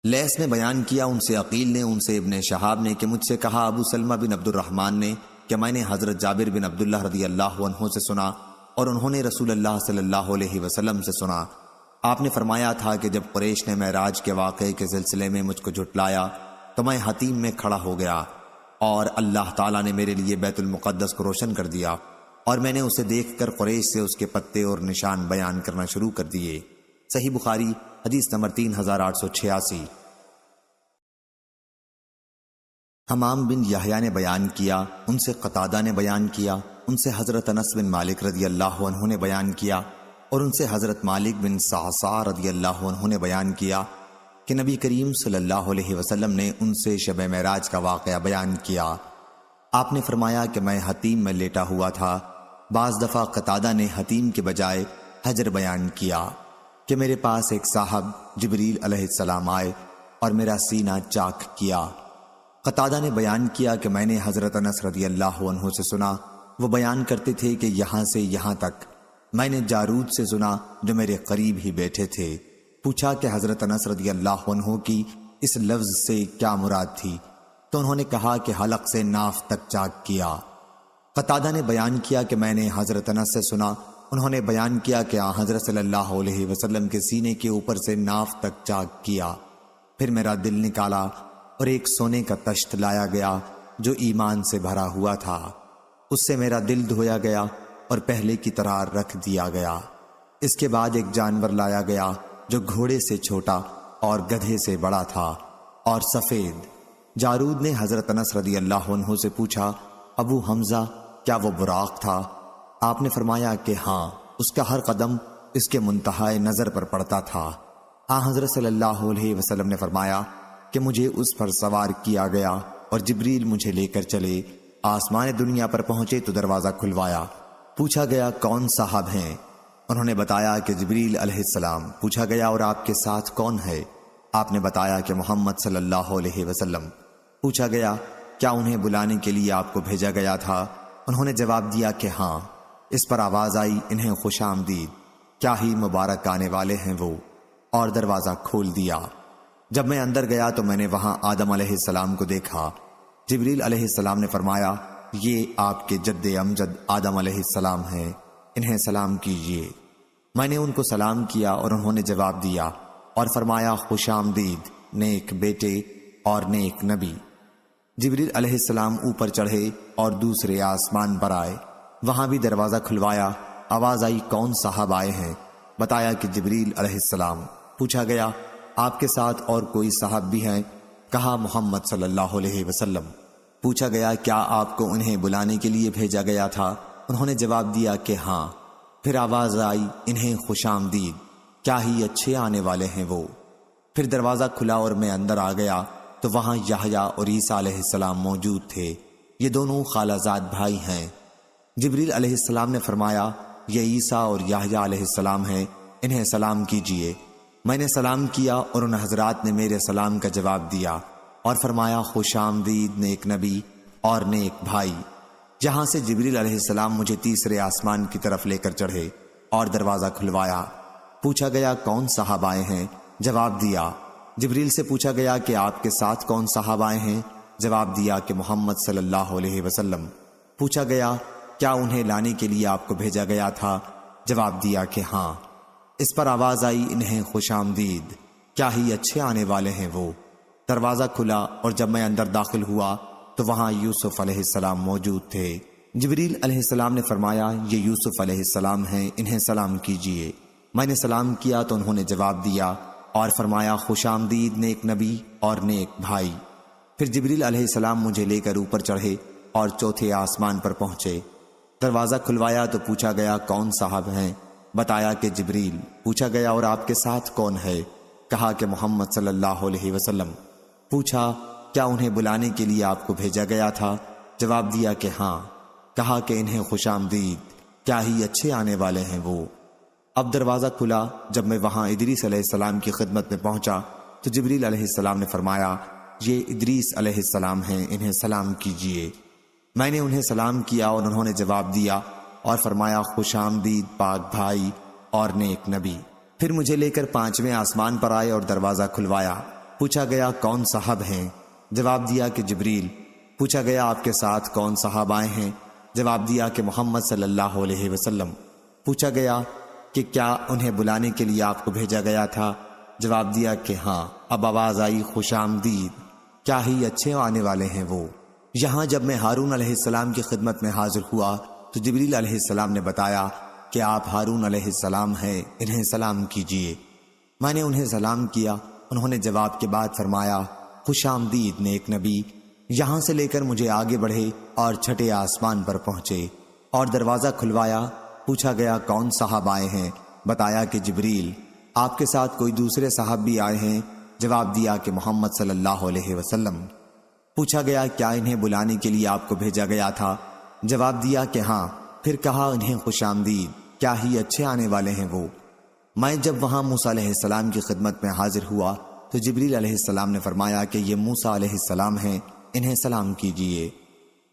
لیث نے بیان کیا، ان سے عقیل نے، ان سے ابن شہاب نے کہ مجھ سے کہا ابو سلمہ بن عبد الرحمن نے کہ میں نے حضرت جابر بن عبداللہ رضی اللہ عنہ سے سنا، اور انہوں نے رسول اللہ صلی اللہ علیہ وسلم سے سنا۔ آپ نے فرمایا تھا کہ جب قریش نے معراج کے واقعے کے سلسلے میں مجھ کو جھٹلایا تو میں حتیم میں کھڑا ہو گیا، اور اللہ تعالیٰ نے میرے لیے بیت المقدس کو روشن کر دیا، اور میں نے اسے دیکھ کر قریش سے اس کے پتے اور نشان بیان کرنا شروع کر دیے۔ صحیح بخاری حدیث نمبر 3886۔ حمام بن یحییٰ نے بیان کیا، ان سے قتادہ نے بیان کیا، ان سے حضرت انس بن مالک رضی اللہ عنہ نے بیان کیا، اور ان سے حضرت مالک بن صعصع رضی اللہ عنہ نے بیان کیا کہ نبی کریم صلی اللہ علیہ وسلم نے ان سے شب معراج کا واقعہ بیان کیا۔ آپ نے فرمایا کہ میں حتیم میں لیٹا ہوا تھا۔ بعض دفعہ قتادہ نے حتیم کے بجائے حجر بیان کیا کہ میرے پاس ایک صاحب جبریل علیہ السلام آئے اور میرا سینہ چاک کیا۔ قتادہ نے بیان کیا کہ میں نے حضرت انس رضی اللہ عنہ سے سنا، وہ بیان کرتے تھے کہ یہاں سے یہاں تک میں نے جارود سے سنا جو میرے قریب ہی بیٹھے تھے۔ پوچھا کہ حضرت انس رضی اللہ عنہ کی اس لفظ سے کیا مراد تھی، تو انہوں نے کہا کہ حلق سے ناف تک چاک کیا۔ قتادہ نے بیان کیا کہ میں نے حضرت انس سے سنا، انہوں نے بیان کیا کہ حضرت صلی اللہ علیہ وسلم کے سینے کے اوپر سے ناف تک چاک کیا۔ پھر میرا دل نکالا اور ایک سونے کا تشت لایا گیا جو ایمان سے بھرا ہوا تھا، اس سے میرا دل دھویا گیا اور پہلے کی طرح رکھ دیا گیا۔ اس کے بعد ایک جانور لایا گیا جو گھوڑے سے چھوٹا اور گدھے سے بڑا تھا اور سفید۔ جارود نے حضرت انس رضی اللہ عنہ سے پوچھا، ابو حمزہ کیا وہ براق تھا؟ آپ نے فرمایا کہ ہاں، اس کا ہر قدم اس کے منتہائے نظر پر پڑتا تھا۔ حضرت صلی اللہ علیہ وسلم نے فرمایا کہ مجھے اس پر سوار کیا گیا اور جبریل مجھے لے کر چلے۔ آسمان دنیا پر پہنچے تو دروازہ کھلوایا، پوچھا گیا کون صاحب ہیں؟ انہوں نے بتایا کہ جبریل علیہ السلام۔ پوچھا گیا اور آپ کے ساتھ کون ہے؟ آپ نے بتایا کہ محمد صلی اللہ علیہ وسلم۔ پوچھا گیا کیا انہیں بلانے کے لیے آپ کو بھیجا گیا تھا؟ انہوں نے جواب دیا کہ ہاں۔ اس پر آواز آئی، انہیں خوش آمدید، کیا ہی مبارک آنے والے ہیں وہ، اور دروازہ کھول دیا۔ جب میں اندر گیا تو میں نے وہاں آدم علیہ السلام کو دیکھا۔ جبریل علیہ السلام نے فرمایا یہ آپ کے جد امجد آدم علیہ السلام ہیں، انہیں سلام کیجیے۔ میں نے ان کو سلام کیا اور انہوں نے جواب دیا اور فرمایا خوش آمدید نیک بیٹے اور نیک نبی۔ جبریل علیہ السلام اوپر چڑھے اور دوسرے آسمان پر آئے، وہاں بھی دروازہ کھلوایا، آواز آئی کون صاحب آئے ہیں؟ بتایا کہ جبریل علیہ السلام۔ پوچھا گیا آپ کے ساتھ اور کوئی صاحب بھی ہیں؟ کہا محمد صلی اللہ علیہ وسلم۔ پوچھا گیا کیا آپ کو انہیں بلانے کے لیے بھیجا گیا تھا؟ انہوں نے جواب دیا کہ ہاں۔ پھر آواز آئی انہیں خوش آمدید، کیا ہی اچھے آنے والے ہیں وہ۔ پھر دروازہ کھلا اور میں اندر آ گیا تو وہاں یحییٰ اور عیسیٰ علیہ السلام موجود تھے، یہ دونوں خالہ زاد بھائی ہیں۔ جبریل علیہ السلام نے فرمایا یہ عیسیٰ اور یحییٰ علیہ السلام ہیں، انہیں سلام کیجیے۔ میں نے سلام کیا اور ان حضرات نے میرے سلام کا جواب دیا اور فرمایا خوش آمدید نیک نبی اور نیک بھائی۔ جہاں سے جبریل علیہ السلام مجھے تیسرے آسمان کی طرف لے کر چڑھے اور دروازہ کھلوایا۔ پوچھا گیا کون صاحب آئے ہیں؟ جواب دیا۔ جبریل سے پوچھا گیا کہ آپ کے ساتھ کون صاحب آئے ہیں؟ جواب دیا کہ محمد صلی اللہ علیہ وسلم۔ پوچھا گیا کیا انہیں لانے کے لیے آپ کو بھیجا گیا تھا؟ جواب دیا کہ ہاں۔ اس پر آواز آئی انہیں خوش آمدید، کیا ہی اچھے آنے والے ہیں وہ۔ دروازہ کھلا اور جب میں اندر داخل ہوا تو وہاں یوسف علیہ السلام موجود تھے۔ جبریل علیہ السلام نے فرمایا یہ یوسف علیہ السلام ہیں، انہیں سلام کیجیے۔ میں نے سلام کیا تو انہوں نے جواب دیا اور فرمایا خوش آمدید نیک نبی اور نیک بھائی۔ پھر جبریل علیہ السلام مجھے لے کر اوپر چڑھے اور چوتھے آسمان پر پہنچے۔ دروازہ کھلوایا تو پوچھا گیا کون صاحب ہیں؟ بتایا کہ جبریل۔ پوچھا گیا اور آپ کے ساتھ کون ہے؟ کہا کہ محمد صلی اللہ علیہ وسلم۔ پوچھا کیا انہیں بلانے کے لیے آپ کو بھیجا گیا تھا؟ جواب دیا کہ ہاں۔ کہا کہ انہیں خوش آمدید، کیا ہی اچھے آنے والے ہیں وہ۔ اب دروازہ کھلا، جب میں وہاں ادریس علیہ السلام کی خدمت میں پہنچا تو جبریل علیہ السلام نے فرمایا یہ ادریس علیہ السلام ہیں، انہیں سلام کیجیے۔ میں نے انہیں سلام کیا اور انہوں نے جواب دیا اور فرمایا خوش آمدید پاک بھائی اور نیک نبی۔ پھر مجھے لے کر پانچویں آسمان پر آئے اور دروازہ کھلوایا۔ پوچھا گیا کون صاحب ہیں؟ جواب دیا کہ جبریل۔ پوچھا گیا آپ کے ساتھ کون صاحب آئے ہیں؟ جواب دیا کہ محمد صلی اللہ علیہ وسلم۔ پوچھا گیا کہ کیا انہیں بلانے کے لیے آپ کو بھیجا گیا تھا؟ جواب دیا کہ ہاں۔ اب آواز آئی خوش آمدید، کیا ہی اچھے آنے والے ہیں وہ۔ یہاں جب میں ہارون علیہ السلام کی خدمت میں حاضر ہوا تو جبریل علیہ السلام نے بتایا کہ آپ ہارون علیہ السلام ہیں، انہیں سلام کیجیے۔ میں نے انہیں سلام کیا، انہوں نے جواب کے بعد فرمایا خوش آمدید نیک نبی۔ یہاں سے لے کر مجھے آگے بڑھے اور چھٹے آسمان پر پہنچے اور دروازہ کھلوایا۔ پوچھا گیا کون صاحب آئے ہیں؟ بتایا کہ جبریل۔ آپ کے ساتھ کوئی دوسرے صاحب بھی آئے ہیں؟ جواب دیا کہ محمد صلی اللہ علیہ وسلم۔ پوچھا گیا کیا انہیں بلانے کے لیے آپ کو بھیجا گیا تھا؟ جواب دیا کہ ہاں۔ پھر کہا انہیں خوش آمدید، کیا ہی اچھے آنے والے ہیں وہ۔ میں جب وہاں موسیٰ علیہ السلام کی خدمت میں حاضر ہوا تو جبریل علیہ السلام نے فرمایا کہ یہ موسیٰ علیہ السلام ہیں، انہیں سلام کیجیے۔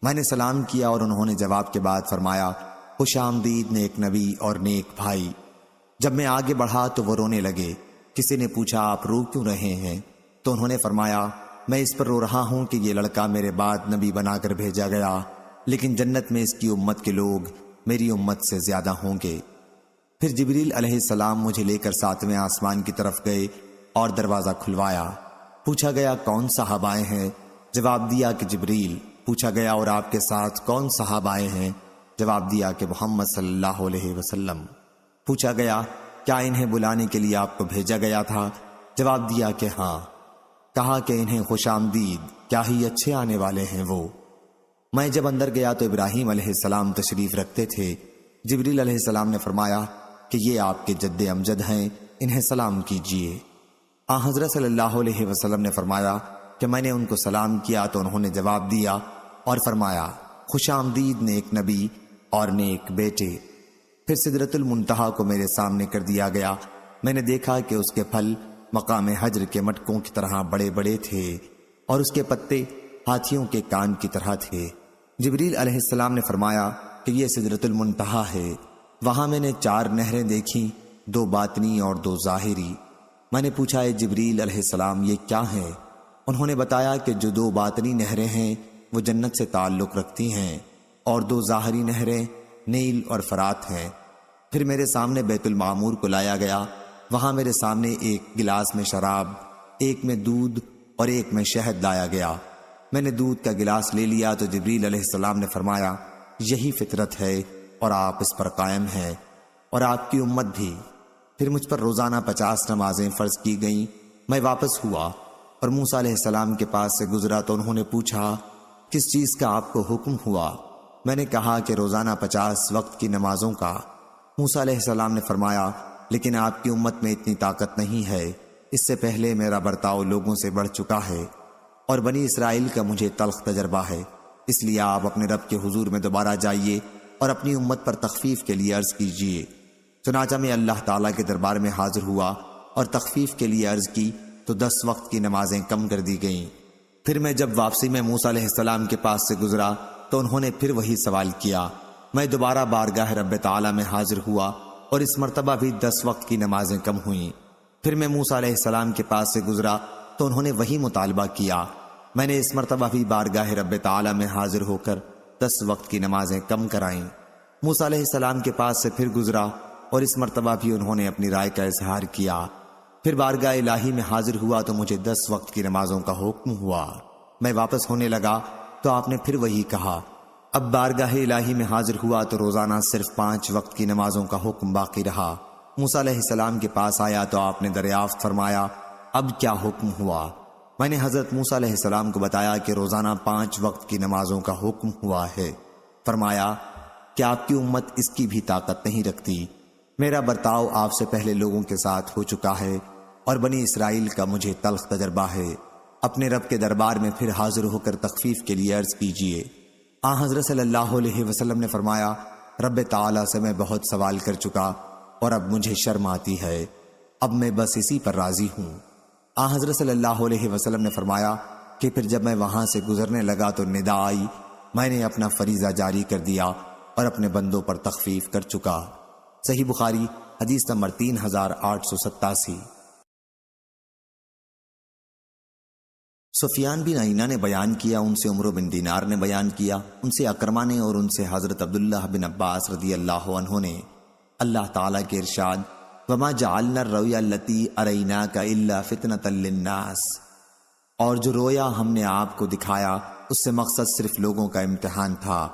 میں نے سلام کیا اور انہوں نے جواب کے بعد فرمایا خوش آمدید نیک نبی اور نیک بھائی۔ جب میں آگے بڑھا تو وہ رونے لگے۔ کسی نے پوچھا آپ رو کیوں رہے ہیں؟ تو انہوں نے فرمایا میں اس پر رو رہا ہوں کہ یہ لڑکا میرے بعد نبی بنا کر بھیجا گیا، لیکن جنت میں اس کی امت کے لوگ میری امت سے زیادہ ہوں گے۔ پھر جبریل علیہ السلام مجھے لے کر ساتویں آسمان کی طرف گئے اور دروازہ کھلوایا۔ پوچھا گیا کون صاحب آئے ہیں؟ جواب دیا کہ جبریل۔ پوچھا گیا اور آپ کے ساتھ کون صاحب آئے ہیں؟ جواب دیا کہ محمد صلی اللہ علیہ وسلم۔ پوچھا گیا کیا انہیں بلانے کے لیے آپ کو بھیجا گیا تھا؟ جواب دیا کہ ہاں۔ کہا کہ انہیں خوش آمدید، کیا ہی اچھے آنے والے ہیں وہ۔ میں جب اندر گیا تو ابراہیم علیہ السلام تشریف رکھتے تھے۔ جبریل علیہ السلام نے فرمایا کہ یہ آپ کے جد امجد ہیں، انہیں سلام کیجیے۔ حضرت صلی اللہ علیہ وسلم نے فرمایا کہ میں نے ان کو سلام کیا تو انہوں نے جواب دیا اور فرمایا خوش آمدید نیک نبی اور نیک بیٹے۔ پھر سدرۃ المنتہا کو میرے سامنے کر دیا گیا۔ میں نے دیکھا کہ اس کے پھل مقام حجر کے مٹکوں کی طرح بڑے بڑے تھے اور اس کے پتے ہاتھیوں کے کان کی طرح تھے۔ جبریل علیہ السلام نے فرمایا کہ یہ سدرۃ المنتہا ہے۔ وہاں میں نے 4 نہریں دیکھیں، 2 باطنی اور 2 ظاہری۔ میں نے پوچھا اے جبریل علیہ السلام یہ کیا ہے؟ انہوں نے بتایا کہ جو 2 باطنی نہریں ہیں وہ جنت سے تعلق رکھتی ہیں اور 2 ظاہری نہریں نیل اور فرات ہیں۔ پھر میرے سامنے بیت المعمور کو لایا گیا، وہاں میرے سامنے ایک گلاس میں شراب، ایک میں دودھ اور ایک میں شہد لایا گیا۔ میں نے دودھ کا گلاس لے لیا تو جبریل علیہ السلام نے فرمایا، یہی فطرت ہے اور آپ اس پر قائم ہیں اور آپ کی امت بھی۔ پھر مجھ پر روزانہ 50 نمازیں فرض کی گئیں۔ میں واپس ہوا اور موسیٰ علیہ السلام کے پاس سے گزرا تو انہوں نے پوچھا، کس چیز کا آپ کو حکم ہوا؟ میں نے کہا کہ روزانہ 50 وقت کی نمازوں کا۔ موسیٰ علیہ السلام نے فرمایا، لیکن آپ کی امت میں اتنی طاقت نہیں ہے، اس سے پہلے میرا برتاؤ لوگوں سے بڑھ چکا ہے اور بنی اسرائیل کا مجھے تلخ تجربہ ہے، اس لیے آپ اپنے رب کے حضور میں دوبارہ جائیے اور اپنی امت پر تخفیف کے لیے عرض کیجیے۔ چنانچہ میں اللہ تعالیٰ کے دربار میں حاضر ہوا اور تخفیف کے لیے عرض کی تو 10 وقت کی نمازیں کم کر دی گئیں۔ پھر میں جب واپسی میں موسیٰ علیہ السلام کے پاس سے گزرا تو انہوں نے پھر وہی سوال کیا۔ میں دوبارہ بارگاہ رب تعالیٰ میں حاضر ہوا اور اس مرتبہ بھی 10 وقت کی نمازیں کم ہوئیں۔ پھر میں موسیٰ علیہ السلام کے پاس سے گزرا تو انہوں نے وہی مطالبہ کیا۔ میں نے اس مرتبہ بھی بارگاہ رب تعالیٰ میں حاضر ہو کر 10 وقت کی نمازیں کم کرائیں۔ موسیٰ علیہ السلام کے پاس سے پھر گزرا اور اس مرتبہ بھی انہوں نے اپنی رائے کا اظہار کیا۔ پھر بارگاہ الہی میں حاضر ہوا تو مجھے 10 وقت کی نمازوں کا حکم ہوا۔ میں واپس ہونے لگا تو آپ نے پھر وہی کہا۔ اب بارگاہ الہی میں حاضر ہوا تو روزانہ صرف 5 وقت کی نمازوں کا حکم باقی رہا۔ موسیٰ علیہ السلام کے پاس آیا تو آپ نے دریافت فرمایا، اب کیا حکم ہوا؟ میں نے حضرت موسیٰ علیہ السلام کو بتایا کہ روزانہ 5 وقت کی نمازوں کا حکم ہوا ہے۔ فرمایا کہ آپ کی امت اس کی بھی طاقت نہیں رکھتی، میرا برتاؤ آپ سے پہلے لوگوں کے ساتھ ہو چکا ہے اور بنی اسرائیل کا مجھے تلخ تجربہ ہے۔ اپنے رب کے دربار میں پھر حاضر ہو کر تخفیف کے لیے عرض کیجیے۔ حضرت صلی اللہ علیہ وسلم نے فرمایا، رب تعالیٰ سے میں بہت سوال کر چکا اور اب مجھے شرم آتی ہے، اب میں بس اسی پر راضی ہوں۔ حضرت صلی اللہ علیہ وسلم نے فرمایا کہ پھر جب میں وہاں سے گزرنے لگا تو ندا آئی، میں نے اپنا فریضہ جاری کر دیا اور اپنے بندوں پر تخفیف کر چکا۔ صحیح بخاری حدیث نمبر 3887۔ سفیان بن عیینہ نے بیان کیا، ان سے عمرو بن دینار نے بیان کیا، ان سے اکرمہ نے اور ان سے حضرت عبداللہ بن عباس رضی اللہ عنہ نے اللہ تعالیٰ کے ارشاد، وَمَا جَعَلْنَا الرُّؤْيَا الَّتِي أَرَيْنَاكَ إِلَّا فِتْنَةً لِلنَّاسِ، اور جو رویا ہم نے آپ کو دکھایا اس سے مقصد صرف لوگوں کا امتحان تھا۔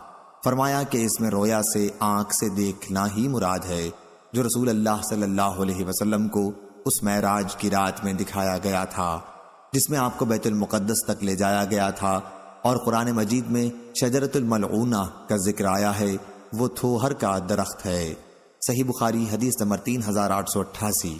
فرمایا کہ اس میں رویا سے آنکھ سے دیکھنا ہی مراد ہے جو رسول اللہ صلی اللہ علیہ وسلم کو اس معراج کی رات میں دکھایا گیا تھا جس میں آپ کو بیت المقدس تک لے جایا گیا تھا، اور قرآن مجید میں شجرۃ الملعونہ کا ذکر آیا ہے، وہ تھوہر کا درخت ہے۔ صحیح بخاری حدیث نمبر 3888۔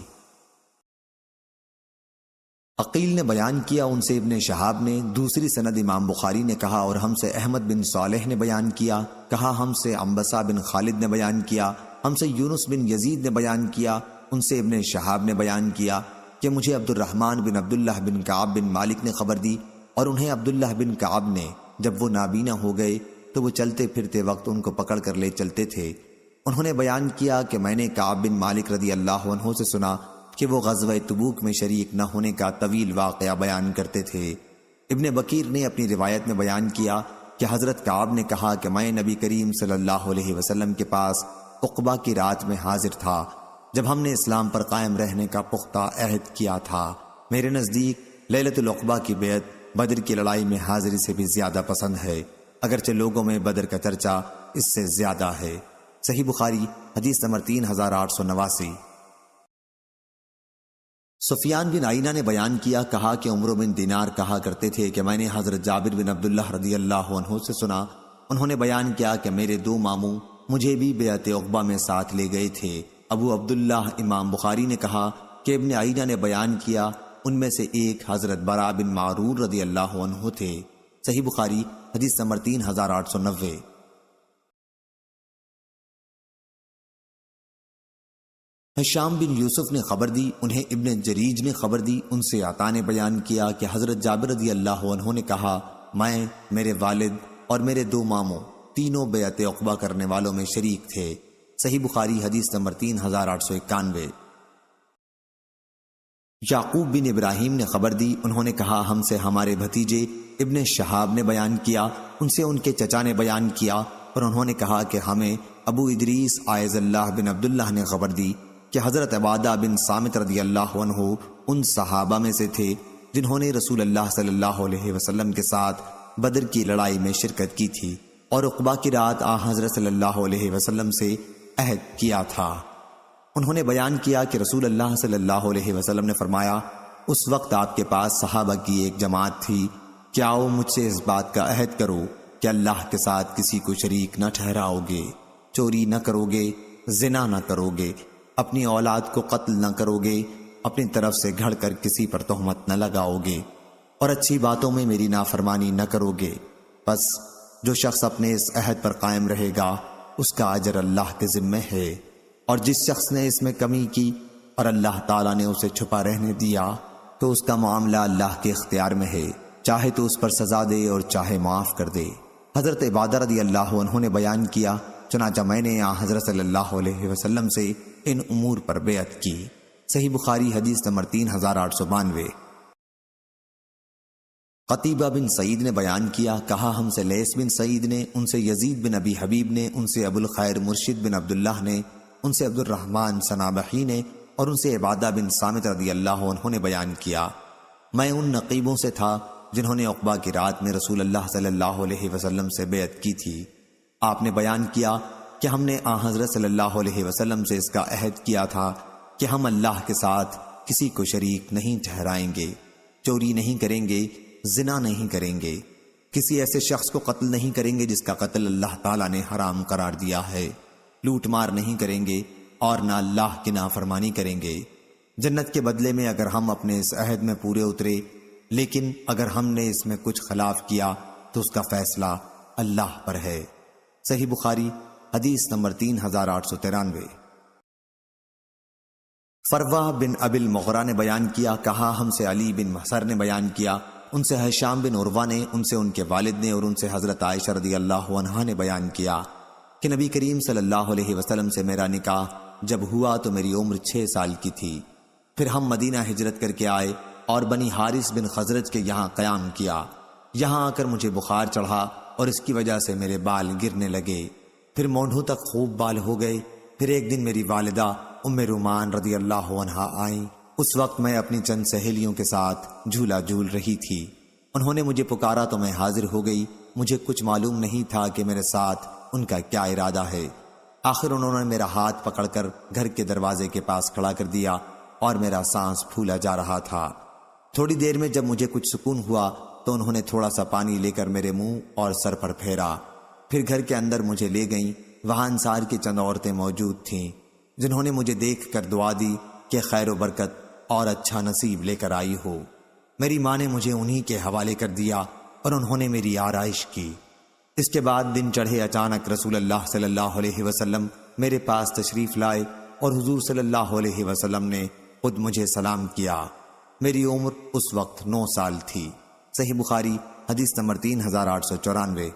عقیل نے بیان کیا، ان سے ابن شہاب نے، دوسری سند امام بخاری نے کہا، اور ہم سے احمد بن صالح نے بیان کیا، کہا ہم سے عنبسہ بن خالد نے بیان کیا، ہم سے یونس بن یزید نے بیان کیا، ان سے ابن شہاب نے بیان کیا کہ مجھے عبد الرحمن بن عبداللہ بن کعب بن مالک نے خبر دی، اور انہیں عبداللہ بن کعب نے، جب وہ نابینا ہو گئے تو وہ چلتے پھرتے وقت ان کو پکڑ کر لے چلتے تھے۔ انہوں نے بیان کیا کہ میں نے کعب بن مالک رضی اللہ عنہ سے سنا کہ وہ غزوہ تبوک میں شریک نہ ہونے کا طویل واقعہ بیان کرتے تھے۔ ابن بکیر نے اپنی روایت میں بیان کیا کہ حضرت کعب نے کہا کہ میں نبی کریم صلی اللہ علیہ وسلم کے پاس عقبہ کی رات میں حاضر تھا جب ہم نے اسلام پر قائم رہنے کا پختہ عہد کیا تھا۔ میرے نزدیک لیلۃ العقبہ کی بیعت بدر کی لڑائی میں حاضری سے بھی زیادہ پسند ہے، اگرچہ لوگوں میں بدر کا چرچا اس سے زیادہ ہے۔ صحیح بخاری حدیث نمبر 3889۔ سفیان بن عیینہ نے بیان کیا، کہا کہ عمرو بن دینار کہا کرتے تھے کہ میں نے حضرت جابر بن عبداللہ رضی اللہ عنہ سے سنا، انہوں نے بیان کیا کہ میرے 2 ماموں مجھے بھی بیعت عقبہ میں ساتھ لے گئے تھے۔ ابو عبداللہ امام بخاری نے کہا کہ ابن عیینہ نے بیان کیا، ان میں سے ایک حضرت برا بن معرور رضی اللہ عنہ تھے۔ صحیح بخاری حدیث نمبر 3890۔ ہشام بن یوسف نے خبر دی، انہیں ابن جریج نے خبر دی، ان سے عطا نے بیان کیا کہ حضرت جابر رضی اللہ عنہ نے کہا، میں، میرے والد اور میرے 2 ماموں تینوں بیعت عقبہ کرنے والوں میں شریک تھے۔ صحیح بخاری حدیث نمبر 3891۔ یعقوب بن ابراہیم نے خبر دی، انہوں نے کہا ہم سے ہمارے بھتیجے ابن شہاب نے بیان کیا، ان سے ان کے چچا نے بیان کیا، اور انہوں نے کہا کہ ہمیں ابو ادریس عائز اللہ بن عبداللہ نے خبر دی کہ حضرت عبادہ بن صامت رضی اللہ عنہ ان صحابہ میں سے تھے جنہوں نے رسول اللہ صلی اللہ علیہ وسلم کے ساتھ بدر کی لڑائی میں شرکت کی تھی اور عقبہ کی رات حضرت صلی اللہ علیہ وسلم سے عہد کیا تھا۔ انہوں نے بیان کیا کہ رسول اللہ صلی اللہ علیہ وسلم نے فرمایا، اس وقت آپ کے پاس صحابہ کی ایک جماعت تھی کہ آؤ مجھ سے اس بات کا عہد کرو کہ اللہ کے ساتھ کسی کو شریک نہ ٹھہراؤ گے، چوری نہ کرو گے، زنا نہ کرو گے، اپنی اولاد کو قتل نہ کرو گے، اپنی طرف سے گھڑ کر کسی پر تہمت نہ لگاؤ گے، اور اچھی باتوں میں میری نافرمانی نہ کرو گے۔ بس جو شخص اپنے اس عہد پر قائم رہے گا اس کا اجر اللہ کے ذمہ ہے، اور جس شخص نے اس میں کمی کی اور اللہ تعالیٰ نے اسے چھپا رہنے دیا تو اس کا معاملہ اللہ کے اختیار میں ہے، چاہے تو اس پر سزا دے اور چاہے معاف کر دے۔ حضرت عبادہ رضی اللہ عنہ نے بیان کیا، چنانچہ میں نے حضرت صلی اللہ علیہ وسلم سے ان امور پر بیعت کی۔ صحیح بخاری حدیث نمبر 3892۔ قتیبہ بن سعید نے بیان کیا، کہا ہم سے لیث بن سعید نے، ان سے یزید بن ابی حبیب نے، ان سے ابو الخیر مرشد بن عبداللہ نے، ان سے عبد الرحمن صنابحی نے، اور ان سے عبادہ بن صامت رضی اللہ عنہ نے بیان کیا، میں ان نقیبوں سے تھا جنہوں نے عقبہ کی رات میں رسول اللہ صلی اللہ علیہ وسلم سے بیعت کی تھی۔ آپ نے بیان کیا کہ ہم نے حضرت صلی اللہ علیہ وسلم سے اس کا عہد کیا تھا کہ ہم اللہ کے ساتھ کسی کو شریک نہیں ٹھہرائیں گے، چوری نہیں کریں گے، زنا نہیں کریں گے، کسی ایسے شخص کو قتل نہیں کریں گے جس کا قتل اللہ تعالیٰ نے حرام قرار دیا ہے، لوٹ مار نہیں کریں گے اور نہ اللہ کی نافرمانی کریں گے۔ جنت کے بدلے میں اگر ہم اپنے اس عہد میں پورے اترے، لیکن اگر ہم نے اس میں کچھ خلاف کیا تو اس کا فیصلہ اللہ پر ہے۔ صحیح بخاری حدیث نمبر 3893۔ فروہ بن ابی المغرہ نے بیان کیا، کہا ہم سے علی بن محصر نے بیان کیا، ان سے ہشام بن عروہ نے، ان سے ان کے والد نے، اور ان سے حضرت عائشہ رضی اللہ عنہا نے بیان کیا کہ نبی کریم صلی اللہ علیہ وسلم سے میرا نکاح جب ہوا تو میری عمر 6 سال کی تھی۔ پھر ہم مدینہ ہجرت کر کے آئے اور بنی حارث بن خزرج کے یہاں قیام کیا۔ یہاں آ کر مجھے بخار چڑھا اور اس کی وجہ سے میرے بال گرنے لگے، پھر مونڈھوں تک خوب بال ہو گئے۔ پھر ایک دن میری والدہ ام رومان رضی اللہ عنہا آئیں۔ اس وقت میں اپنی چند سہیلیوں کے ساتھ جھولا جھول رہی تھی۔ انہوں نے مجھے پکارا تو میں حاضر ہو گئی۔ مجھے کچھ معلوم نہیں تھا کہ میرے ساتھ ان کا کیا ارادہ ہے۔ آخر انہوں نے میرا ہاتھ پکڑ کر گھر کے دروازے کے پاس کھڑا کر دیا اور میرا سانس پھولا جا رہا تھا۔ تھوڑی دیر میں جب مجھے کچھ سکون ہوا تو انہوں نے تھوڑا سا پانی لے کر میرے منہ اور سر پر پھیرا۔ پھر گھر کے اندر مجھے لے گئیں۔ وہاں انصار کی چند عورتیں موجود تھیں جنہوں نے مجھے دیکھ کر دعا دی کہ خیر و برکت اور اچھا نصیب لے کر آئی ہو۔ میری ماں نے مجھے انہی کے حوالے کر دیا اور انہوں نے میری آرائش کی۔ اس کے بعد دن چڑھے اچانک رسول اللہ صلی اللہ علیہ وسلم میرے پاس تشریف لائے اور حضور صلی اللہ علیہ وسلم نے خود مجھے سلام کیا۔ میری عمر اس وقت 9 سال تھی۔ صحیح بخاری حدیث نمبر 3894۔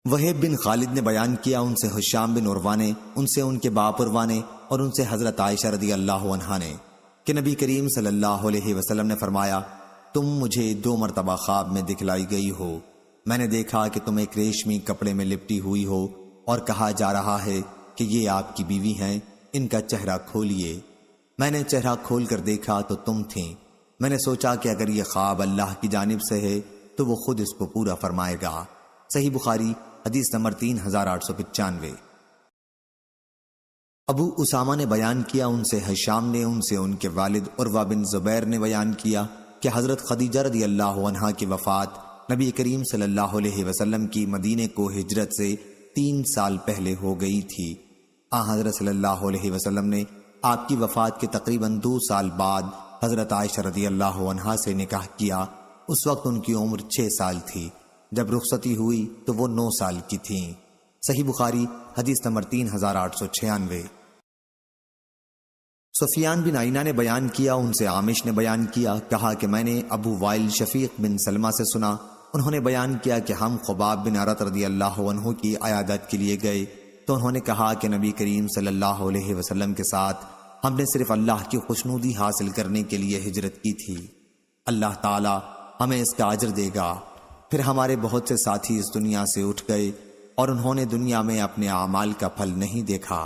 وہیب بن خالد نے بیان کیا، ان سے ہشام بن عروہ نے، ان سے ان کے باپ عروہ نے، اور ان سے حضرت عائشہ رضی اللہ عنہا نے کہ نبی کریم صلی اللہ علیہ وسلم نے فرمایا، تم مجھے 2 مرتبہ خواب میں دکھلائی گئی ہو۔ میں نے دیکھا کہ تم ایک ریشمی کپڑے میں لپٹی ہوئی ہو اور کہا جا رہا ہے کہ یہ آپ کی بیوی ہیں، ان کا چہرہ کھولیے۔ میں نے چہرہ کھول کر دیکھا تو تم تھیں۔ میں نے سوچا کہ اگر یہ خواب اللہ کی جانب سے ہے تو وہ خود اس کو پورا فرمائے گا۔ صحیح بخاری حدیث نمبر 3895۔ ابو اسامہ نے بیان کیا، ان سے ہشام نے، ان سے ان کے والد عروہ بن زبیر نے بیان کیا کہ حضرت خدیجہ رضی اللہ عنہا کی وفات نبی کریم صلی اللہ علیہ وسلم کی مدینے کو ہجرت سے 3 سال پہلے ہو گئی تھی۔ حضرت صلی اللہ علیہ وسلم نے آپ کی وفات کے تقریباً 2 سال بعد حضرت عائشہ رضی اللہ عنہا سے نکاح کیا۔ اس وقت ان کی عمر 6 سال تھی۔ جب رخصتی ہوئی تو وہ 9 سال کی تھیں۔ صحیح بخاری حدیث نمبر 3896۔ سفیان بن عینہ نے بیان کیا، ان سے عامش نے بیان کیا، کہا کہ میں نے ابو وائل شفیق بن سلمہ سے سنا، انہوں نے بیان کیا کہ ہم خباب بن عرط رضی اللہ عنہ کی عیادت کے لیے گئے تو انہوں نے کہا کہ نبی کریم صلی اللہ علیہ وسلم کے ساتھ ہم نے صرف اللہ کی خوشنودی حاصل کرنے کے لیے ہجرت کی تھی، اللہ تعالی ہمیں اس کا اجر دے گا۔ پھر ہمارے بہت سے ساتھی اس دنیا سے اٹھ گئے اور انہوں نے دنیا میں اپنے اعمال کا پھل نہیں دیکھا۔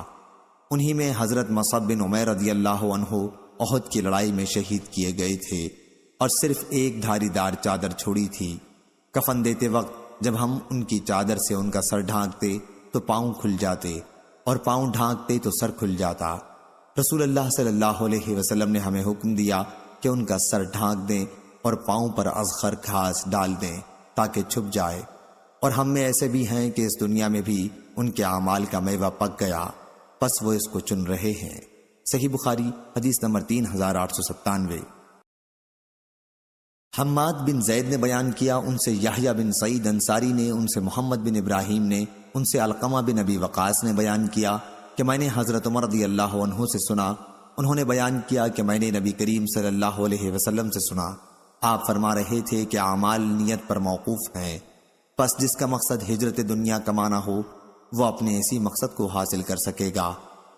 انہی میں حضرت مصعب بن عمیر رضی اللہ عنہ احد کی لڑائی میں شہید کیے گئے تھے اور صرف ایک دھاری دار چادر چھوڑی تھی۔ کفن دیتے وقت جب ہم ان کی چادر سے ان کا سر ڈھانکتے تو پاؤں کھل جاتے اور پاؤں ڈھانکتے تو سر کھل جاتا۔ رسول اللہ صلی اللہ علیہ وسلم نے ہمیں حکم دیا کہ ان کا سر ڈھانک دیں اور پاؤں پر اذخر گھاس ڈال دیں تاکہ چھپ جائے، اور ہم میں ایسے بھی ہیں کہ اس دنیا میں بھی ان کے اعمال کا میوہ پک گیا، پس وہ اس کو چن رہے ہیں۔ صحیح بخاری حدیث نمبر 3897۔ حماد بن زید نے بیان کیا، ان سے یحییٰ بن سعید انصاری نے، ان سے محمد بن ابراہیم نے، ان سے علقمہ بن ابی وقاص نے بیان کیا کہ میں نے حضرت عمر رضی اللہ عنہ سے سنا، انہوں نے بیان کیا کہ میں نے نبی کریم صلی اللہ علیہ وسلم سے سنا، آپ فرما رہے تھے کہ اعمال نیت پر موقوف ہیں، پس جس کا مقصد ہجرت دنیا کمانا ہو وہ اپنے اسی مقصد کو حاصل کر سکے گا،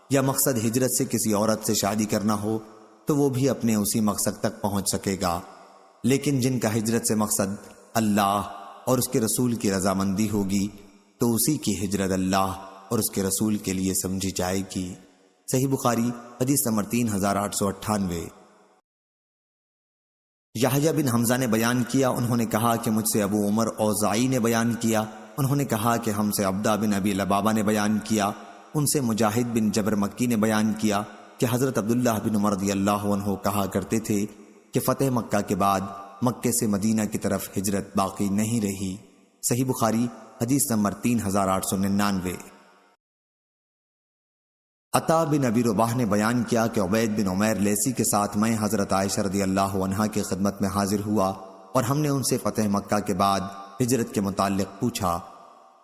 یا مقصد ہجرت سے کسی عورت سے شادی کرنا ہو تو وہ بھی اپنے اسی مقصد تک پہنچ سکے گا، لیکن جن کا ہجرت سے مقصد اللہ اور اس کے رسول کی رضامندی ہوگی تو اسی کی ہجرت اللہ اور اس کے رسول کے لیے سمجھی جائے گی۔ صحیح بخاری حدیث نمبر 3898۔ یحییٰ بن حمزہ نے بیان کیا، انہوں نے کہا کہ مجھ سے ابو عمر اوزاعی نے بیان کیا، انہوں نے کہا کہ ہم سے عبدہ بن ابی لبابہ نے بیان کیا، ان سے مجاہد بن جبر مکی نے بیان کیا کہ حضرت عبداللہ بن عمر رضی اللہ عنہ کہا کرتے تھے کہ فتح مکہ کے بعد مکے سے مدینہ کی طرف ہجرت باقی نہیں رہی۔ صحیح بخاری حدیث نمبر 3899۔ عطا بن ابی رباح نے بیان کیا کہ عبید بن عمیر لیسی کے ساتھ میں حضرت عائشہ رضی اللہ عنہا کی خدمت میں حاضر ہوا اور ہم نے ان سے فتح مکہ کے بعد ہجرت کے متعلق پوچھا۔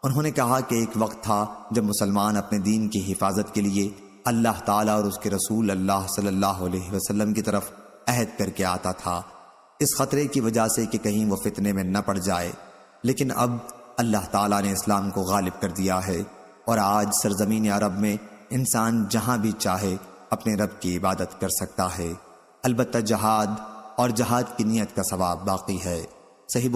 انہوں نے کہا کہ ایک وقت تھا جب مسلمان اپنے دین کی حفاظت کے لیے اللہ تعالیٰ اور اس کے رسول اللہ صلی اللہ علیہ وسلم کی طرف عہد کر کے آتا تھا، اس خطرے کی وجہ سے کہ کہیں وہ فتنے میں نہ پڑ جائے، لیکن اب اللہ تعالیٰ نے اسلام کو غالب کر دیا ہے اور آج سرزمین عرب میں انسان جہاں بھی چاہے اپنے رب کی عبادت کر سکتا ہے، البتہ جہاد اور جہاد کی نیت کا ثواب باقی ہے۔ صحیح